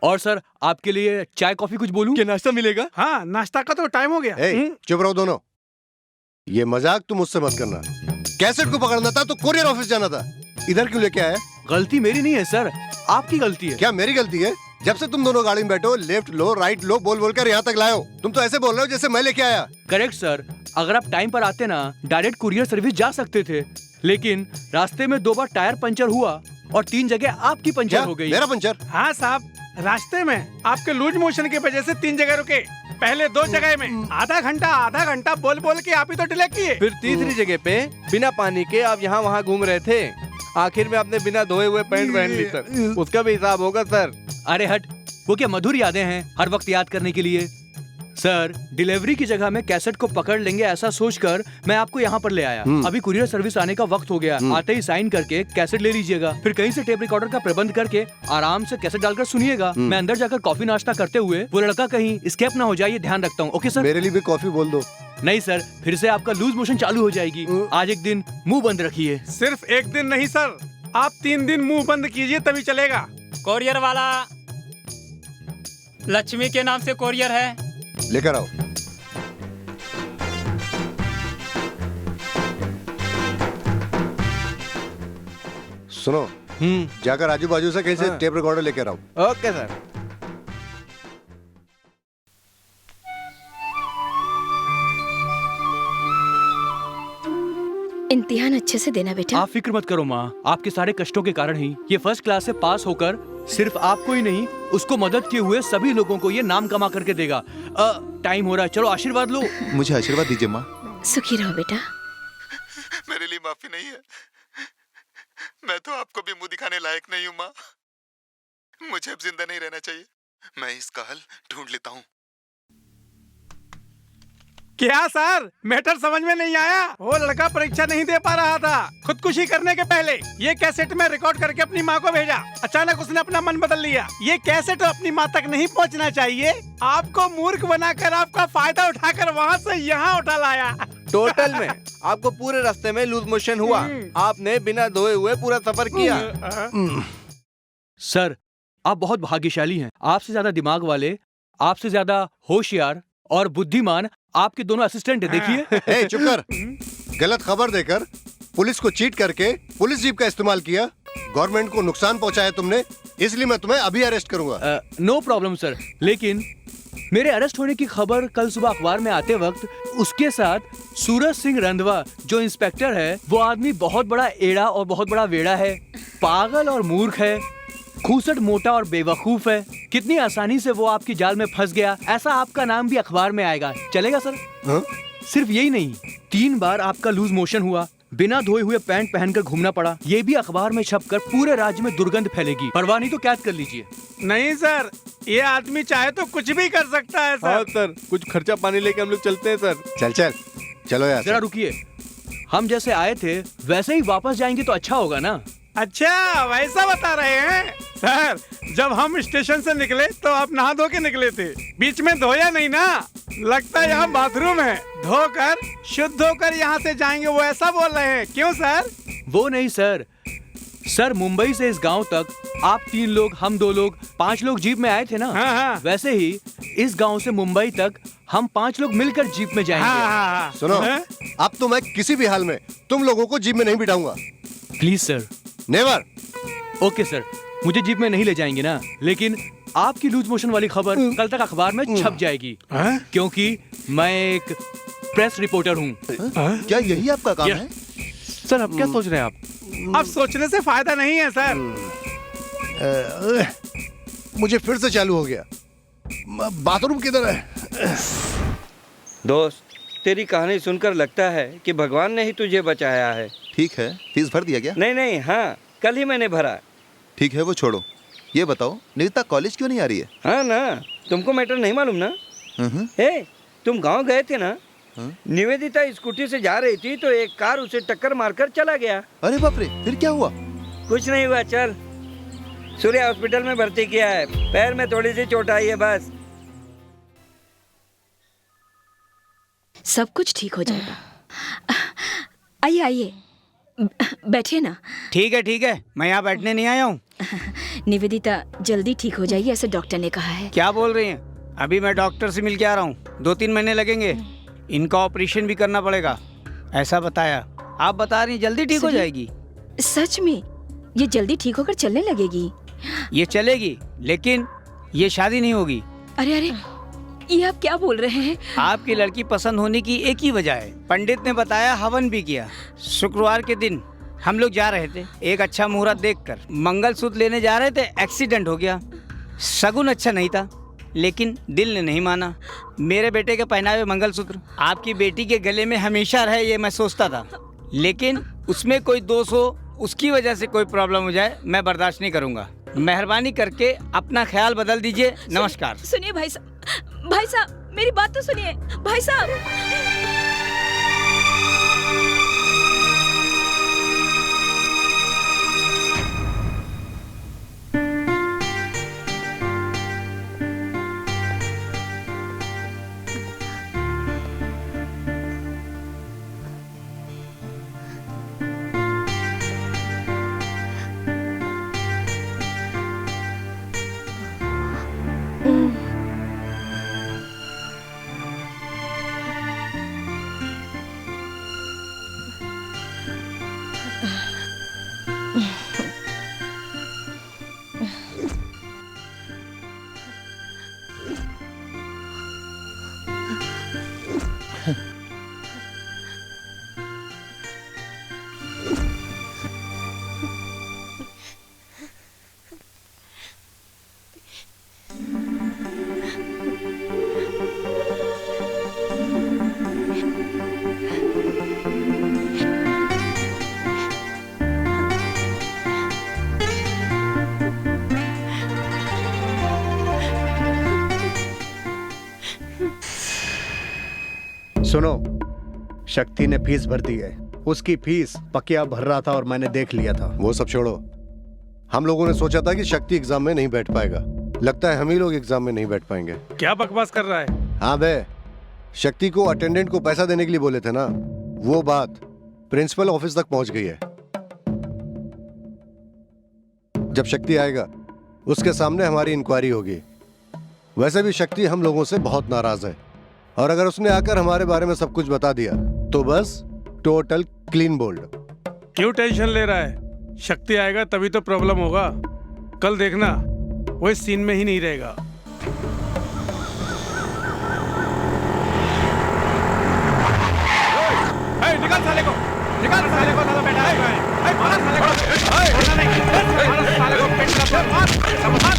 और सर आपके लिए चाय कॉफी कुछ बोलूं? क्या नाश्ता मिलेगा? हाँ, नाश्ता का तो टाइम हो गया। चुप रहो दोनों, ये मजाक तुम मुझसे मत करना। कैसेट को पकड़ना था तो कोरियर ऑफिस जाना था, इधर क्यों लेके आया? गलती मेरी नहीं है सर, आपकी गलती है। क्या मेरी गलती है? जब से तुम दोनों गाड़ी में बैठो, लेफ्ट लो राइट लो बोल बोल कर यहाँ तक लाए हो। तुम तो ऐसे बोल रहे हो जैसे मैं लेके आया। करेक्ट सर, अगर आप टाइम पर आते ना, डायरेक्ट कुरियर सर्विस जा सकते थे, लेकिन रास्ते में 2 बार टायर पंचर हुआ और 3 जगह आपकी पंचर हो गई। मेरा पंचर? हाँ साहब, रास्ते में आपके लूज मोशन की वजह से 3 जगह रुके, पहले 2 जगह में आधा घंटा बोल बोल के आप ही तो डिले किए। फिर तीसरी जगह पे बिना पानी के आप यहाँ वहाँ घूम रहे थे, आखिर में आपने बिना धोए हुए पैंट पहन ली सर, उसका भी हिसाब होगा सर। अरे हट, वो क्या मधुर यादें हैं हर वक्त याद करने के लिए। सर, डिलीवरी की जगह में कैसेट को पकड़ लेंगे ऐसा सोचकर मैं आपको यहाँ पर ले आया। अभी कुरियर सर्विस आने का वक्त हो गया, आते ही साइन करके कैसेट ले लीजिएगा, फिर कहीं से टेप रिकॉर्डर का प्रबंध करके आराम से कैसेट डालकर सुनिएगा। मैं अंदर जाकर कॉफी नाश्ता करते हुए वो लड़का कहीं स्केप ना हो जाए, ये ध्यान रखता हूँ। Okay sir? मेरे लिए भी कॉफी बोल दो। नहीं सर, फिर से आपका लूज मोशन चालू हो जाएगी। आज एक दिन मुंह बंद रखिए। सिर्फ एक दिन नहीं सर, आप 3 दिन मुंह बंद कीजिए तभी चलेगा। कोरियर वाला, लक्ष्मी के नाम से कोरियर है। लेकर आओ। सुनो, जाकर आजू बाजू से कहीं से टेप रिकॉर्डर लेकर आओ। Okay sir. इम्तिहान अच्छे से देना बेटा। आप फिक्र मत करो माँ, आपके सारे कष्टों के कारण ही ये फर्स्ट क्लास से पास होकर सिर्फ आपको ही नहीं, उसको मदद किए हुए सभी लोगों को ये नाम कमा करके देगा। टाइम हो रहा है, चलो आशीर्वाद लो। मुझे आशीर्वाद दीजिए माँ। सुखी रहो बेटा। मेरे लिए माफी नहीं है, मैं तो आपको भी मुंह दिखाने लायक नहीं हूँ माँ। मुझे अब जिंदा नहीं रहना चाहिए, मैं इसका हल ढूंढ लेता हूँ। क्या सर, मैटर समझ में नहीं आया? वो लड़का परीक्षा नहीं दे पा रहा था, खुदकुशी करने के पहले ये कैसेट में रिकॉर्ड करके अपनी माँ को भेजा। अचानक उसने अपना मन बदल लिया। ये कैसेट अपनी माँ तक नहीं पहुँचना चाहिए, आपको मूर्ख बनाकर, आपका फायदा उठाकर वहाँ से यहाँ उठा लाया। टोटल में आपको पूरे रास्ते में लूज मोशन हुआ, आपने बिना धोए हुए पूरा सफर किया। सर, आप बहुत भाग्यशाली हैं। आपसे ज्यादा दिमाग वाले, आपसे ज्यादा होशियार और बुद्धिमान आपके दोनों असिस्टेंट है। देखिए। चुप कर। गलत खबर देकर पुलिस को चीट करके पुलिस जीप का इस्तेमाल किया, गवर्नमेंट को नुकसान पहुंचाया तुमने, इसलिए मैं तुम्हें अभी अरेस्ट करूंगा। नो प्रॉब्लम सर, लेकिन मेरे अरेस्ट होने की खबर कल सुबह अखबार में आते वक्त उसके साथ सूरज सिंह रंधवा जो इंस्पेक्टर है, वो आदमी बहुत बड़ा एड़ा और बहुत बड़ा वेड़ा है, पागल और मूर्ख है, खूसट मोटा और बेवकूफ है। कितनी आसानी से वो आपकी जाल में फंस गया, ऐसा आपका नाम भी अखबार में आएगा। चलेगा सर? सिर्फ यही नहीं, 3 बार आपका लूज मोशन हुआ, बिना धोए हुए पैंट पहनकर घूमना पड़ा, ये भी अखबार में छपकर पूरे राज्य में दुर्गंध फैलेगी। परवाह नहीं तो कैद कर लीजिए। नहीं सर, ये आदमी चाहे तो कुछ भी कर सकता है सर। हाँ सर, कुछ खर्चा पानी लेके हम लोग चलते हैं सर। चल चलो यार। जरा रुकिए, हम जैसे आए थे वैसे ही वापस जाएंगे तो अच्छा होगा ना। अच्छा, वैसा बता रहे हैं सर। जब हम स्टेशन से निकले तो आप नहा धो के निकले थे, बीच में धोया नहीं ना? लगता है यहाँ बाथरूम है, धोकर शुद्ध होकर यहाँ से जाएंगे, वो ऐसा बोल रहे हैं। क्यों सर? वो नहीं सर, सर मुंबई से इस गांव तक आप 3 लोग, हम 2 लोग, 5 लोग जीप में आए थे ना। हाँ। वैसे ही इस गांव से मुंबई तक हम 5 लोग मिलकर जीप में जाएंगे। हाँ। सुनो, अब तो मैं किसी भी हाल में तुम लोगों को जीप में नहीं बिठाऊंगा। Please sir. Never. Okay sir, मुझे जीप में नहीं ले जाएंगे ना, लेकिन आपकी लूज मोशन वाली खबर कल तक अखबार में छप जाएगी, क्योंकि मैं एक प्रेस रिपोर्टर हूँ। क्या यही आपका काम है? सर, अब क्या सोच रहे हैं आप? अब सोचने से फायदा नहीं है सर। मुझे फिर से चालू हो गया। बाथरूम किधर है? दोस्त, तेरी कहानी सुनकर लगता है कि भगवान ने ही तुझे बचाया है। ठीक है, फीस भर दिया क्या? नहीं, हाँ, कल ही मैंने भरा। ठीक है, वो छोड़ो, ये बताओ निविता कॉलेज क्यों नहीं आ रही है? हाँ ना, तुमको मैटर नहीं मालूम ना? हे, तुम गांव गए थे ना? निवेदिता स्कूटी से जा रही थी तो एक कार उसे टक्कर मारकर चला गया। अरे बाप रे, फिर क्या हुआ? कुछ नहीं हुआ, चल। सूर्या हॉस्पिटल में भर्ती किया है, पैर में थोड़ी सी चोट आई है बस। सब कुछ ठीक हो जाएगा। आइए आइए, बैठिए ना। ठीक है, मैं यहाँ बैठने नहीं आया हूँ। निवेदिता जल्दी ठीक हो जाएगी, ऐसे डॉक्टर ने कहा है। क्या बोल रही हैं? अभी मैं डॉक्टर से मिल के आ रहा हूँ, 2-3 महीने लगेंगे, इनका ऑपरेशन भी करना पड़ेगा, ऐसा बताया। आप बता रही हैं जल्दी ठीक हो जाएगी? सच में ये जल्दी ठीक होकर चलने लगेगी? ये चलेगी, लेकिन ये शादी नहीं होगी। अरे, ये आप क्या बोल रहे हैं? आपकी लड़की पसंद होने की एक ही वजह है, पंडित ने बताया, हवन भी किया। शुक्रवार के दिन हम लोग जा रहे थे, एक अच्छा मुहूर्त देखकर मंगलसूत्र लेने जा रहे थे, एक्सीडेंट हो गया। शगुन अच्छा नहीं था, लेकिन दिल ने नहीं माना। मेरे बेटे के पहनावे मंगलसूत्र आपकी बेटी के गले में हमेशा रहे, ये मैं सोचता था, लेकिन उसमें कोई दोष हो, उसकी वजह से कोई प्रॉब्लम हो जाए, मैं बर्दाश्त नहीं करूँगा। मेहरबानी करके अपना ख्याल बदल दीजिए। नमस्कार। सुनिए भाई साहब, मेरी बात तो सुनिए भाई साहब। सुनो, शक्ति ने फीस भर दी है। उसकी फीस पकिया भर रहा था और मैंने देख लिया था। वो सब छोड़ो, हम लोगों ने सोचा था कि शक्ति एग्जाम में नहीं बैठ पाएगा। लगता है हम ही लोग एग्जाम में नहीं बैठ पाएंगे। क्या बकवास कर रहा है? हाँ बे, शक्ति को अटेंडेंट को पैसा देने के लिए बोले थे ना, वो बात प्रिंसिपल ऑफिस तक पहुंच गई है। जब शक्ति आएगा उसके सामने हमारी इंक्वायरी होगी। वैसे भी शक्ति हम लोगों से बहुत नाराज है, और अगर उसने आकर हमारे बारे में सब कुछ बता दिया तो बस टोटल क्लीन बोल्ड। क्यों टेंशन ले रहा है? शक्ति आएगा तभी तो प्रॉब्लम होगा। कल देखना वो इस सीन में ही नहीं रहेगा। निकाल साले को, निकाल साले को, साला बैठा है। मारा साले को, मारा नहीं, मारा साले को, पेट का मार, सब मार।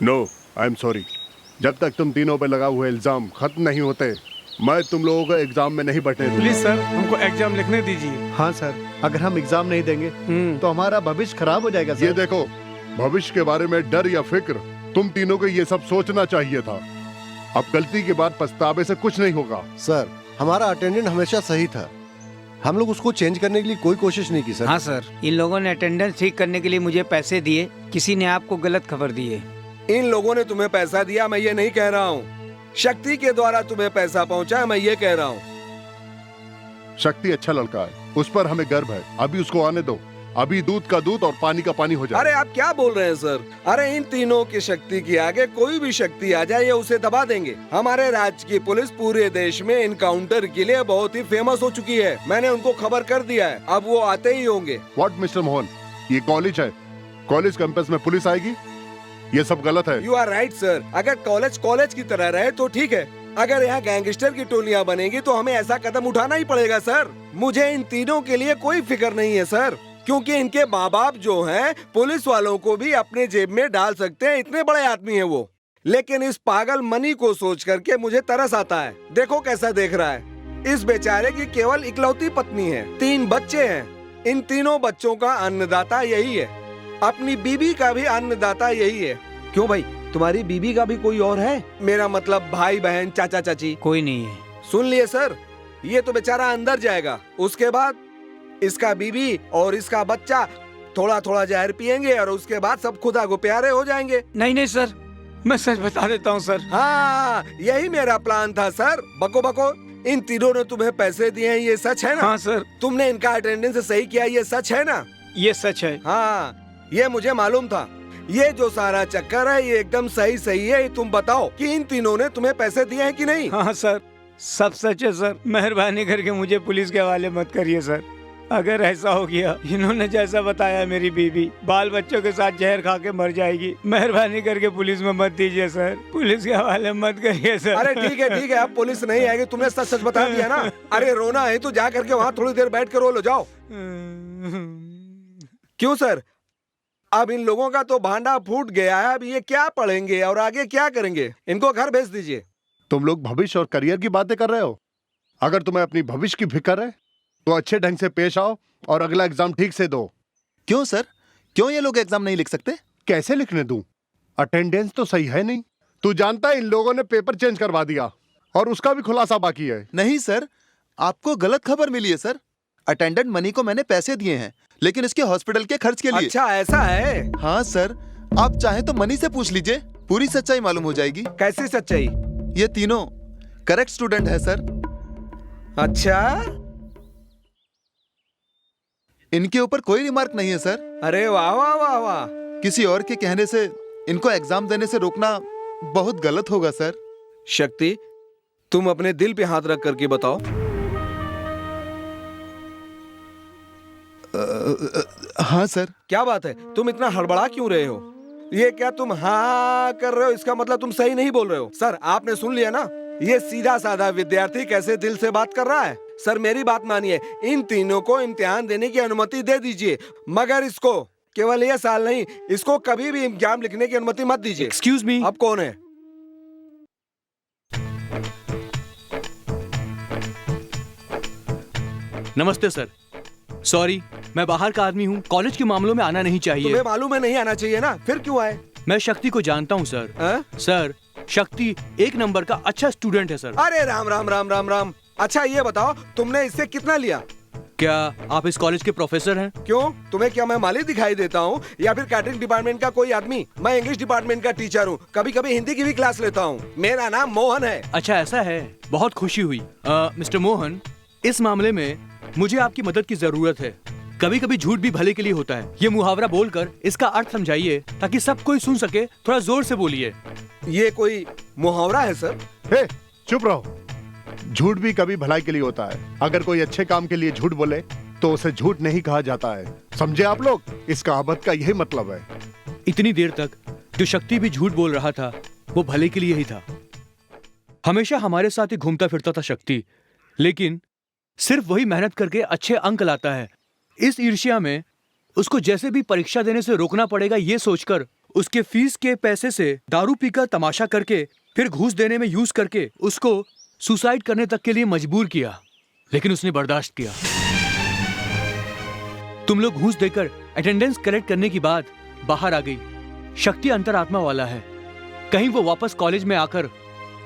No, I am sorry. जब तक तुम तीनों पे लगा हुआ इल्जाम खत्म नहीं होते, मैं तुम लोगों को एग्जाम में नहीं बैठने दूंगा। प्लीज सर, हमको एग्जाम लिखने दीजिए। हाँ सर, अगर हम एग्जाम नहीं देंगे तो हमारा भविष्य खराब हो जाएगा सर। ये देखो, भविष्य के बारे में डर या फिक्र, तुम तीनों को ये सब सोचना चाहिए था। अब गलती के बाद पछतावे से कुछ नहीं होगा। सर, हमारा अटेंडेंट हमेशा सही था, हम लोग उसको चेंज करने के लिए कोई कोशिश नहीं की सर। हाँ सर, इन लोगों ने अटेंडेंस ठीक करने के लिए मुझे पैसे दिए, किसी ने आपको गलत खबर दी है। इन लोगों ने तुम्हें पैसा दिया, मैं ये नहीं कह रहा हूँ। शक्ति के द्वारा तुम्हें पैसा पहुँचा, मैं ये कह रहा हूँ। शक्ति अच्छा लड़का है, उस पर हमें गर्व है। अभी उसको आने दो, अभी दूध का दूध और पानी का पानी हो जाए। अरे आप क्या बोल रहे हैं सर? अरे इन तीनों की शक्ति के आगे कोई भी शक्ति आ जाए, ये उसे दबा देंगे। हमारे राज्य की पुलिस पूरे देश में इनकाउंटर के लिए बहुत ही फेमस हो चुकी है। मैंने उनको खबर कर दिया है, अब वो आते ही होंगे। व्हाट मिस्टर मोहन, ये कॉलेज है, कॉलेज कैंपस में पुलिस आएगी? ये सब गलत है। यू आर राइट सर, अगर कॉलेज कॉलेज की तरह रहे तो ठीक है, अगर यहाँ गैंगस्टर की टोलियाँ बनेगी तो हमें ऐसा कदम उठाना ही पड़ेगा सर। मुझे इन तीनों के लिए कोई फिक्र नहीं है सर, क्योंकि इनके माँ बाप जो हैं पुलिस वालों को भी अपने जेब में डाल सकते हैं, इतने बड़े आदमी हैं वो। लेकिन इस पागल मनी को सोच करके मुझे तरस आता है। देखो कैसा देख रहा है। इस बेचारे की केवल इकलौती पत्नी है, 3 बच्चे हैं। इन तीनों बच्चों का अन्नदाता यही है, अपनी बीबी का भी अन्नदाता यही है। क्यों भाई, तुम्हारी बीबी का भी कोई और है? मेरा मतलब भाई बहन चाचा चाची कोई नहीं है। सुन लिए सर, ये तो बेचारा अंदर जाएगा, उसके बाद इसका बीबी और इसका बच्चा थोड़ा थोड़ा जहर पिएंगे और उसके बाद सब खुदा को प्यारे हो जाएंगे। नहीं नहीं सर, मैं सच बता देता हूँ सर। हाँ, यही मेरा प्लान था सर। बको बको, इन तीनों ने तुम्हें पैसे दिए हैं, ये सच है ना? हाँ सर। तुमने इनका अटेंडेंस सही किया, ये सच है ना? ये सच है। हाँ, ये मुझे मालूम था। ये जो सारा चक्कर है ये एकदम सही है। तुम बताओ कि इन तीनों ने तुम्हें पैसे दिए हैं कि नहीं? हाँ सर, सब सच है सर। मेहरबानी करके मुझे पुलिस के हवाले मत करिए सर। अगर ऐसा हो गया इन्होंने जैसा बताया मेरी बीवी बाल बच्चों के साथ जहर खा के मर जाएगी, मेहरबानी करके पुलिस में मत दीजिए सर, पुलिस के हवाले मत करिए सर। अरे ठीक है, अब पुलिस नहीं आएगी, तुमने सच सच बता दिया ना। अरे रोना है तो जा करके वहाँ थोड़ी देर बैठ के रो लो, जाओ। क्यों सर? अब इन लोगों का तो भांडा फूट गया है, अब ये क्या पढ़ेंगे और आगे क्या करेंगे? इनको घर भेज दीजिए। तुम लोग भविष्य और करियर की बातें कर रहे हो। अगर तुम्हें अपनी भविष्य की फिक्र है तो अच्छे ढंग से पेश आओ और अगला एग्जाम ठीक से दो। क्यों सर? क्यों ये लोग एग्जाम नहीं लिख सकते? कैसे लिखने दूं? अटेंडेंस तो सही है नहीं। तू जानता है इन लोगों ने पेपर चेंज करवा दिया और उसका भी खुलासा बाकी है। नहीं सर, आपको गलत खबर मिली है सर। अटेंडेंट मनी को मैंने पैसे दिए हैं, लेकिन इसके हॉस्पिटल के खर्च के लिए। अच्छा ऐसा है? हाँ सर, आप चाहे तो मनी से पूछ लीजिए, पूरी सच्चाई मालूम हो जाएगी। कैसी सच्चाई? ये तीनों करेक्ट स्टूडेंट है सर। अच्छा, इनके ऊपर कोई रिमार्क नहीं है सर। अरे वाह वाह वाह वाह। किसी और के कहने से इनको एग्जाम देने से रोकना बहुत गलत होगा सर। शक्ति, तुम अपने दिल पे हाथ रख करके बताओ। हाँ सर। क्या बात है, तुम इतना हड़बड़ा क्यों रहे हो? ये क्या तुम हाँ कर रहे हो, इसका मतलब तुम सही नहीं बोल रहे हो। सर आपने सुन लिया ना, ये सीधा साधा विद्यार्थी कैसे दिल से बात कर रहा है। सर मेरी बात मानिए, इन तीनों को इम्तिहान देने की अनुमति दे दीजिए, मगर इसको केवल ये साल नहीं, इसको कभी भी एग्जाम लिखने की अनुमति मत दीजिए। Excuse me. अब कौन है? नमस्ते सर, सॉरी मैं बाहर का आदमी हूँ, कॉलेज के मामलों में आना नहीं चाहिए। तुम्हें मालूम है नहीं आना चाहिए ना, फिर क्यों आए? मैं शक्ति को जानता हूँ सर। सर शक्ति एक नंबर का अच्छा स्टूडेंट है सर। अरे राम राम राम राम राम। अच्छा ये बताओ, तुमने इससे कितना लिया? क्या आप इस कॉलेज के प्रोफेसर हैं? क्यों, तुम्हें क्या मैं माली दिखाई देता हूँ या फिर कैटरिंग डिपार्टमेंट का कोई आदमी? मैं इंग्लिश डिपार्टमेंट का टीचर हूँ, कभी कभी हिंदी की भी क्लास लेता हूँ। मेरा नाम मोहन है। अच्छा ऐसा है, बहुत खुशी हुई। मिस्टर मोहन, इस मामले में मुझे आपकी मदद की जरूरत है। कभी कभी झूठ भी भले के लिए होता है। ये मुहावरा बोलकर इसका अर्थ समझाइए ताकि सब कोई सुन सके। थोड़ा जोर से बोलिए। ये कोई मुहावरा है सर? हे, चुप रहो। झूठ भी कभी भलाई के लिए होता है। अगर कोई अच्छे काम के लिए झूठ बोले तो उसे झूठ नहीं कहा जाता है, समझे आप लोग? इस कहावत का यही मतलब है। इतनी देर तक जो शक्ति भी झूठ बोल रहा था वो भले के लिए ही था। हमेशा हमारे साथ ही घूमता फिरता था शक्ति, लेकिन सिर्फ वही मेहनत करके अच्छे अंक लाता है। इस ईर्ष्या में उसको जैसे भी परीक्षा देने से रोकना पड़ेगा, ये सोचकर उसके फीस के पैसे से दारू पीकर तमाशा करके फिर घूस देने में यूज करके उसको सुसाइड करने तक के लिए मजबूर किया, लेकिन उसने बर्दाश्त किया। तुम लोग घूस देकर अटेंडेंस कलेक्ट करने की बाद बाहर आ गई। शक्ति अंतरात्मा वाला है, कहीं वो वापस कॉलेज में आकर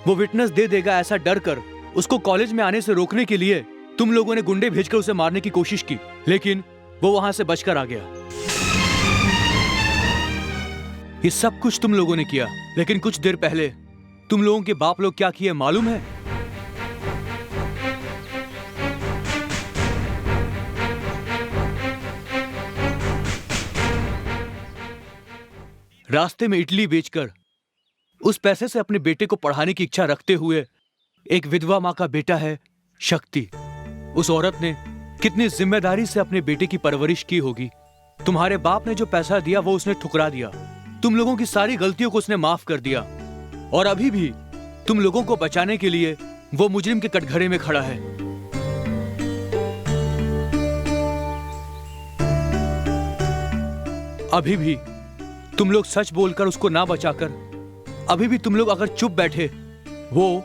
वो विटनेस दे देगा ऐसा डर कर उसको कॉलेज में आने से रोकने के लिए तुम लोगों ने गुंडे भेजकर उसे मारने की कोशिश की, लेकिन वो वहां से बचकर आ गया। ये सब कुछ तुम लोगों ने किया, लेकिन कुछ देर पहले तुम लोगों के बाप लोग क्या किए मालूम है? रास्ते में इडली बेचकर उस पैसे से अपने बेटे को पढ़ाने की इच्छा रखते हुए, एक विधवा मां का बेटा है शक्ति, उस औरत ने कितनी जिम्मेदारी से अपने बेटे की परवरिश की होगी। तुम्हारे बाप ने जो पैसा दिया वो उसने ठुकरा दिया। तुम लोगों की सारी गलतियों को उसने माफ कर दिया, और अभी भी तुम लोगों को बचाने के लिए वो मुजरिम के कटघरे में खड़ा है। अभी भी तुम लोग सच बोलकर उसको ना बचाकर, अभी भी तुम लोग अगर चुप बैठे, वो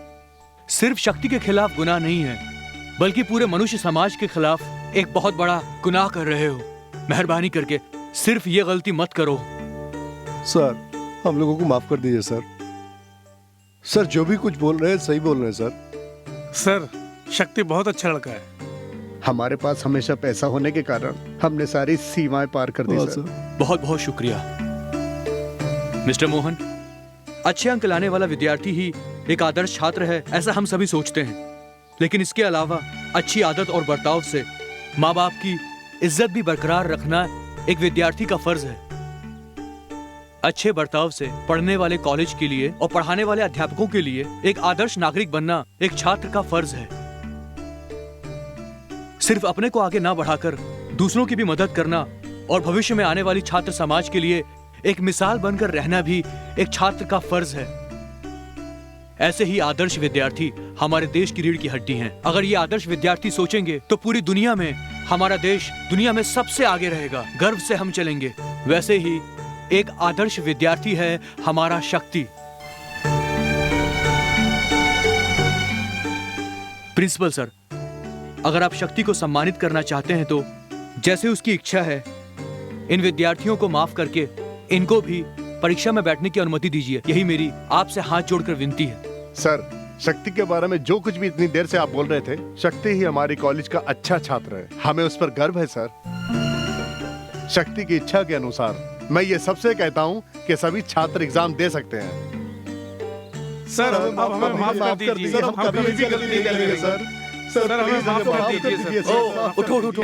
सिर्फ शक्ति के खिलाफ गुनाह नहीं है, बल्कि पूरे मनुष्य समाज के खिलाफ एक बहुत बड़ा गुनाह कर रहे हो। मेहरबानी करके सिर्फ ये गलती मत करो। सर, हम लोगों को माफ कर दीजिए सर। सर जो भी कुछ बोल रहे हैं सही बोल रहे हैं सर। सर शक्ति बहुत अच्छा लड़का है। हमारे पास हमेशा पैसा होने के कारण हमने सारी सीमाएं पार कर दी सर। बहुत बहुत शुक्रिया मिस्टर मोहन। अच्छे अंक लाने वाला विद्यार्थी ही एक आदर्श छात्र है, ऐसा हम सभी सोचते हैं, लेकिन इसके अलावा अच्छी आदत और बर्ताव से माँ बाप की इज्जत भी बरकरार रखना एक विद्यार्थी का फर्ज है। अच्छे बर्ताव से पढ़ने वाले कॉलेज के लिए और पढ़ाने वाले अध्यापकों के लिए एक आदर्श नागरिक बनना एक छात्र का फर्ज है। सिर्फ अपने को आगे ना बढ़ाकर दूसरों की भी मदद करना और भविष्य में आने वाली छात्र समाज के लिए एक मिसाल बनकर रहना भी एक छात्र का फर्ज है। ऐसे ही आदर्श विद्यार्थी हमारे देश की रीढ़ की हड्डी हैं। अगर ये आदर्श विद्यार्थी सोचेंगे तो पूरी दुनिया में हमारा देश दुनिया में सबसे आगे रहेगा, गर्व से हम चलेंगे। वैसे ही एक आदर्श विद्यार्थी है हमारा शक्ति। प्रिंसिपल सर, अगर आप शक्ति को सम्मानित करना चाहते हैं तो जैसे उसकी इच्छा है, इन विद्यार्थियों को माफ करके इनको भी परीक्षा में बैठने की अनुमति दीजिए। यही मेरी आपसे हाथ जोड़कर विनती है। सर, शक्ति के बारे में जो कुछ भी इतनी देर से आप बोल रहे थे, शक्ति ही हमारी कॉलेज का अच्छा छात्र है। हमें उस पर गर्व है सर। शक्ति की इच्छा के अनुसार मैं ये सबसे कहता हूँ कि सभी छात्र एग्जाम दे सकते हैं। सर, अब हमें माफ कर दीजिए। हम कभी भी गलती नहीं करेंगे सर। सर, हमें माफ कर दीजिए सर। उठो उठो उठो।